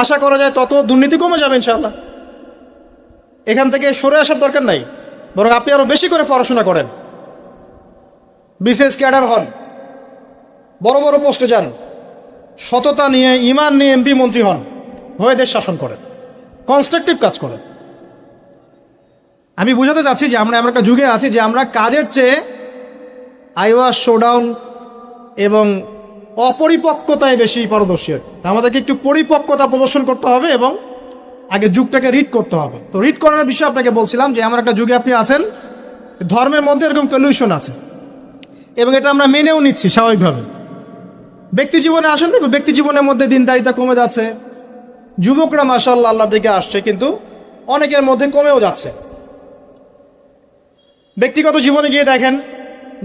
আশা করা যায় তত দুর্নীতি কমে যাবে ইনশাআল্লাহ। এখান থেকে সরে আসার দরকার নাই, বরং আপনি আরও বেশি করে পড়াশোনা করেন, বিশেষ ক্যাডার হন, বড় বড় পোস্টে যান, সততা নিয়ে, ইমান নিয়ে এমপি মন্ত্রী হন, হয়ে দেশ শাসন করেন, কনস্ট্রাকটিভ কাজ করেন। আমি বুঝাতে চাচ্ছি যে আমরা একটা যুগে আছি যে আমরা কাজের চেয়ে আইওয়াস, শোডাউন এবং অপরিপক্কতায় বেশি পারদর্শী। আমাদেরকে একটু পরিপক্কতা প্রদর্শন করতে হবে এবং আগে যুগটাকে রিড করতে হবে। তো রিড করার বিষয়ে আপনাকে বলছিলাম যে আমার একটা যুগে আপনি আছেন, ধর্মের মধ্যে এরকম কলিউশন আছে এবং এটা আমরা মেনেও নিচ্ছি স্বাভাবিকভাবে। ব্যক্তি জীবনে আসেন, দেখুন ব্যক্তি জীবনের মধ্যে দিনদারিতা কমে যাচ্ছে, যুবকরা মাশাআল্লাহ আল্লাহর দিকে আসছে, কিন্তু অনেকের মধ্যে কমেও যাচ্ছে। ব্যক্তিগত জীবনে গিয়ে দেখেন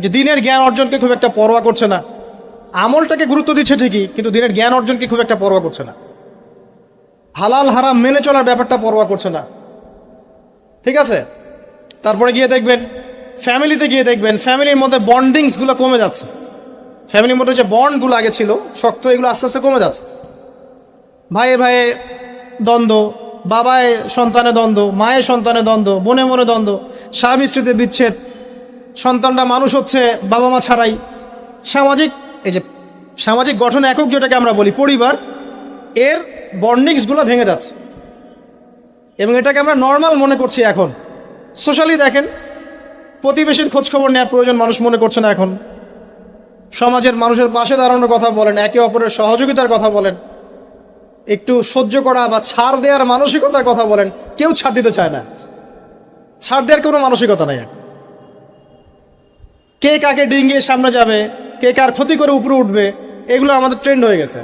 যে দিনের জ্ঞান অর্জনকে খুব একটা পরোয়া করছে না, আমলটাকে গুরুত্ব দিচ্ছে ঠিকই, কিন্তু দিনের জ্ঞান অর্জনকে খুব একটা পরোয়া করছে না, হালাল হারাম মেনে চলার ব্যাপারটা পরোয়া করছে না। ঠিক আছে, তারপরে গিয়ে দেখবেন ফ্যামিলিতে গিয়ে দেখবেন ফ্যামিলির মধ্যে বন্ডিংসগুলো কমে যাচ্ছে। ফ্যামিলির মধ্যে যে বন্ডগুলো আগে ছিল শক্ত, এগুলো আস্তে আস্তে কমে যাচ্ছে। ভাইয়ে ভাইয়ে দ্বন্দ্ব, বাবায় সন্তানে দ্বন্দ্ব, মায়ের সন্তানে দ্বন্দ্ব, বোনে মনে দ্বন্দ্ব, স্বামী স্ত্রীতে বিচ্ছেদ, সন্তানরা মানুষ হচ্ছে বাবা মা ছাড়াই। সামাজিক এই যে সামাজিক গঠন একক যেটাকে আমরা বলি পরিবার, এর বন্ডিংসগুলো ভেঙে যাচ্ছে এবং এটাকে আমরা নর্মাল মনে করছি। এখন সোশ্যালি দেখেন, প্রতিবেশীর খোঁজখবর নেওয়ার প্রয়োজন মানুষ মনে করছে না এখন। সমাজের মানুষের পাশে দাঁড়ানোর কথা বলেন, একে অপরের সহযোগিতার কথা বলেন, একটু সহ্য করা বা ছাড় দেওয়ার মানসিকতার কথা বলেন, কেউ ছাড় দিতে চায় না। ছাড় দেওয়ার কোনো মানসিকতা নাই। কে কাকে ডিঙ্গিয়ে সামনে যাবে, কে কার ক্ষতি করে উপরে উঠবে, এগুলো আমাদের ট্রেন্ড হয়ে গেছে।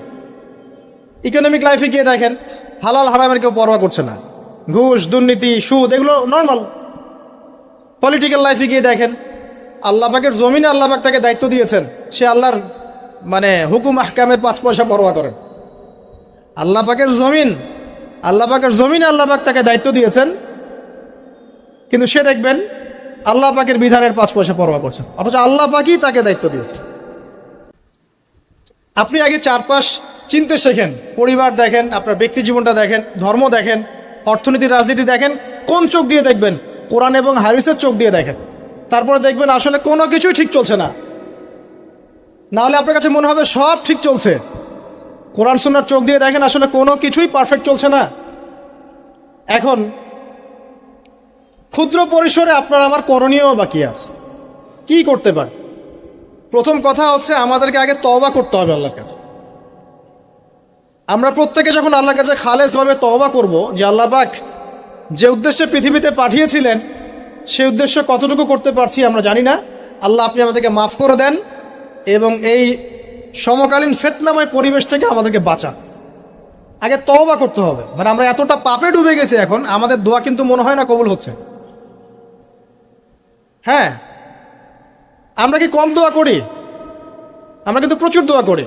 ইকোনমিক লাইফে গিয়ে দেখেন, হালাল হারামের কেউ পরোয়া করছে না। ঘুষ, দুর্নীতি, সুদ এগুলো নর্মাল। পলিটিক্যাল লাইফে গিয়ে দেখেন, আল্লাহ পাকের জমিনে আল্লাহ পাক তাকে দায়িত্ব দিয়েছেন, সে আল্লাহর হুকুম আহকামের 5 পয়সা পরোয়া করেন। আল্লাহ পাকের জমিনে আল্লাহ পাক তাকে দায়িত্ব দিয়েছেন, কিন্তু সে দেখবেন আল্লাহ পাকের বিধানের 5 পয়সা পরোয়া করছেন, অথচ আল্লাহ পাকই তাকে দায়িত্ব দিয়েছেন। আপনি আগে চারপাশ চিনতে শেখেন, পরিবার দেখেন, আপনার ব্যক্তি জীবনটা দেখেন, ধর্ম দেখেন, অর্থনীতি রাজনীতি দেখেন। কোন চোখ দিয়ে দেখবেন? কোরআন এবং হাদিসের চোখ দিয়ে দেখেন। তারপরে দেখবেন আসলে কোনো কিছুই ঠিক চলছে না, নাহলে আপনার কাছে মনে হবে সব ঠিক চলছে। কোরআন সুন্নাহর চোখ দিয়ে দেখেন, আসলে কোনো কিছুই পারফেক্ট চলছে না। এখন ক্ষুদ্র পরিসরে আপনার আমার করণীয় বাকি আছে। কি করতে পারে? প্রথম কথা হচ্ছে আমাদেরকে আগে তওবা করতে হবে আল্লাহর কাছে। আমরা প্রত্যেকে যখন আল্লাহর কাছে খালেসভাবে তওবা করব যে আল্লাহ পাক যে উদ্দেশ্যে পৃথিবীতে পাঠিয়েছিলেন সেই উদ্দেশ্য কতটুকু করতে পারছি আমরা জানি না। আল্লাহ আপনি আমাদেরকে মাফ করে দেন এবং এই সমকালীন ফিতনাময় পরিবেশ থেকে আমাদেরকে বাঁচান। আগে তওবা করতে হবে। আমরা এতটা পাপে ডুবে গেছি এখন, আমাদের দোয়া কিন্তু মনে হয় না কবুল হচ্ছে। হ্যাঁ, আমরা কি কম দোয়া করি? আমরা কিন্তু প্রচুর দোয়া করি।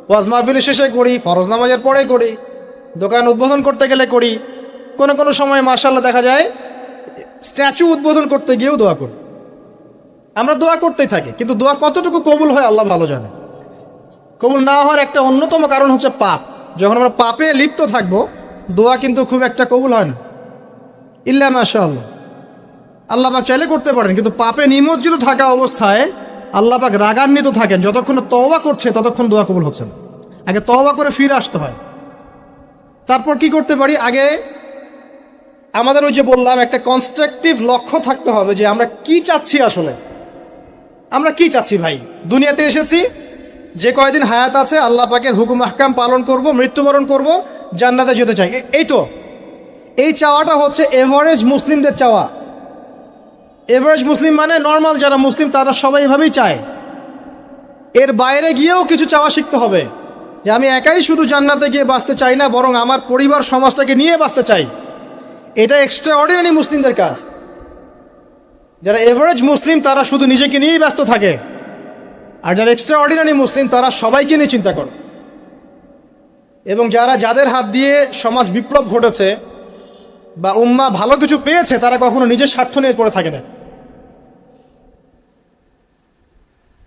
ওয়াজ মাহফিলের শেষে করি, ফরজ নামাজের পরে করি, দোকান উদ্বোধন করতে গেলে করি, কোনো কোনো সময় মাশাআল্লাহ দেখা যায় স্ট্যাচু উদ্বোধন করতে গিয়েও দোয়া করি। আমরা দোয়া করতেই থাকি, কিন্তু দোয়া কতটুকু কবুল হয় আল্লাহ ভালো জানে। কবুল না হওয়ার একটা অন্যতম কারণ হচ্ছে পাপ। যখন আমরা পাপে লিপ্ত থাকবো, দোয়া কিন্তু খুব একটা কবুল হয় না। ইল্লা মাশাআল্লাহ, আল্লাহ পাক চাইলে করতে পারেন, কিন্তু পাপে নিমজ্জিত থাকা অবস্থায় আল্লাহ পাক রাগান্বিত থাকেন। যতক্ষণ তওবা করছে ততক্ষণ দোয়া কবুল হচ্ছে না। আগে তওবা করে ফিরে আসতে হয়। তারপর কি করতে পারি? আগে আমাদের ওই যে বললাম একটা কনস্ট্রাকটিভ লক্ষ্য থাকতে হবে যে আমরা কি চাচ্ছি। আসলে আমরা কি চাচ্ছি? ভাই, দুনিয়াতে এসেছি, যে কয়দিন হায়াত আছে আল্লাহ পাকের হুকুম আহকাম পালন করব, মৃত্যুবরণ করব, জান্নাতে যেতে চাই। এই তো, এই চাওয়াটা হচ্ছে এভারেজ মুসলিমদের চাওয়া। এভারেজ মুসলিম মানে নর্মাল যারা মুসলিম তারা সবাই এভাবেই চায়। এর বাইরে গিয়েও কিছু চাওয়া শিখতে হবে, যে আমি একাই শুধু জান্নাতে গিয়ে বাঁচতে চাই না, বরং আমার পরিবার সমাজটাকে নিয়ে বাঁচতে চাই। এটা এক্সট্রা অর্ডিনারি মুসলিমদের কাজ। যারা এভারেজ মুসলিম তারা শুধু নিজেকে নিয়েই ব্যস্ত থাকে, আর যারা এক্সট্রা অর্ডিনারি মুসলিম তারা সবাইকে নিয়ে চিন্তা করে। এবং যাদের হাত দিয়ে সমাজ বিপ্লব ঘটেছে বা উম্মাহ ভালো কিছু পেয়েছে, তারা কখনো নিজের স্বার্থ নিয়ে পড়ে থাকে না।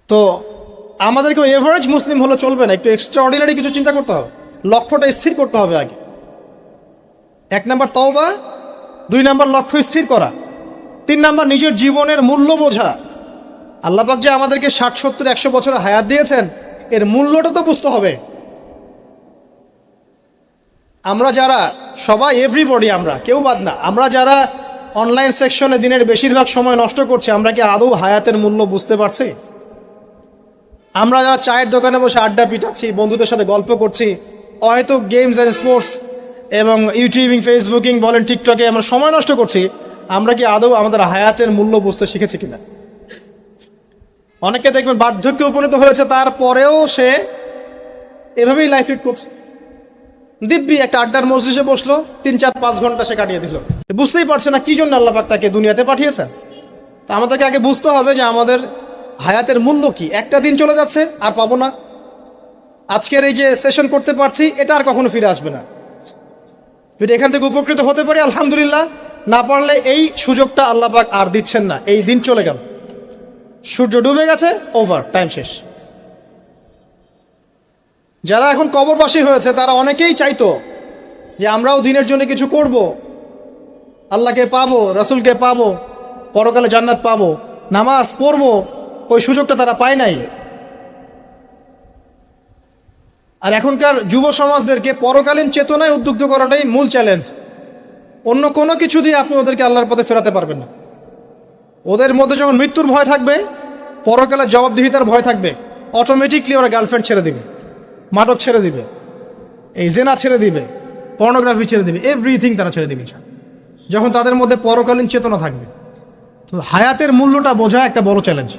তো আমাদেরকে এভারেজ মুসলিম হলে চলবে না, একটু এক্সট্রা অর্ডিনারি কিছু চিন্তা করতে হবে। লক্ষ্যটা স্থির করতে হবে আগে। 1 নাম্বার তওবা, 2 নাম্বার লক্ষ্য স্থির করা, 3 নাম্বার নিজের জীবনের মূল্য বোঝা। আল্লাহ পাক যে আমাদেরকে 60, 70, 100 বছর হায়াত দিয়েছেন, এর মূল্যটা তো বুঝতে হবে। আমরা যারা সবাই, এভরিবডি, আমরা কেউ বাদ না, আমরা যারা অনলাইন সেকশনে দিনের বেশিরভাগ সময় নষ্ট করছি, আমরা কি আদৌ হায়াতের মূল্য বুঝতে পারছি? আমরা যারা চায়ের দোকানে বসে আড্ডা পিটাচ্ছি, বন্ধুদের সাথে গল্প করছি, হয়তো গেমস অ্যান্ড স্পোর্টস এবং ইউটিউবিং, ফেসবুকিং বলেন, টিকটকে আমরা সময় নষ্ট করছি, আমরা কি আদৌ আমাদের হায়াতের মূল্য বুঝতে শিখেছি কিনা? অনেকে দেখবেন বার্ধক্যে উপনীত হয়েছে, তারপরেও সে এভাবেই লাইফ লিড করছে। দিব্যি একটা আড্ডার মজলিসে বসলো, 3, 4, 5 ঘন্টা সে কাটিয়ে দিল, বুঝতেই পারছে না কি জন্য আল্লাহ পাক তাকে দুনিয়াতে পাঠিয়েছেন। তা আমাদেরকে আগে বুঝতে হবে যে আমাদের হায়াতের মূল্য কি। একটা দিন চলে যাচ্ছে, আর পাবো না। আজকের এই যে সেশন করতে পারছি, এটা আর কখনো ফিরে আসবে না। যদি এখান থেকে উপকৃত হতে পারি আলহামদুলিল্লাহ, না পারলে এই সুযোগটা আল্লাহ পাক আর দিচ্ছেন না। এই দিন চলে গেল, সূর্য ডুবে গেছে, ওভার, টাইম শেষ। যারা এখন কবরবাসী হয়েছে তারা অনেকেই চাইতো যে আমরাও দিনের জন্য কিছু করব, আল্লাহকে পাবো, রাসূলকে পাবো, পরকালে জান্নাত পাবো, নামাজ পড়বো, ওই সুযোগটা তারা পায় নাই। আর এখনকার যুব সমাজদেরকে পরকালীন চেতনায় উদ্বুদ্ধ করাটাই মূল চ্যালেঞ্জ। অন্য কোনো কিছু দিয়ে আপনি ওদেরকে আল্লাহর পথে ফেরাতে পারবেন না। ওদের মধ্যে যখন মৃত্যুর ভয় থাকবে, পরকালের জবাবদিহিতার ভয় থাকবে, অটোমেটিকলি ওরা গার্লফ্রেন্ড ছেড়ে দিবে, মাদক ছেড়ে দিবে, এই জেনা ছেড়ে দিবে, পর্নোগ্রাফি ছেড়ে দিবে, এভরিথিং তারা ছেড়ে দিবে যখন তাদের মধ্যে পরকালীন চেতনা থাকবে। তো হায়াতের মূল্যটা বোঝা একটা বড় চ্যালেঞ্জ।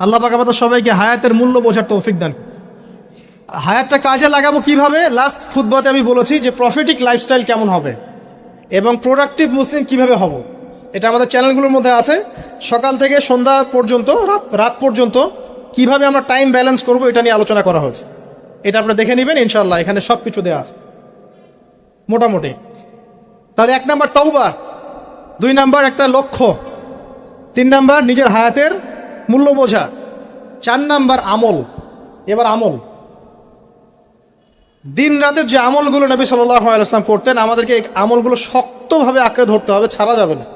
আল্লাহ পাক আমাদের সবাইকে হায়াতের মূল্য বোঝার তৌফিক দান। হায়াতটা কাজে লাগাবো কিভাবে? লাস্ট খুতবাতে আমি বলেছি যে প্রফিটিক লাইফস্টাইল কেমন হবে এবং প্রোডাক্টিভ মুসলিম কিভাবে হব, এটা আমাদের চ্যানেলগুলোর মধ্যে আছে। সকাল থেকে সন্ধ্যা পর্যন্ত, রাত পর্যন্ত কিভাবে আমরা টাইম ব্যালেন্স করব এটা নিয়ে আলোচনা করা হয়েছে। এটা আপনারা দেখে নেবেন ইনশাআল্লাহ, এখানে সব কিছু দেওয়া আছে মোটামুটি। তাহলে 1 নাম্বার তওবা, 2 নাম্বার একটা লক্ষ্য, 3 নাম্বার নিজের হায়াতের মূল্য বোঝা, 4 নাম্বার আমল। এবার আমল, দিন রাতের যে আমলগুলো নবী সাল্লাল্লাহু আলাইহি ওয়াসাল্লাম করতেন, আমাদেরকে এই আমলগুলো শক্তভাবে আঁকড়ে ধরতে হবে, ছাড়া যাবে না।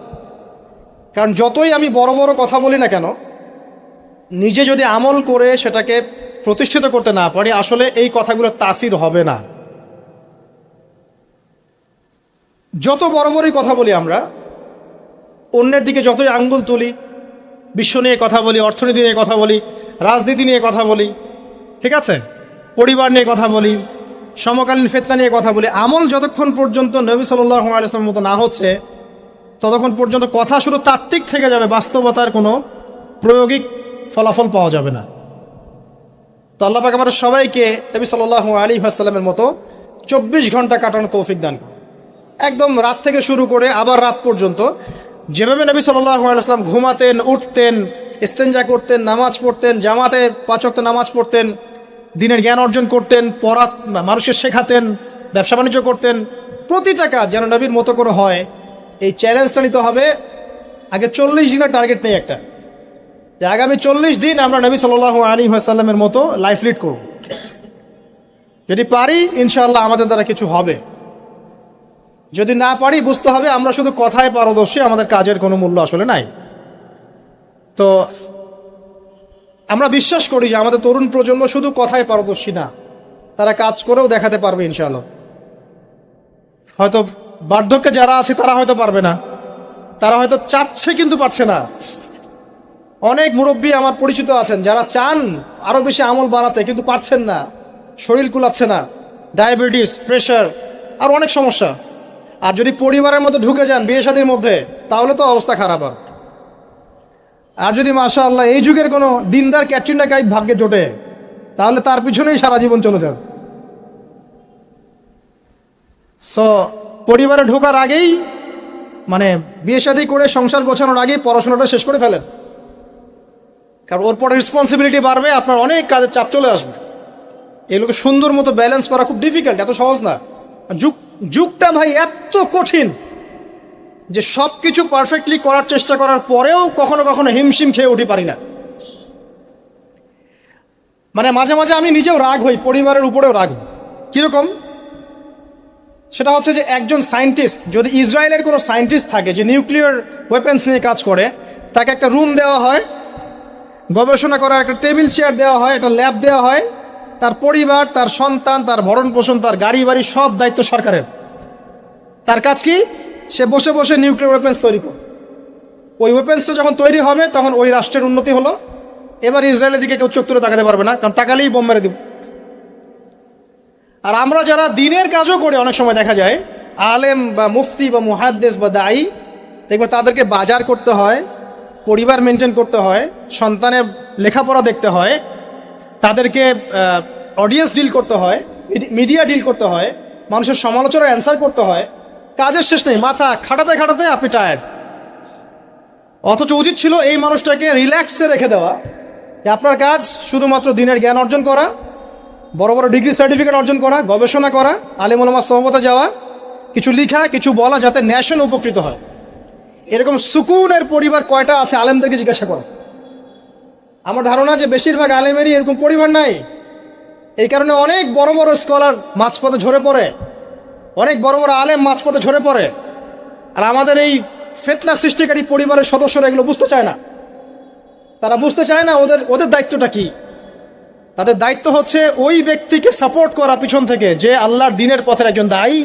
কারণ যতই আমি বড় বড় কথা বলি না কেন, নিজে যদি আমল করে সেটাকে প্রতিষ্ঠিত করতে না পারি, আসলে এই কথাগুলো তাসির হবে না। যত বড় বড়ই কথা বলি আমরা, অন্যের দিকে যতই আঙ্গুল তুলি, বিশ্ব নিয়ে কথা বলি, অর্থনীতি নিয়ে কথা বলি, রাজনীতি নিয়ে কথা বলি, ঠিক আছে, পরিবার নিয়ে কথা বলি, সমকালীন ফিতনা নিয়ে কথা বলি, আমল যতক্ষণ পর্যন্ত নবী সাল্লাল্লাহু আলাইহি ওয়াসাল্লামের মতো না হচ্ছে, ততক্ষণ পর্যন্ত কথা শুধু তাত্ত্বিক থেকে যাবে, বাস্তবতার কোনো প্রায়োগিক ফলাফল পাওয়া যাবে না। তো আল্লাহ পাক আমাদের সবাইকে নবী সাল্লাল্লাহু আলাইহি ওয়াসাল্লামের মতো 24 ঘন্টা কাটানো তৌফিক দান করুন। একদম রাত থেকে শুরু করে আবার রাত পর্যন্ত যেভাবে নবী সাল্লাল্লাহু আলাইহি ওয়াসাল্লাম ঘুমাতেন, উঠতেন, ইস্তেনজা করতেন, নামাজ পড়তেন, জামাতে 5 ওয়াক্ত নামাজ পড়তেন, দিনের জ্ঞান অর্জন করতেন, মানুষকে শেখাতেন, ব্যবসা বাণিজ্য করতেন, প্রতিটা কাজ যেন নবীর মতো করে হয়, এই চ্যালেঞ্জটা নিতে হবে। আগে 40 দিনের টার্গেট নেই একটা, যে আগামী 40 দিন আমরা নবী সাল্লাল্লাহু আলাইহি ওয়াসাল্লামের মতো লাইফ লিড করব। যদি পারি ইনশাআল্লাহ আমাদের দ্বারা কিছু হবে, যদি না পারি বুঝতে হবে আমরা শুধু কথায় পারদর্শী, আমাদের কাজের কোনো মূল্য আসলে নাই। তো আমরা বিশ্বাস করি যে আমাদের তরুণ প্রজন্ম শুধু কথায় পারদর্শী না, তারা কাজ করেও দেখাতে পারবে ইনশাআল্লাহ। হয়তো বার্ধক্যে যারা আছে তারা হয়তো পারবে না, তারা হয়তো চাচ্ছে কিন্তু পারছে না। অনেক মুরব্বী আমার পরিচিত আছেন যারা চান আরো বেশি আমল বাড়াতে, কিন্তু পারছেন না, শরীর কুলাচ্ছে না, ডায়াবেটিস, প্রেশার, আর অনেক সমস্যা। আর যদি পরিবারের মধ্যে ঢুকে যান, বিয়ে শাদীর মধ্যে, তাহলে তো অবস্থা খারাপ। আর যদি মাশাআল্লাহ এই যুগের কোনো দিনদার ক্যাটরিনা কাইফ ভাগ্যে জোটে, তাহলে তার পিছনেই সারা জীবন চলে যাবে। সো পরিবারে ঢোকার আগেই, মানে বিয়ে শাদী করে সংসার গোছানোর আগেই পড়াশোনাটা শেষ করে ফেলেন, কারণ ওর পরে রেসপন্সিবিলিটি বাড়বে, আপনার অনেক কাজের চাপ চলে আসবে। এগুলোকে সুন্দর মতো ব্যালেন্স করা খুব ডিফিকাল্ট, এত সহজ না। যুগটা ভাই এত কঠিন যে সব কিছু পারফেক্টলি করার চেষ্টা করার পরেও কখনো কখনো হিমশিম খেয়ে উঠি পারি না। মানে মাঝে মাঝে আমি নিজেও রাগ হই, পরিবারের উপরেও রাগ হই। কীরকম? সেটা হচ্ছে যে একজন সায়েন্টিস্ট, যদি ইসরায়েলের কোনো সায়েন্টিস্ট থাকে যে নিউক্লিয়ার ওয়েপেন্স নিয়ে কাজ করে, তাকে একটা রুম দেওয়া হয়, গবেষণা করার একটা টেবিল চেয়ার দেওয়া হয়, একটা ল্যাব দেওয়া হয়, তার পরিবার, তার সন্তান, তার ভরণ পোষণ, তার গাড়ি বাড়ি, সব দায়িত্ব সরকারের। তার কাজ কি? সে বসে বসে নিউক্লিয়ার ওয়েপেন্স তৈরি করে। ওই ওয়েপেন্সটা যখন তৈরি হবে তখন ওই রাষ্ট্রের উন্নতি হলো। এবার ইসরায়েলের দিকে কেউ চোখ তুলে তাকাতে পারবে না, কারণ তাকালেই বোম মেরে দিব। আর আমরা যারা দিনের কাজও করি, অনেক সময় দেখা যায় আলেম বা মুফতি বা মুহাদ্দিস বা দায়ী, দেখবে তাদেরকে বাজার করতে হয়, পরিবার মেনটেন করতে হয়, সন্তানের লেখাপড়া দেখতে হয়, তাদেরকে অডিয়েন্স ডিল করতে হয়, মিডিয়া ডিল করতে হয়, মানুষের সমালোচনার অ্যান্সার করতে হয়। কাজের শেষ নেই, মাথা খাটাতে খাটাতে আপনি টায়ার্ড। অথচ উচিত ছিল এই মানুষটাকে রিল্যাক্সে রেখে দেওয়া, যে আপনার কাজ শুধুমাত্র দিনের জ্ঞান অর্জন করা, বড় বড় ডিগ্রি সার্টিফিকেট অর্জন করা, গবেষণা করা, আলেম ওলামার সোহবতে যাওয়া, কিছু লিখা, কিছু বলা, যাতে ন্যাশন উপকৃত হয়। এরকম সুকুনের পরিবার কয়টা আছে আলেমদেরকে জিজ্ঞাসা করা। আমার ধারণা যে বেশিরভাগ আলেমেরই এরকম পরিবার নাই। এই কারণে অনেক বড় বড় স্কলার মাঝপথে ঝরে পড়ে, অনেক বড় বড় আলেম মাঝপথে ঝরে পড়ে। আর আমাদের এই ফিতনা সৃষ্টিকারী পরিবারের সদস্যরা এগুলো বুঝতে চায় না। তারা বুঝতে চায় না ওদের দায়িত্বটা কি। তাদের দায়িত্ব হচ্ছে ওই ব্যক্তিকে সাপোর্ট করা পিছন থেকে, যে আল্লাহর দ্বীনের পথের একজন দায়ী,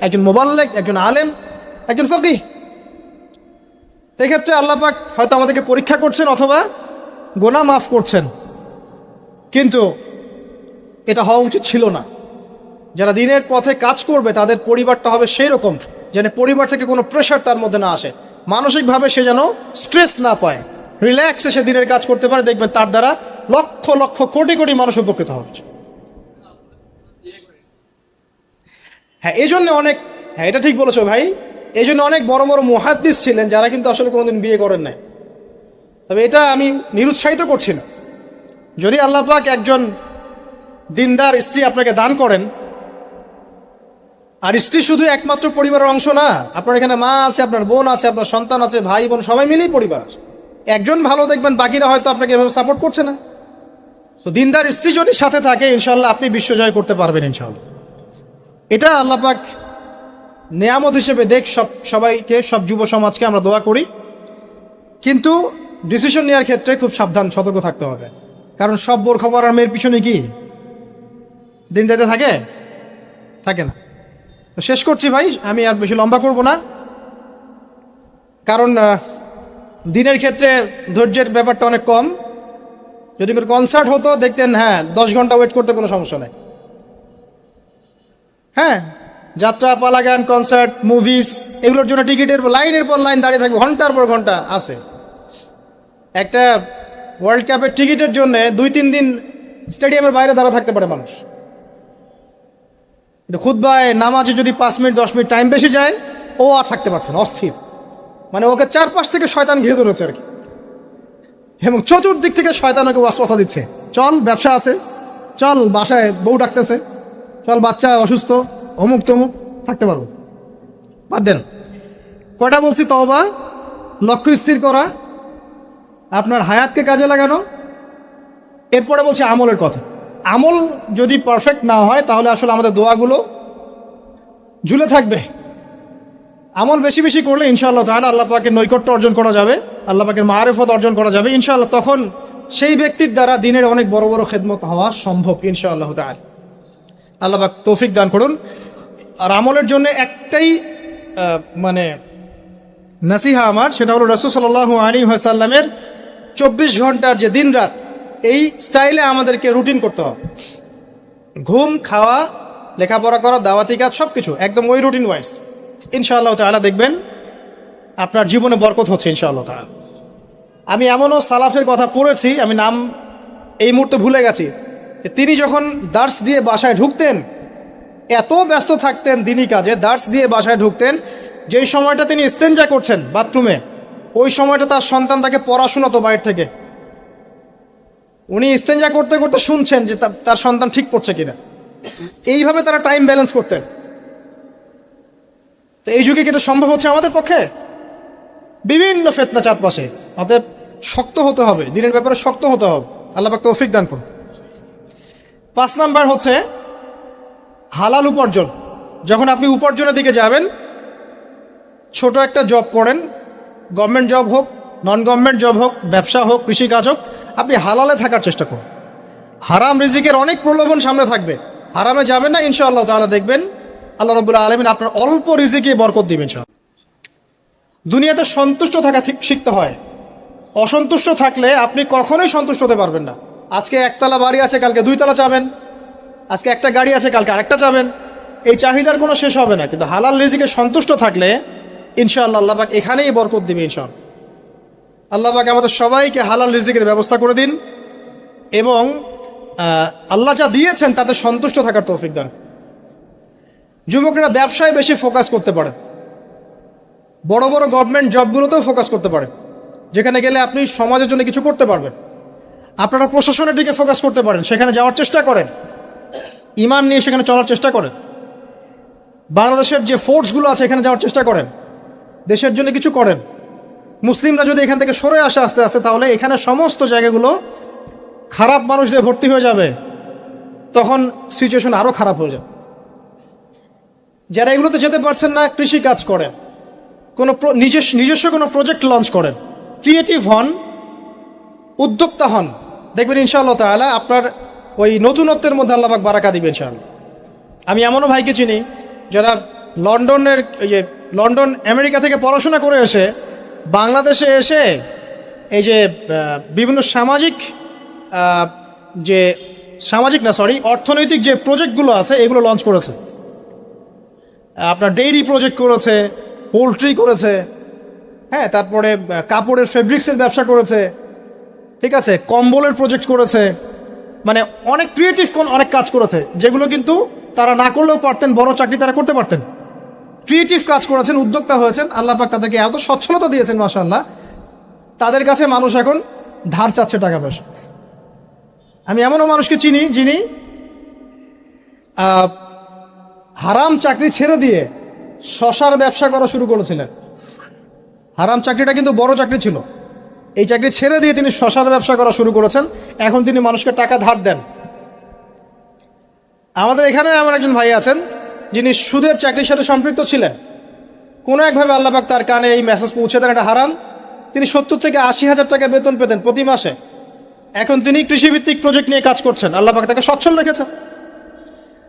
একজন মুবাল্লিগ, একজন আলেম, একজন ফকিহ। সেক্ষেত্রে আল্লাহ পাক হয়তো আমাদেরকে পরীক্ষা করছেন অথবা গুনাহ মাফ করছেন, কিন্তু এটা হওয়া উচিত ছিল না। যারা দ্বীনের পথে কাজ করবে তাদের পরিবারটা হবে সেই রকম যেন পরিবার থেকে কোনো প্রেশার তার মধ্যে না আসে, মানসিকভাবে সে যেন স্ট্রেস না পায়, রিল্যাক্সে সে দিনের কাজ করতে পারে। দেখবেন তার দ্বারা লক্ষ লক্ষ কোটি কোটি মানুষ উপকৃত হবে। হ্যাঁ, এই জন্য অনেক, হ্যাঁ এটা ঠিক বলেছো ভাই, এই জন্য অনেক বড় বড় মুহাদ্দিস ছিলেন যারা কিন্তু আসলে কোনোদিন বিয়ে করেন নাই। তবে এটা আমি নিরুৎসাহিত করছি না। যদি আল্লাহ পাক একজন দিনদার স্ত্রী আপনাকে দান করেন, আর স্ত্রী শুধু একমাত্র পরিবারের অংশ না, আপনার এখানে মা আছে, আপনার বোন আছে, আপনার সন্তান আছে, ভাই বোন সবাই মিলেই পরিবার আছে। একজন ভালো দেখবেন, বাকিরা হয়তো আপনাকে এভাবে সাপোর্ট করছে না। তো দিনদার স্ত্রী যদি সাথে থাকে, ইনশাল্লাহ আপনি বিশ্বজয় করতে পারবেন ইনশাল্লাহ। এটা আল্লাহ পাক নেয়ামত হিসেবে দেখ সবাইকে, সব যুব সমাজকে আমরা দোয়া করি। কিন্তু ডিসিশন নেওয়ার ক্ষেত্রে খুব সাবধান, সতর্ক থাকতে হবে। কারণ সব বোর খবর আর মেয়ের পিছনে কি দিন যেতে থাকে না। তো শেষ করছি ভাই, আমি আর বেশি লম্বা করব না। কারণ দিনের ক্ষেত্রে ধৈর্যের ব্যাপারটা অনেক কম। যদি কোনো কনসার্ট হতো দেখতেন, হ্যাঁ 10 ঘন্টা ওয়েট করতে কোনো সমস্যা নেই। হ্যাঁ, যাত্রা, পালা, গান, কনসার্ট, মুভিজ, এগুলোর জন্য টিকিটের লাইনের পর লাইন দাঁড়িয়ে থাকবে, ঘন্টার পর ঘন্টা আছে। একটা ওয়ার্ল্ড কাপের টিকিটের জন্য 2-3 দিন স্টেডিয়ামের বাইরে দাঁড়া থাকতে পারে মানুষ। খুতবায় নামাজে যদি 5 মিনিট 10 মিনিট টাইম বেশি যায়, ও আর থাকতে পারছে না, অস্থির। মানে ওকে চারপাশ থেকে শয়তান ঘিরে ধরেছে আর কি, এবং চতুর্দিক থেকে শয়তান ওকে ওয়াসওয়াসা দিচ্ছে। চল ব্যবসা আছে, চল বাসায় বউ ডাকতেছে, চল বাচ্চা অসুস্থ, অমুক তমুক, থাকতে পারবো। বাদ দেন। কয়টা বলছি? তওবা, লক্ষ্য স্থির করা, আপনার হায়াতকে কাজে লাগানো। এরপরে বলছি আমলের কথা। আমল যদি পারফেক্ট না হয় তাহলে আসলে আমাদের দোয়াগুলো ঝুলে থাকবে। আমল বেশি বেশি করলে ইনশাআল্লাহ তাআলা আল্লাহ পাকের নৈকট্য অর্জন করা যাবে, আল্লাহ পাকের মারিফত অর্জন করা যাবে ইনশাআল্লাহ। তখন সেই ব্যক্তির দ্বারা দিনের অনেক বড় বড় খেদমত হওয়া সম্ভব ইনশাআল্লাহ তাআলা। আল্লাহ পাক তৌফিক দান করুন। আর আমলের জন্য একটাই মানে নাসিহা আমার, সেটা হলো রাসূল সাল্লাল্লাহু আলাইহি ওয়াসাল্লামের 24 ঘন্টার যে দিন রাত, এই স্টাইলে আমাদেরকে রুটিন করতে হবে। ঘুম, খাওয়া, লেখাপড়া করা, দাওয়াতি কাজ, সব কিছু একদম ওই রুটিন ওয়াইজ। ইনশাআল্লাহ তাআলা দেখবেন আপনার জীবনে বরকত হচ্ছে ইনশাআল্লাহ তাআলা। আমি এমনও সালাফের কথা পড়েছি, আমি নাম এই মুহূর্তে ভুলে গেছি, তিনি যখন দার্স দিয়ে বাসায় ঢুকতেন, এত ব্যস্ত থাকতেন দিনী কাজে, দার্স দিয়ে বাসায় ঢুকতেন, যেই সময়টা তিনি ইস্তেঞ্জা করছেন বাথরুমে, ওই সময়টা তার সন্তান তাকে পড়াশোনাতো বাইরে থেকে। উনি ইস্তেঞ্জা করতে করতে শুনছেন যে তার সন্তান ঠিক পড়ছে কিনা। এইভাবে তারা টাইম ব্যালেন্স করতেন। তো এই যুগে কিন্তু সম্ভব হচ্ছে আমাদের পক্ষে? বিভিন্ন ফিতনা চারপাশে, অতএব শক্ত হতে হবে, দিনের ব্যাপারে শক্ত হতে হবে। আল্লাহ পাক তৌফিক দান করুন। 5 নাম্বার হচ্ছে হালাল উপার্জন। যখন আপনি উপার্জনের দিকে যাবেন, ছোট একটা জব করেন, গভর্নমেন্ট জব হোক, নন গভর্নমেন্ট জব হোক, ব্যবসা হোক, কৃষিকাজ হোক, আপনি হালালে থাকার চেষ্টা করুন। হারাম রিজিকের অনেক প্রলোভন সামনে থাকবে, হারামে যাবেন না, ইনশাআল্লাহ তাআলা দেখবেন আল্লাহ রাব্বুল আলামিন আপনার অল্প রিজিকে বরকত দিবেন ইনশাআল্লাহ। দুনিয়াতে সন্তুষ্ট থাকা শিখতে হয়। অসন্তুষ্ট থাকলে আপনি কখনোই সন্তুষ্ট হতে পারবেন না। আজকে একতলা বাড়ি আছে, কালকে 2 তলা চাবেন। আজকে একটা গাড়ি আছে, কালকে আরেকটা চাবেন। এই চাহিদার কোনো শেষ হবে না। কিন্তু হালাল রিজিকে সন্তুষ্ট থাকলে ইনশাআল্লাহ আল্লাহ পাক এখানেই বরকত দিবে ইনশাআল্লাহ। আল্লাহ পাক আমাদের সবাইকে হালাল রিজিকের ব্যবস্থা করে দিন, এবং আল্লাহ যা দিয়েছেন তাতে সন্তুষ্ট থাকার তৌফিক দান। যুবকরা ব্যবসায় বেশি ফোকাস করতে পারেন, বড় বড় গভর্নমেন্ট জবগুলোতেও ফোকাস করতে পারেন, যেখানে গেলে আপনি সমাজের জন্য কিছু করতে পারবেন। আপনারা প্রশাসনের দিকে ফোকাস করতে পারেন, সেখানে যাওয়ার চেষ্টা করেন, ইমান নিয়ে সেখানে চলার চেষ্টা করেন। বাংলাদেশের যে ফোর্সগুলো আছে এখানে যাওয়ার চেষ্টা করেন, দেশের জন্য কিছু করেন। মুসলিমরা যদি এখান থেকে সরে আসে আস্তে আস্তে, তাহলে এখানে সমস্ত জায়গাগুলো খারাপ মানুষ দিয়ে ভর্তি হয়ে যাবে, তখন সিচুয়েশন আরও খারাপ হয়ে যাবে। যারা এগুলোতে যেতে পারছেন না, কৃষি কাজ করেন, কোনো নিজস্ব কোনো প্রজেক্ট লঞ্চ করেন, ক্রিয়েটিভ হন, উদ্যোক্তা হন, দেখবেন ইনশাআল্লাহ তাআলা আপনার ওই নতুনত্বের মধ্যে আল্লাহ পাক বারাকা দিবেন ইনশাআল্লাহ। আমি এমনও ভাইকে চিনি যারা লন্ডন আমেরিকা থেকে পড়াশোনা করে এসে বাংলাদেশে এসে এই যে বিভিন্ন অর্থনৈতিক যে প্রজেক্টগুলো আছে এগুলো লঞ্চ করেছে। আপনার ডেইরি প্রজেক্ট করেছে, পোলট্রি করেছে, হ্যাঁ, তারপরে কাপড়ের ফেব্রিক্সের ব্যবসা করেছে, ঠিক আছে, কম্বলের প্রজেক্ট করেছে, মানে অনেক ক্রিয়েটিভ অনেক কাজ করেছে, যেগুলো কিন্তু তারা না করলেও পারতেন, বড় চাকরি তারা করতে পারতেন। ক্রিয়েটিভ কাজ করেছেন, উদ্যোক্তা হয়েছেন, আল্লাহ পাক তাদেরকে এত সচ্ছলতা দিয়েছেন মাশাআল্লাহ, তাদের কাছে মানুষ এখন ধার চাচ্ছে টাকা পয়সা। আমি এমনও মানুষকে চিনি যিনি হারাম চাকরি ছেড়ে দিয়ে শশার ব্যবসা করা শুরু করেছিলেন। হারাম চাকরিটা কিন্তু বড় চাকরি ছিল, এই চাকরি ছেড়ে দিয়ে তিনি শশার ব্যবসা করা শুরু করেছেন। এখন তিনি মানুষকে টাকা ধার দেন। আমাদের এখানে এমন একজন ভাই আছেন যিনি সুদের চাকরির সাথে সম্পৃক্ত ছিলেন। কোনো একভাবে আল্লাহ পাক তার কানে এই মেসেজ পৌঁছে দেন এটা হারাম। তিনি 70 থেকে 80 হাজার টাকা বেতন পেতেন প্রতি মাসে। এখন তিনি কৃষিভিত্তিক প্রজেক্ট নিয়ে কাজ করছেন, আল্লাহ পাক তাকে সচ্ছল রেখেছেন।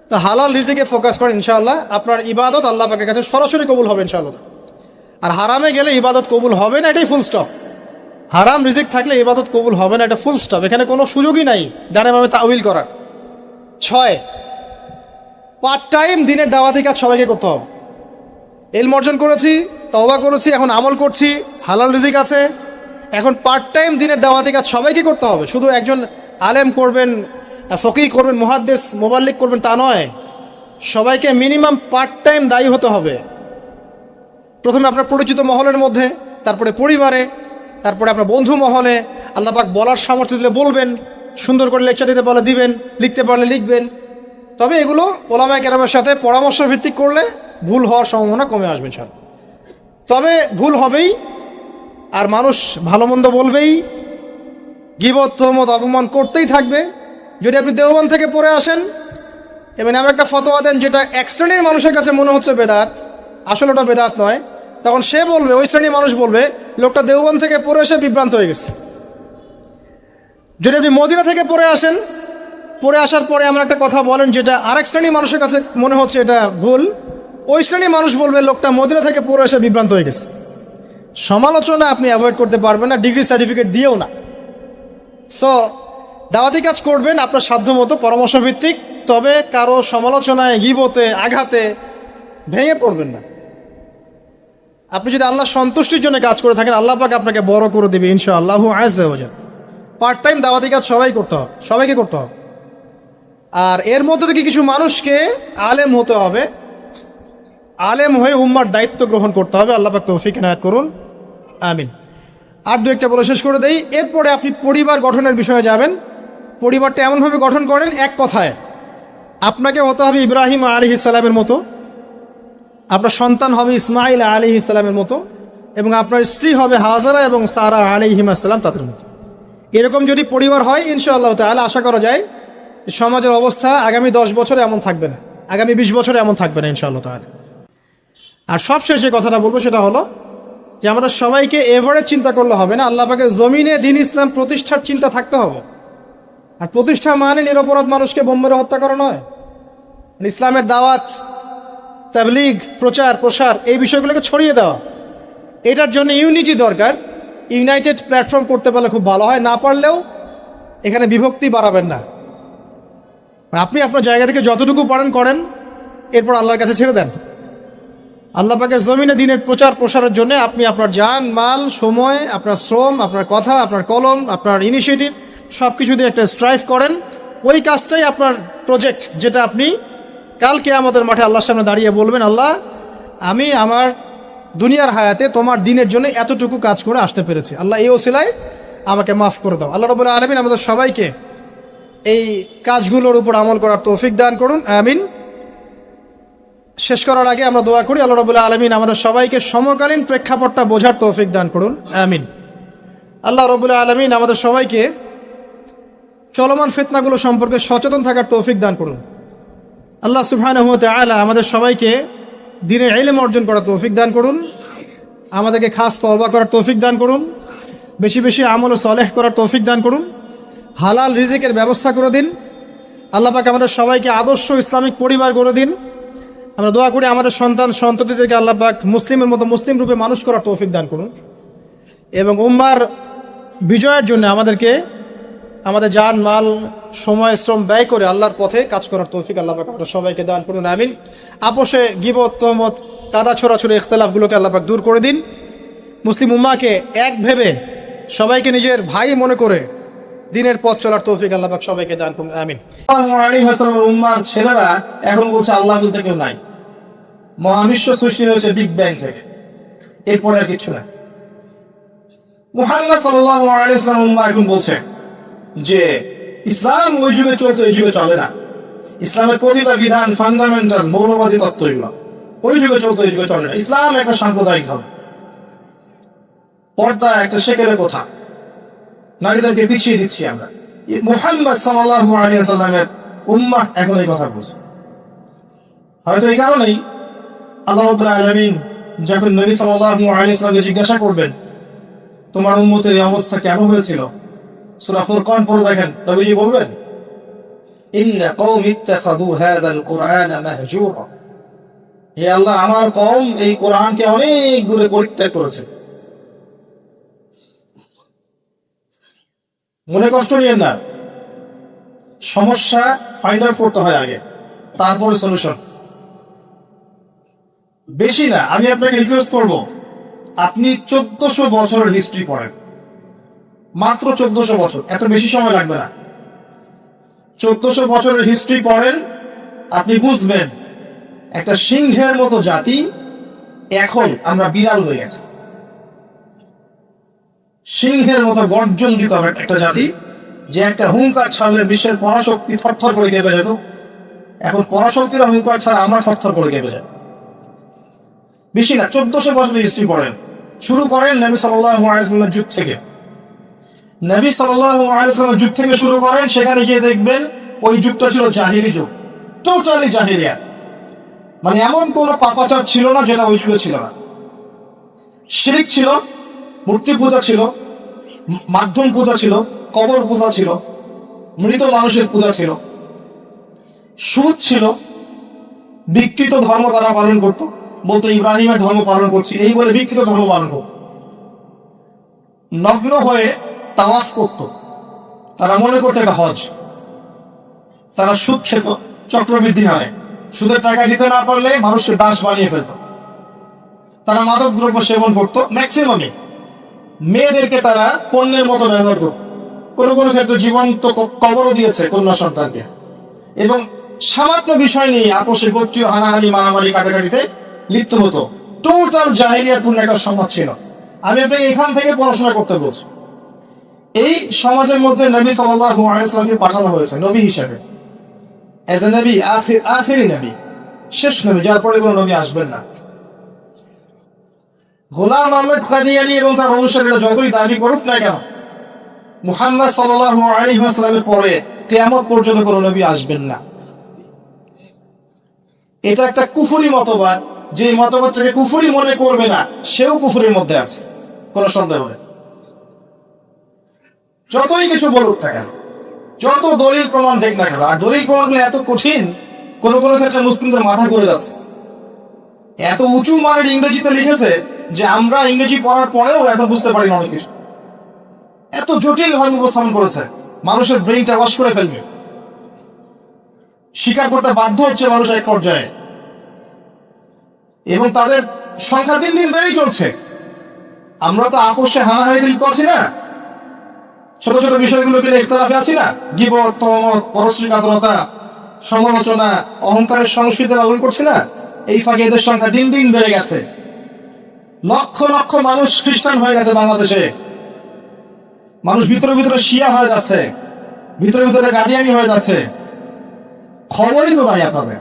তো হালাল রিজিকে ফোকাস করেন, ইনশাআল্লাহ আপনার ইবাদত আল্লাহ পাকের কাছে সরাসরি কবুল হবে ইনশাআল্লাহ। আর হারামে গেলে ইবাদত কবুল হবে না, এটাই ফুল স্টপ। হারাম রিজিক থাকলে ইবাদত কবুল হবে না, এটা ফুল স্টপ, এখানে কোনো সুযোগই নাই ডানেভাবে তাউইল করার। 6, পার্ট টাইম দিনের দাওয়াতি কাজ সবাইকে করতে হবে। ইলম অর্জন করেছি, তওবা করেছি, এখন আমল করছি, হালাল রিজিক আছে, এখন পার্ট টাইম দিনের দাওয়াতি কাজ সবাইকে করতে হবে। শুধু একজন আলেম করবেন, ফকিহ করবেন, মুহাদ্দিস মুবাল্লিগ করবেন তা নয়, সবাইকে মিনিমাম পার্ট টাইম দায়ী হতে হবে। প্রথমে আপনার পরিচিত মহলের মধ্যে, তারপরে পরিবারে, তারপরে আপনার বন্ধু মহলে। আল্লাহ পাক বলার সামর্থ্য দিলে বলবেন, সুন্দর করে লেকচার দিতে বলে দিবেন, লিখতে পারলে লিখবেন। তবে এগুলো ওলামায়ে কেরামের সাথে পরামর্শ ভিত্তিক করলে ভুল হওয়ার সম্ভাবনা কমে আসবে ইনশাআল্লাহ। তবে ভুল হবেই, আর মানুষ ভালো মন্দ বলবেই, গীবত তোহমত অপমান করতেই থাকবে। যদি আপনি দেওবন্দ থেকে পড়ে আসেন এবং এমন একটা ফতোয়া দেন যেটা এক শ্রেণীর মানুষের কাছে মনে হচ্ছে বেদাত, আসলে ওটা বেদাত নয়, তখন সে বলবে, ওই শ্রেণীর মানুষ বলবে লোকটা দেওবন্দ থেকে পড়ে এসে বিভ্রান্ত হয়ে গেছে। যদি আপনি মদিনা থেকে পড়ে আসেন, পড়ে আসার পরে এমন একটা কথা বলেন যেটা আরেক শ্রেণীর মানুষের কাছে মনে হচ্ছে এটা ভুল, ওই শ্রেণীর মানুষ বলবে লোকটা মদিনা থেকে পড়ে এসে বিভ্রান্ত হয়ে গেছে। সমালোচনা আপনি অ্যাভয়েড করতে পারবেন না, ডিগ্রি সার্টিফিকেট দিয়েও না। সো দাওয়াতি কাজ করবেন আপনার সাধ্যমতো পরামর্শ ভিত্তিক, তবে কারো সমালোচনায়, গীবতে, আঘাতে ভেঙে পড়বেন না। আপনি যদি আল্লাহ সন্তুষ্টির জন্য কাজ করে থাকেন, আল্লাহ পাক আপনাকে বড় করে দেবে ইনশাআল্লাহু আযজা ওয়া জাল। পার্ট টাইম দাওয়াতি কাজ সবাইকে করতে হবে। আর এর মধ্যে থেকে কিছু মানুষকে আলেম হতে হবে, আলেম হয়ে উম্মার দায়িত্ব গ্রহণ করতে হবে। আল্লাহ পাক তৌফিক ইনায়াত করুন, আমিন। আর দু একটা বলে শেষ করে দেই। এরপরে আপনি পরিবার গঠনের বিষয়ে যাবেন। পরিবারটা এমনভাবে গঠন করেন, এক কথায় আপনাকে হতে হবে ইব্রাহিম আলাইহিস সালামের মতো, আপনার সন্তান হবে ইসমাইল আলাইহিস সালামের মতো, এবং আপনার স্ত্রী হবে হাজারা এবং সারা আলাইহিমা সালাম তাদের মতো। এরকম যদি পরিবার হয় ইনশাআল্লাহ তাআলা আশা করা যায় সমাজের অবস্থা আগামী 10 বছরে এমন থাকবে না, আগামী 20 বছরে এমন থাকবে না ইনশাআল্লাহ তাআলা। আর সবশেষ যে কথাটা বলবো সেটা হলো যে আমাদের সবাইকে এভারেজ চিন্তা করলে হবে না, আল্লাহ পাকের জমিনে দ্বীন ইসলাম প্রতিষ্ঠার চিন্তা থাকতে হবে। আর প্রতিষ্ঠা মানে নিরপরাধ মানুষকে বোম মেরে হত্যা করা নয়। ইসলামের দাওয়াত, তাবলীগ, প্রচার প্রসার, এই বিষয়গুলোকে ছড়িয়ে দেওয়া, এটার জন্য ইউনিটি দরকার। ইউনাইটেড প্ল্যাটফর্ম করতে পারলে খুব ভালো হয়, না পারলেও এখানে বিভক্তি বাড়াবেন না। আপনি আপনার জায়গা থেকে যতটুকু পারেন করেন, এরপর আল্লাহর কাছে ছেড়ে দেন। আল্লাহ পাকের জমিনে দ্বীনের প্রচার প্রসারের জন্য আপনি আপনার জান, মাল, সময়, আপনার শ্রম, আপনার কথা, আপনার কলম, আপনার ইনিশিয়েটিভ সব কিছু দিয়ে একটা স্ট্রাইভ করেন। ওই কাজটাই আপনার প্রজেক্ট, যেটা আপনি কালকে আমাদের মাঠে আল্লাহর সামনে দাঁড়িয়ে বলবেন, আল্লাহ আমি আমার দুনিয়ার হায়াতে তোমার দ্বীনের জন্য এতটুকু কাজ করে আসতে পেরেছি, আল্লাহ এই ওসিলায় আমাকে মাফ করে দাও। আল্লাহ রাব্বুল আলামিন আমাদের সবাইকে এই কাজগুলোর উপর আমল করার তৌফিক দান করুন, আমিন। শেষ করার আগে আমরা দোয়া করি, আল্লাহ রাব্বুল আলামিন আমাদের সবাইকে সমকালীন প্রেক্ষাপটটা বোঝার তৌফিক দান করুন, আমিন। আল্লাহ রাব্বুল আলামিন আমাদের সবাইকে চলমান ফিতনাগুলো সম্পর্কে সচেতন থাকার তৌফিক দান করুন। আল্লাহ সুবহানাহু ওয়া তাআলা আমাদের সবাইকে দ্বীনের ইলম অর্জন করার তৌফিক দান করুন, আমাদেরকে খাস তওবা করার তৌফিক দান করুন, বেশি বেশি আমল ও সালেহ করার তৌফিক দান করুন, হালাল রিজিকের ব্যবস্থা করে দিন। আল্লাহ পাক আমাদের সবাইকে আদর্শ ইসলামিক পরিবার করে দিন। আমরা দোয়া করি আমাদের সন্ততিদেরকে আল্লাহ পাক মুসলিমের মতো মুসলিম রূপে মানুষ করার তৌফিক দান করুন এবং উম্মার বিজয়ের জন্য আমাদেরকে আমাদের জান মাল সময় শ্রম ব্যয় করে আল্লাহর পথে কাজ করার তৌফিক আল্লাহ পাক আমাদের সবাইকে দান করুন, আমিন। আপোষে গীবত তহমত কাদা ছোড়াছুড়ি ইখতিলাফগুলোকে আল্লাহ পাক দূর করে দিন। মুসলিম উম্মাকে এক ভেবে সবাইকে নিজের ভাই মনে করে দিনের পথ চলার তৌফিক আল্লাহ পাক সবাইকে দান করুন, আমিন। উম্মার ছেলেরা এখন বলছে আল্লাহ বলতে কেউ নাই, মহাবিশ্ব সৃষ্টি হয়েছে বিগ ব্যাং থেকে, এরপরে আর কিছু না। মুহাম্মদ সাল্লাল্লাহু আলাইহি ওয়াসাল্লাম উম্মাহ এখন বলছে যে ইসলাম ওই যুগে চলতো, এই যুগে চলে না। ইসলামের প্রতিটা বিধান ফান্ডামেন্টাল মৌলবাদী তত্ত্ব, এগুলো ওই যুগে চলতো, এই যুগে চলে না। ইসলাম একটা সাম্প্রদায়িক ধর্ম, পর্দা একটা সেকেলের কথা, নারীদেরকে পিছিয়ে দিচ্ছি আমরা। মুহাম্মদ সাল্লাল্লাহু আলাইহি ওয়াসাল্লামের উম্মাহ এখন এই কথা বলছে। হয়তো এই কারণেই আল্লাহ রাব্বুল আলামিন যখন নবী সাল্লাল্লাহু আলাইহি ওয়াসাল্লামকে জিজ্ঞাসা করবেন তোমার উম্মতের এই অবস্থা কেন হয়েছিল, সূরা ফুরকান পড়ে দেখেন, নবীজি বলবেন ইন্না কওমি ইত্তাখাযু হাযাল কুরআনা মাহজুরা, হে আল্লাহ আমার কওম এই কোরআনকে অনেক দূরে পরিত্যাগ করেছে। মনে কষ্ট নিয়েন না, সমস্যা ফাইন্ড আউট করতে হয় আগে, তারপরে সলিউশন। বেশি না, আমি আপনাকে রিকোয়েস্ট করব আপনি 1400 বছরের হিস্ট্রি পড়েন, মাত্র 1400 বছর, এত বেশি সময় লাগবে না। 1400 বছরের হিস্ট্রি পড়েন, আপনি বুঝবেন একটা সিংহের মতো জাতি এখন আমরা বিড়াল হয়ে গেছে। সিংহের মতো গর্জন দিতে হবে একটা জাতি, যে একটা হুঙ্কার ছাড়লে বিশ্বের পরাশক্তি থরথর করে কেঁপে যেত, এখন পরাশক্তির হুঙ্কার ছাড়া আমরা থরথর করে কেঁপে যাই। বেশি না, 1400 বছরের হিস্ট্রি পড়েন। শুরু করেন নবী সাল্লাল্লাহু আলাইহি ওয়াসাল্লামের যুগ থেকে। নবী সাল্লাল্লাহু আলাইহি ওয়াসাল্লামের যুগ থেকে শুরু করেন, সেখানে গিয়ে দেখবেন ওই যুগটা ছিল জাহিলি যুগ, টোটালি জাহিলিয়া। মানে এমন কোন পাপাচার ছিল না যেটা ওই যুগে ছিল না। শিরক ছিল, মূর্তি পূজা ছিল, মাধ্যম পূজা ছিল, কবর পূজা ছিল, মৃত মানুষের পূজা ছিল, সুদ ছিল, বিকৃত ধর্ম তারা পালন করত, বলতো ইব্রাহিমের ধর্ম পালন করছি এই বলে বিকৃত ধর্ম পালন করত। নগ্ন হয়ে তাওয়াফ করত, তারা মনে করতো এটা হজ। তারা সুদ খেত, চক্রবৃদ্ধি হারে, সুদের টাকা দিতে না পারলে মানুষকে দাস বানিয়ে ফেলত। তারা মাদক দ্রব্য সেবন করত, ম্যাক্সিমামে মেয়েদেরকে তারা পণ্যের মতো ব্যবহার করত। কোনো কোনো ক্ষেত্রে জীবন্ত কবরও দিয়েছে কন্যা সন্তানকে। এবং সামান্য বিষয় নিয়ে আপোষে গোত্রীয় হানাহানি মারামারি কাটাকাটিতে লিপ্ত হতো। টোটাল জাহিলিয়াতপূর্ণ একটা সমাজ ছিল। আমি আপনাকে এখান থেকে পড়াশোনা করতে বলছি। এই সমাজের মধ্যে নবী সাল্লাল্লাহু আলাইহি ওয়াসাল্লামকে পাঠানো হয়েছে নবী হিসেবে, এজ এ নবী, আখিরি নবী, শেষ নবী, যার পরে কোনো নবী আসবেন না। গোলাম আহমেদ কাদিয়ানী এবং তার অনুসারীরা যতই দাবি করুক না কেন, মুহাম্মদ সাল্লাল্লাহু আলাইহি ওয়াসাল্লামের পরে কিয়ামত পর্যন্ত কোনো নবী আসবেন না। এটা একটা কুফরি মতবাদ। যে মতবাদটাকে কুফরি মনে করবে না, সেও কুফরির মধ্যে আছে, কোনো সন্দেহ নেই। যতই কিছু বলুক না কেন, যত দলিল প্রমাণ দেখ না কেন, আর দলিল প্রমাণগুলো এত কঠিন, কোন কোন ক্ষেত্রে মুসলিমদের মাথা ঘুরে যাচ্ছে। এত উঁচু মানের ইংরেজিতে লিখেছে যে আমরা ইংরেজি পড়ার পরেও এখন বুঝতে পারি না অনেক কিছু। এত জটিল ভাবে উপস্থাপন করেছে, মানুষের ব্রেইনটা ওয়াশ করে ফেলবে। স্বীকার করতে বাধ্য হচ্ছে মানুষ এক পর্যায়ে, এবং তাদের সংখ্যা দিন দিন বেড়েই চলছে। আমরা তো আপোষে হানাহানিতে লিপ্ত আছি না, ছোট ছোট বিষয়গুলোকে নিয়ে ইখতিলাফে আছি না, গীবত, তহমত, পরশ্রী কাতরতা, সমালোচনা, অহংকারের সংস্কৃতি লালন করছি না। এই ফাঁকে এদের সংখ্যা দিন দিন বেড়ে গেছে। লক্ষ লক্ষ মানুষ খ্রিস্টান হয়ে গেছে বাংলাদেশে। মানুষ ভিতরে ভিতরে শিয়া হয়ে যাচ্ছে, ভিতরে ভিতরে কাদিয়ানী হয়ে যাচ্ছে। খবরই তো নাই আপনাদের।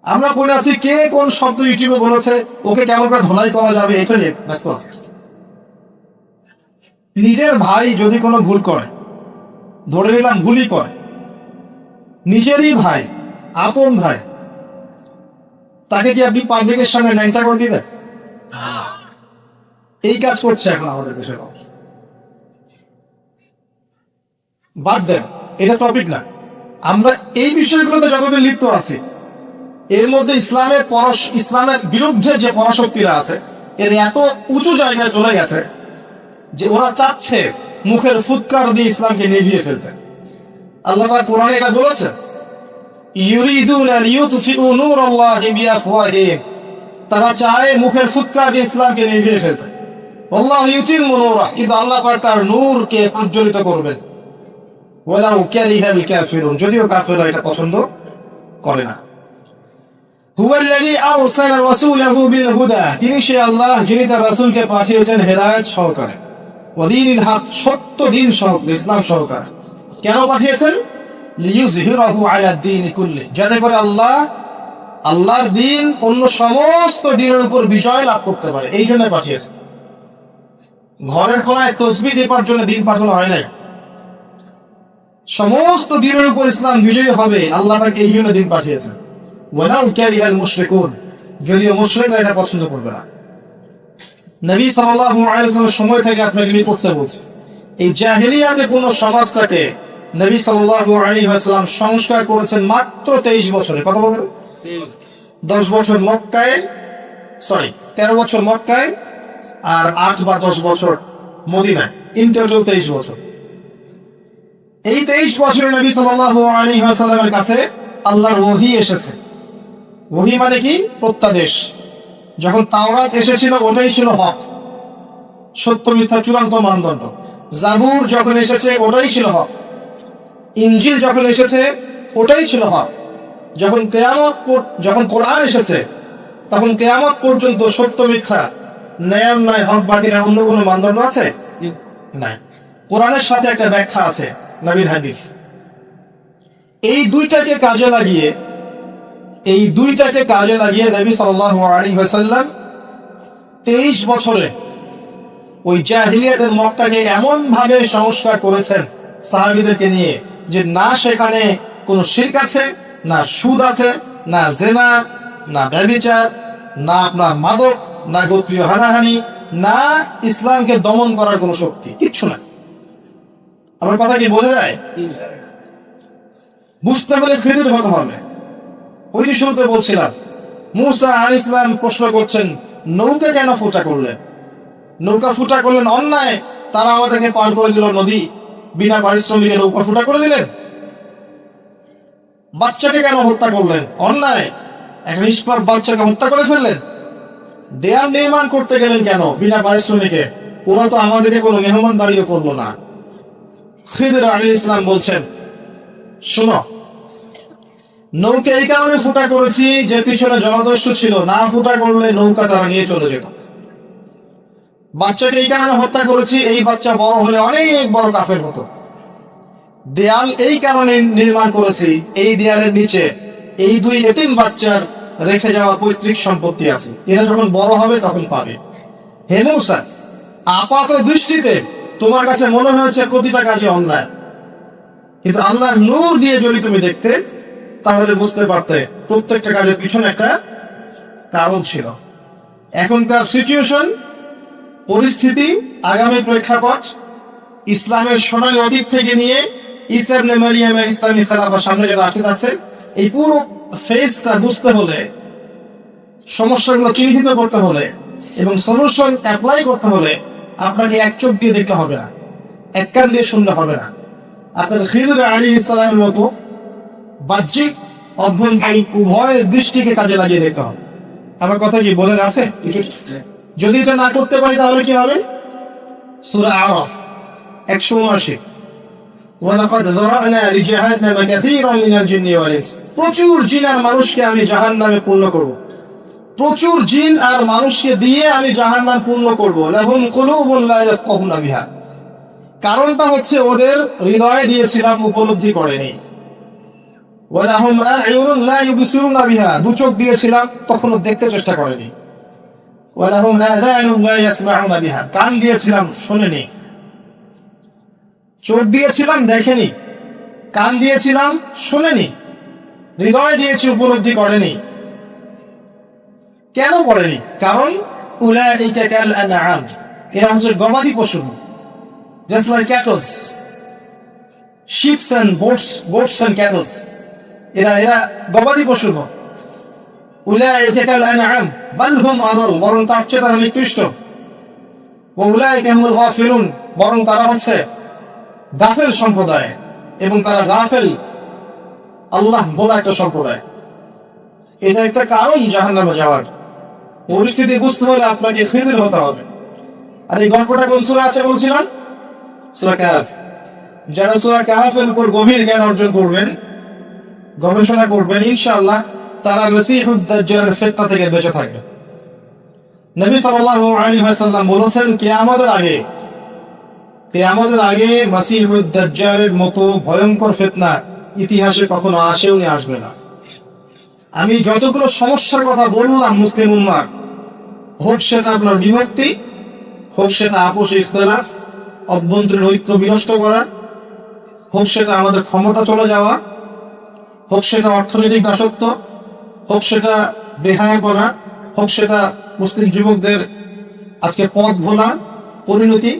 আমরা পড়ে আছি কে কোন শব্দ ইউটিউবে বলেছে, ওকে কেমন করে ধোলাই করা যাবে, এটা নিয়ে ব্যস্ত আছে। নিজের ভাই যদি কোনো ভুল করে, ধরে নিলাম গুলি করে, নিজেরই ভাই, আপন ভাই, তাকে কি আপনি পাবলিকের সামনে ন্যাংটা করে দিবেন? এই কাজ করছে এখন আমাদের দেশের মানুষ। বাদ দেন, এটা টপিক না। আমরা এই বিষয়গুলোতে যতদিন লিপ্ত আছি, এর মধ্যে ইসলামের বিরুদ্ধে যে পরাশক্তিরা আছে, এর এত উঁচু জায়গায় চলে গেছে যে ওরা চাচ্ছে মুখের ফুৎকার দিয়ে ইসলামকে নিভিয়ে ফেলতে। আল্লাহ পাক কোরআনে এটা বলেছে, ইউরিদুনা লিইউতফিউ নূরাল্লাহি বিআফওয়াহিহিম, তারা চায় মুখের ফুৎকার দিয়ে ইসলামকে নিভিয়ে ফেলতে। আল্লাহু ইউতিম্মু নূরাহ, কিন্তু আল্লাহ পাক তার নূরকে প্রজ্বলিত করবেন। ওয়ালাউ কারিহাল কাফিরুন, যদিও কাফেররা এটা পছন্দ করে না। হুয়াল্লাযী আরসালা রাসূলাহু বিল হুদা, তিনি সে আল্লাহ যিনি তার রাসূলকে পাঠিয়েছেন হেদায়েত সহকারে, ওয়া দীনিল হক, সত্য দ্বীন সহকারে, ইসলাম সহকারে। কেন পাঠিয়েছেন? লিইয়ুযহিরাহু আলা দ্বীনি কুল্লি, যাতে করে আল্লাহর দ্বীন অন্য সমস্ত দ্বীনের উপর বিজয় লাভ করতে পারে, এই জন্য পাঠিয়েছেন। ঘরের কোনায় তাসবিহ দেবার জন্য দ্বীন পাঠানো হয় নাই, সমস্ত দ্বীনের উপর ইসলাম বিজয়ী হবে, আল্লাহ পাক এই জন্য দ্বীন পাঠিয়েছেন। ওয়ালাউ কারিহাল মুশরিকুন, যদিও মুশরিকরা এটা পছন্দ করবে না। নবী সাল্লাল্লাহু আলাইহি ওয়াসাল্লামের সময় থেকে আপনাকে আমি করতে বলছি, এই জাহেলিয়াতে কোন সমাজটাকে নবী সাল্লাল্লাহু আলাইহি ওয়াসাল্লাম সংস্কার করেছেন মাত্র 23 বছরে। কত বছর? 10 বছর মক্কায়, 13 বছর মক্কায় আর 8 বা 10 বছর মদিনায়, ইন টোটাল 23 বছর। এই 23 বছরে নবী সাল্লাল্লাহু আলাইহি ওয়াসাল্লামের কাছে আল্লাহর ওহী এসেছে। ওহী মানে কি? প্রত্যাদেশ। যখন তাওরাত এসেছিল ওটাই ছিল হক, সত্য মিথ্যা চূড়ান্ত মানদণ্ড। জাবুর যখন এসেছে ওটাই ছিল হক। ইনজিল যখন এসেছে ওটাই ছিল হক। যখন কোরআন এসেছে তখন কিয়ামত পর্যন্ত সত্য মিথ্যা, ন্যায় অন্যায়, হক বাতিলের অন্য কোনো মানদণ্ড আছে? নাই। কোরআনের সাথে একটা ব্যাখ্যা আছে, নবীর হাদিস। এই দুইটাকে কাজে লাগিয়ে নবী সাল্লাল্লাহু আলাইহি ওয়াসাল্লাম 23 বছরে ওই জাহেলিয়াতের মক্কাকে এমন ভাবে সংস্কার করেছেন সাহাবীদেরকে নিয়ে, যে না সেখানে কোনো শিরক আছে, না সুদ আছে, না জেনা, না ব্যভিচার, না আপনার মাদক, না গোত্রীয় হানাহানি, না ইসলামকে দমন করার কোনো শক্তি, কিচ্ছু না। আমার কথা কি বোঝা যায়? বুঝতে হলে খিদির হতে হবে। ওই যে শুরুতে বলছিলাম, মুসা আলাইহিস সালাম প্রশ্ন করছেন, নৌকা কেন ফুটা করলেন? নৌকা ফুটা করলেন অন্যায়, তারা আমাদেরকে পার করে দিল নদী, বিনা পারিশ্রমিকে নৌকা ফুটা করে দিলেন। বাচ্চাকে কেন হত্যা করলেন? অন্যায়, এক নিষ্পাপ বাচ্চাকে হত্যা করে ফেললেন। দেয়াল নির্মাণ করতে গেলেন কেন বিনা পারিশ্রমিকে? ওরা তো আমাদেরকে কোনো মেহমানদারিও করলো না। খিদির আলাইহিস সালাম বলছেন, শোনো, নৌকা এই কারণে ফুটা করেছি যে পিছনে জলদস্যু ছিল, না ফুটা করলে নৌকা তারা নিয়ে চলে যেত। বাচ্চাকে এই কারণে হত্যা করেছি, এই বাচ্চা বড় হলে অনেক বড় কাফের হতো। দেয়াল এই কারণে নির্মাণ করেছি, এই দেয়ালের নিচে এই দুই এতিম বাচ্চার রেখে যাওয়া পৈতৃক সম্পত্তি আছে, এরা যখন বড় হবে তখন পাবে। হে মূসা, আপাত দৃষ্টিতে তোমার কাছে মনে হয়েছে প্রতিটা কাজে অন্যায়, কিন্তু আল্লাহর নূর দিয়ে যদি তুমি দেখতে তাহলে বুঝতে পারতে প্রত্যেকটা কাজের পিছনে একটা কারণ ছিল। এখনকার সিচুয়েশন, পরিস্থিতি, আগামী প্রেক্ষাপট, ইসলামের সোনালী অতীত থেকে নিয়ে ঈসা ইবনে মারইয়ামের ইসলামী খেলাফত সামনে যেটা আসতে আছে, এই পুরো ফেজটা বুঝতে হলে, সমস্যাগুলো চিহ্নিত করতে হলে এবং সলিউশন অ্যাপ্লাই করতে হলে আপনাকে এক চোখ দিয়ে দেখতে হবে না, এক কান দিয়ে শুনলে হবে না। আপনার খিদির আলাইহিস সালামের মতো বাহ্যিক অভ্যন্তরীণ উভয় দৃষ্টিকে কাজে লাগিয়ে দেখতে হবে। আমার কথা কি বোঝা যাচ্ছে? যদি এটা না করতে পারি তাহলে কি হবে? সূরা আরাফ 179, ওয়ালাকাদ যারানা লিজাহান্নামা কাসীরান মিনাল জিন্নি ওয়াল ইনস, প্রচুর জিন আর মানুষকে আমি জাহান্নামে পূর্ণ করব। প্রচুর জিন আর মানুষকে দিয়ে আমি জাহান্নাম পূর্ণ করব। লাহুম কুলুবুন লা ইয়াফকাহুনা বিহা, কারণটা হচ্ছে ওদের হৃদয়ে দিয়েছিলাম, উপলব্ধি করেনি। ওয়ালাহুম আ'য়ুনুন লা ইউবসিরুনা বিহা, দু চোখ দিয়েছিলাম তখনও দেখতে চেষ্টা করেনি। ওয়ালাহুম আযানুন লা ইয়াসমাউনা বিহা, কান দিয়েছিলাম শোনেনি। চোখ দিয়েছিলাম দেখেনি, কান দিয়েছিলাম শুনেনি, হৃদয় দিয়েছি উপলব্ধি করেনি। কেন করেনি? কারণ উলাইকা কাল আনআম, এরা হচ্ছে গবাদি পশু, just like cattles, sheeps and goats and cattles. এরা গবাদি পশু। উলাইকা কাল আনআম বাল হুম আদাল, বরং তার চেয়ে তারা নিকৃষ্ট। ওয়া উলাইকা হুমুল গাফিলুন, বরং তারা হচ্ছে গাফেল সম্প্রদায়, এবং তারা গাফেল আল্লাহ বলা একটা সম্প্রদায়। এটা একটা কারণ জাহান্নামে যাওয়ার। পরিস্থিতি বুঝতে হলে আপনাকে খিদির হতে হবে। আর এই গল্পটা কোন সূরা আছে বলছিলাম? সূরা কাহফ। যারা সূরা কাহফের উপর গভীর জ্ঞান অর্জন করবেন, গবেষণা করবেন, ইনশাআল্লাহ তারা মসিহুদ দাজ্জালের ফিতনা থেকে বেঁচে থাকবে। নবী সাল্লাল্লাহু আলাইহি ওয়াসাল্লাম বলেছেন, কিয়ামতের আগে মসিহুদ দাজ্জালের মতো ভয়ঙ্কর ফিতনা ইতিহাসে কখনো আসেও নি, আসবে না। আমি যতগুলো সমস্যার কথা বললাম মুসলিম উম্মাহ, হোক সেটা আপনার বিভক্তি, হোক সেটা আপোষ ইখতিলাফ, অভ্যন্তরীণ ঐক্য বিনষ্ট করা, হোক সেটা আমাদের ক্ষমতা চলে যাওয়া, হোক সেটা অর্থনৈতিক দাসত্ব, হোক সেটা বেহায়াপনা, হোক সেটা মুসলিম যুবকদের আজকে পথ ভোলা পরিণতি,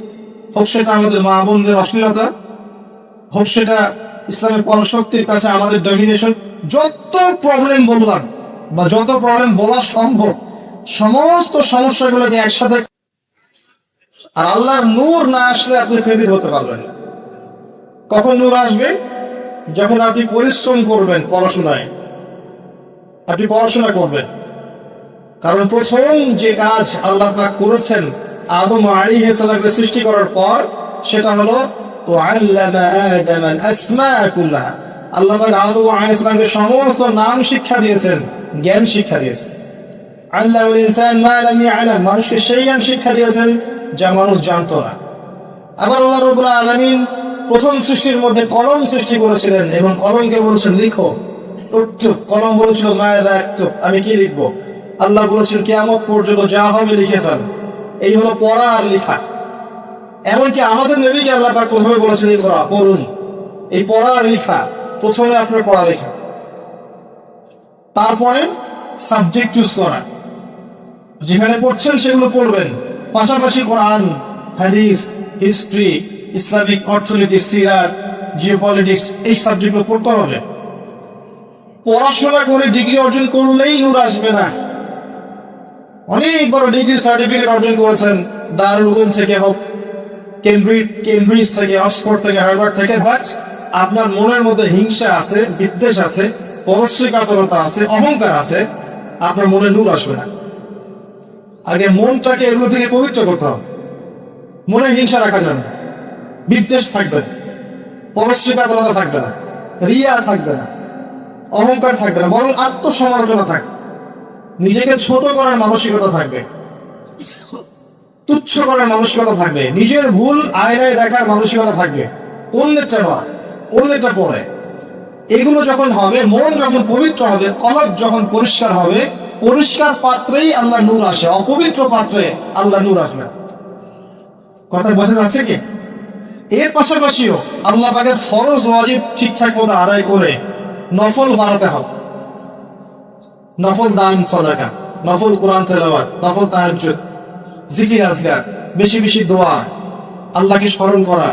হোক সেটা আমাদের মা বোনদের অশ্লীলতা, হোক সেটা ইসলামের পরাশক্তির কাছে আমাদের ডমিনেশন, যত প্রবলেম বললাম বা যত প্রবলেম বলা সম্ভব, সমস্ত সমস্যাগুলোকে একসাথে, আর আল্লাহর নূর না আসলে আপনি ফেদির হতে পারবেন। কখন নূর আসবে? যখন আপনি পরিশ্রম করবেন পড়াশোনায়, আপনি পড়াশোনা করবেন। কারণ প্রথম যে কাজ আল্লাহ পাক করেছেন আদম আলাইহিস সালামকে সৃষ্টি করার পর, সেটা হলো ওয়াল্লামা আদামা আল আসমাআ কুল্লাহা। আল্লাহ পাক আদম আলাইহিস সালামকে সমস্ত নাম শিক্ষা দিয়েছেন, জ্ঞান শিক্ষা দিয়েছেন। আল্লামাল ইনসান মা লাম ইয়ালাম, মানুষকে সেই জ্ঞান শিক্ষা দিয়েছেন যা মানুষ জানতো না। আবার আল্লাহ রাব্বুল আলামিন প্রথম সৃষ্টির মধ্যে কলম সৃষ্টি করেছিলেন এবং কলমকে বলেছেন লিখো। উক্তুব, কলম বলেছিল মাযা আক্তুব, আমি কি লিখবো? আল্লাহ বলেছেন কিয়ামত পর্যন্ত যা হবে লিখে ফেল। এই হলো পড়া আর লেখা। এমনকি আমাদের নবীকে আল্লাহ পাক প্রথমে বলেছেন ইকরা, পড়ুন। এই পড়া আর লেখা, প্রথমে আপনার পড়া লেখা, তারপরে সাবজেক্ট চুজ করা, যেখানে পড়ছেন সেগুলো পড়বেন। পাশাপাশি কোরআন, হাদিস, হিস্ট্রি, ইসলামিক অর্থনীতি, সিরাত, জিওপলিটিক্স, এই সাবজেক্টগুলো পড়তে হবে। পড়াশোনা করে ডিগ্রি অর্জন করলেই নূর আসবে না। অনেক বড় ডিগ্রি সার্টিফিকেট অর্জন করেছেন দারুল উলুম থেকে হোক, কেমব্রিজ থেকে, অক্সফোর্ড থেকে, হার্ভার্ড থেকে, বাট আপনার মনের মধ্যে হিংসা আছে, বিদ্বেষ আছে, পরশ্রীকাতরতা আছে, অহংকার আছে, আপনার মনে নূর আসবে না। আগে মনটাকে এগুলো থেকে পবিত্র করতে হবে। মনে হিংসা রাখা যাবে না, বিদ্বেষ থাকবে না, পরশ্রীকাতরতা থাকবে না, রিয়া থাকবে না, অহংকার থাকবে না, বরং আত্মসমালোচনা থাকবে। নিজেকে ছোট করার মানসিকতা থাকবে, তুচ্ছ করার মানসিকতা থাকবে, নিজের ভুল আয়নায় দেখার মানসিকতা থাকবে, অন্যটা পরে। এগুলো যখন হবে, মন যখন পবিত্র হবে, কলব যখন পরিষ্কার হবে, পরিষ্কার পাত্রেই আল্লাহ নূর আসে, অপবিত্র পাত্রে আল্লাহ নূর আসবে না। কথা বোঝা যাচ্ছে কি? এর পাশাপাশিও আল্লাহ পাকের ফরজ ওয়াজিব ঠিকঠাক মতো আদায় করে নফল বাড়াতে হবে। নফল দান সাদাকা, নফল কোরআন তেলাওয়াত, নফল তাহাজ্জুদ, জিকির আজগার, বেশি বেশি দোয়া, আল্লাহকে স্মরণ করা,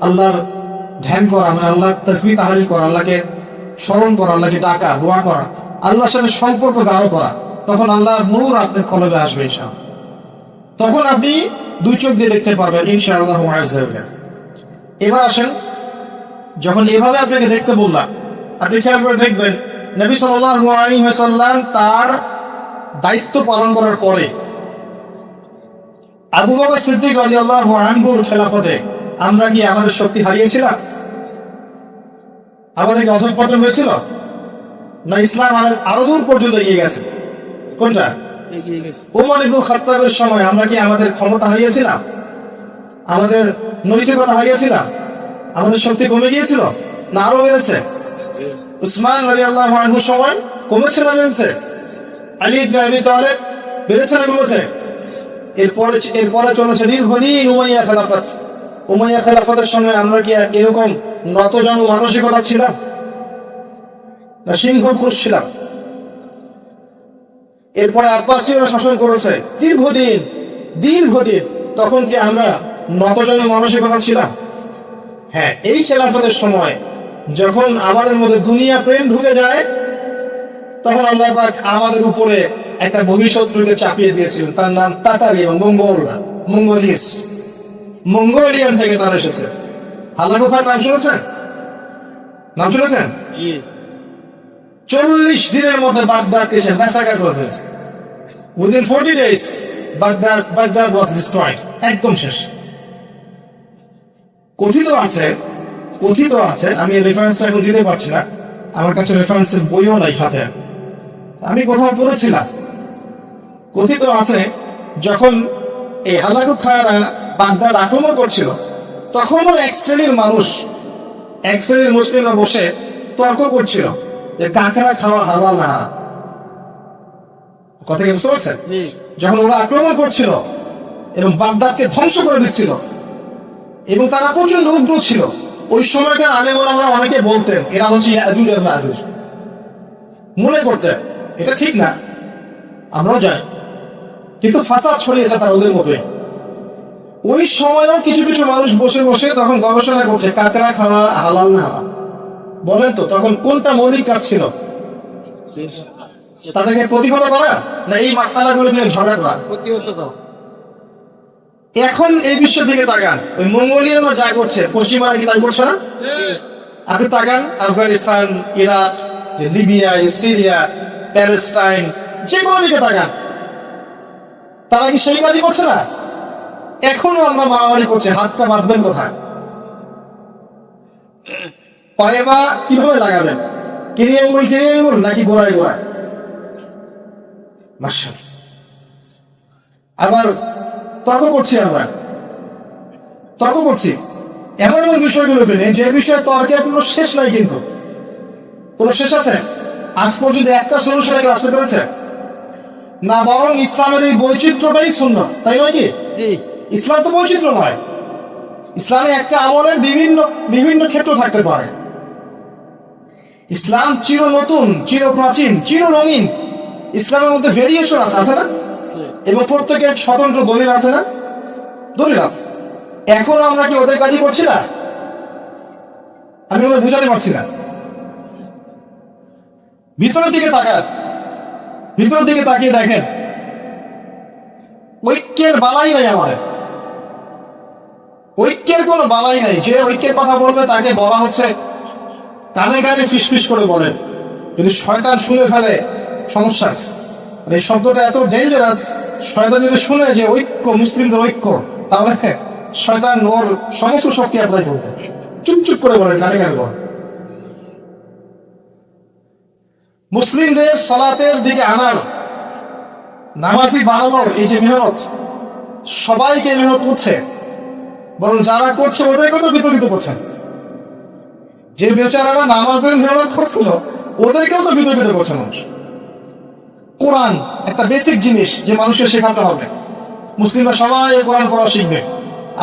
আল্লাহর ধ্যান করা, মানে আল্লাহ তাসবিহ তাহলিল করা, আল্লাহকে স্মরণ করা, আল্লাহকে ডাকা, দোয়া করা, আল্লাহর সাথে সম্পর্ক গাঢ় করা। তখন আল্লাহর নূর আপনার কলবে আসবে ইনশাআল্লাহ। তখন আপনি দুই চোখ দিয়ে দেখতে পারবেন ইনশাআল্লাহ আযজা ওয়া জাল। এবার আসেন, যখন এভাবে আপনাকে দেখতে বললাম, আপনি খেয়াল করে দেখবেন নবী সাল্লাল্লাহু আলাইহি ওয়াসাল্লাম তার দায়িত্ব পালন করার পরে আবু বকর সিদ্দিক রাদিয়াল্লাহু আনহুর খেলাফতে আমরা কি আমাদের শক্তি হারিয়েছিলাম? আমাদেরকে অধঃপতন হয়েছিল না? ইসলাম আরো দূর পর্যন্ত এগিয়ে গেছে। কোনটা? ওমর ইবনে খাত্তাবের সময় আমরা কি আমাদের ক্ষমতা হারিয়েছিলাম? আমাদের নৈতিকতা হারিয়েছিলাম? আমাদের শক্তি কমে গিয়েছিল না আরো বেড়েছে? উসমান রাদিয়াল্লাহু আনহুর সময় কমেছে না বেড়েছে? আলী ইবনে আবি তালেব বেড়েছে না কমেছে? এরপরে চলেছে দীর্ঘদিন উমাইয়া খেলাফত, উমাইয়া খেলাফতের সময় আমরা কি এরকম নতজন মানসিকতা ছিলাম, না সিংহ ঘোষ ছিলাম? এরপরে আব্বাসীয়রা শাসন করেছে দীর্ঘদিন দীর্ঘদিন, তখন কি আমরা নতজন মানসিকতা ছিলাম? হ্যাঁ, এই খেলাফতের সময় যখন আমাদের মধ্যে দুনিয়া প্রেম ঢুকে যায়, তখন আল্লাহ পাক আমাদের উপরে একটা বহিঃশত্রুকে চাপিয়ে দিয়েছিলেন, তার নাম তাতারি এবং মঙ্গোলিয়ান থেকে তারা এসেছে। হালাকুফার নাম শুনেছেন? নাম শুনেছেন? 40 দিনের মধ্যে বাগদাদকে সে ম্যাসাকার করে ফেলেছে। উইদিন 40 days বাগদাদ ওয়াজ ডিস্ট্রয়েড, একদম শেষ। কথিত আছে, আমি রেফারেন্সটা এখন দিতে পারছি না, আমার কাছে রেফারেন্সের বইও নাই হাতে, আমি কোথাও পড়েছিলাম। কথিত আছে যখন এই হালাকুফ খারা বাগদাদ আক্রমণ করছিল, তখনও এক শ্রেণীর মুসলিমরা বসে তর্ক করছিল যে কাঁকড়া খাওয়া হালাল না হারাম। কথা কি বুঝতে পারছেন? যখন ওরা আক্রমণ করছিল এবং বাগদাদকে ধ্বংস করে দিচ্ছিল এবং তারা প্রচন্ড উগ্র ছিল, ওই সময়কার আলেম ওলামারা অনেকে বলতেন এরা হচ্ছে ইয়াজুজ আর মাজুজ, মনে করতেন এটা ঠিক না, আমরাও জানি, কিন্তু ফাসাদ ছড়িয়েছে তারা ওদের মধ্যে। ওই সময়ও কিছু কিছু মানুষ বসে বসে তখন গবেষণা করছে কাঁকড়া খাওয়া হালাল না হারাম। বলেন তো তখন কোনটা মৌলিক কাজ ছিল? তাদেরকে প্রতিহত করা, না এই মাসআলাগুলো নিয়ে ঝগড়া করা? প্রতিহত করা। এখন এই বিশ্বের দিকে তাকান, ওই মঙ্গোলিয়ানরা যা করছে পশ্চিমারা কি তাই করছে না? আপনি তাকান Afghanistan, Iraq, Libya, Syria, Palestine, যে কোনো দিকে তাকান, তারা কি সেই কাজই করছে না? এখনো আমরা মারামারি করছি, হাতটা বাঁধবেন কোথায়, পায়ে বা কিভাবে লাগাবেন, কিনে আঙ্গুল নাকি গোড়ায় গোড়ায়? মাশাআল্লাহ। আবার তর্ক করছি এমন এমন বিষয়গুলো নিয়ে যে বিষয়ে তর্কের কোনো শেষ নাই, কিন্তু কোনো শেষ আছে? আজ পর্যন্ত একটা সলিউশন আসতে পেরেছে না, বরং ইসলামের এই বৈচিত্র্যটাই সুন্নাত, তাই নয় কি? ইসলাম তো বৈচিত্র্য নয়, ইসলামে একটা আমলের বিভিন্ন ক্ষেত্র থাকতে পারে। ইসলাম চির নতুন, চির প্রাচীন, চির রঙিন, ইসলামের মধ্যে ভেরিয়েশন আছে না? এবং প্রত্যেকের স্বতন্ত্র দলিল আছে না? দলিল আছে। এখন আমরা কি ওদের কাজই করছি না? আমি ওদের বুঝাতে পারছি না। ভিতরের দিকে তাকিয়ে দেখেন, ঐক্যের বালাই নাই আমাদের, ঐক্যের কোনো বালাই নাই। যে ঐক্যের কথা বলবে তাকে বলা হচ্ছে কানে কানে ফিসফিস করে বলেন, যদি শয়তান শুনে ফেলে সমস্যা আছে। এই শব্দটা এত ডেঞ্জারাস, শয়তান যদি শুনে যে ঐক্য, মুসলিমদের ঐক্য, তাহলে শয়তান ওর সমস্ত শক্তি অ্যাপ্লাই করবে। চুপ করে বলেন, কানে কানে বলেন। মুসলিমদের সালাতের দিকে আনার, নামাজি বানানোর এই যে মেহনত, সবাইকে মেহনত করছে, বরং যারা করছে ওদেরকে তো বিতর্কিত করছেন। যে বেচারারা নামাজের মেহনত করছিল ওদেরকেও তো বিতর্কিত করছে মানুষ। কোরআন একটা বেসিক জিনিস যে মানুষকে শেখাতে হবে, মুসলিমরা সবাই কোরআন পড়া শিখবে।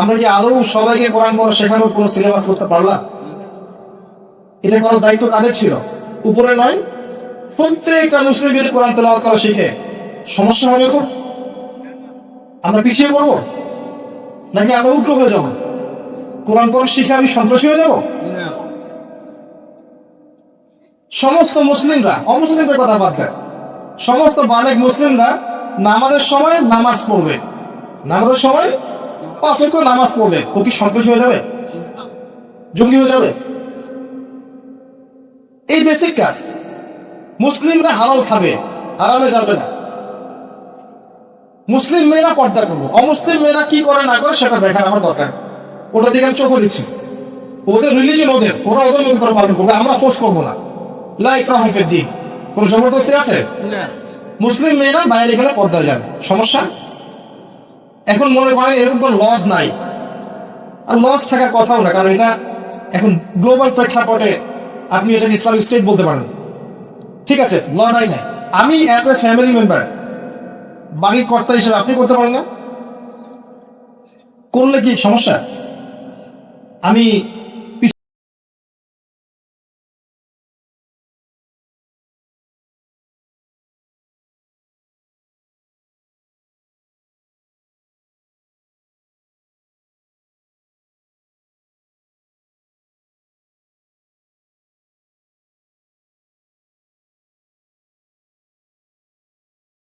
আমরা কি আরো সবাইকে কোরআন পড়া শেখানোর কোনো সিলেবাস করতে পারলাম? এটা করার দায়িত্ব কাদের ছিল? উপরে নয়? প্রত্যেকটা মুসলিমের কোরআন তেলাওয়াত করা শিখে সমস্যা হবে খুব? আমরা পিছিয়ে পড়বো নাকি আমরা উগ্র হয়ে যাবো? কোরআন পড়া শিখে আমি সন্ত্রাসী হয়ে যাবো? সমস্ত মুসলিমরা, অমুসলিমদের কথা বাদ দেয়, সমস্ত বালেগ মুসলিমরা নামাজের সময় নামাজ পড়বে, নামাজের সময় 5 ওয়াক্ত নামাজ পড়বে, ও কি সন্ত্রাসী হয়ে যাবে? জঙ্গি হয়ে যাবে? এই বেসিক কাজ। মুসলিমরা হালাল খাবে, হারামে যাবে না। মুসলিম মেয়েরা পর্দা করবো, অমুসলিম মেয়েরা কি করে না করে সেটা দেখার আমার দরকার, ওটা দিকে আমি চোখ দিচ্ছি। ওদের রিলিজন ওরা ওদের মতো করে পালন করবে, আমরা ফোর্স করবো না। লা ইকরাহা ফিদ্দীন, কোন জবরদস্তি আছে? মুসলিম মেয়েরা বাইরে গেলে পর্দা যাবে, সমস্যা? এখন মনে করেন এরকম কোন লস নাই, আর লস থাকার কথাও না, কারণ এটা এখন গ্লোবাল প্রেক্ষাপটে আপনি এটাকে ইসলামিক স্টেট বলতে পারেন, ঠিক আছে, ল নাই। আমি অ্যাজ এ ফ্যামিলি মেম্বার, বাড়ির কর্তা হিসেবে আপনি করতে পারেন না, করলে কি সমস্যা? আমি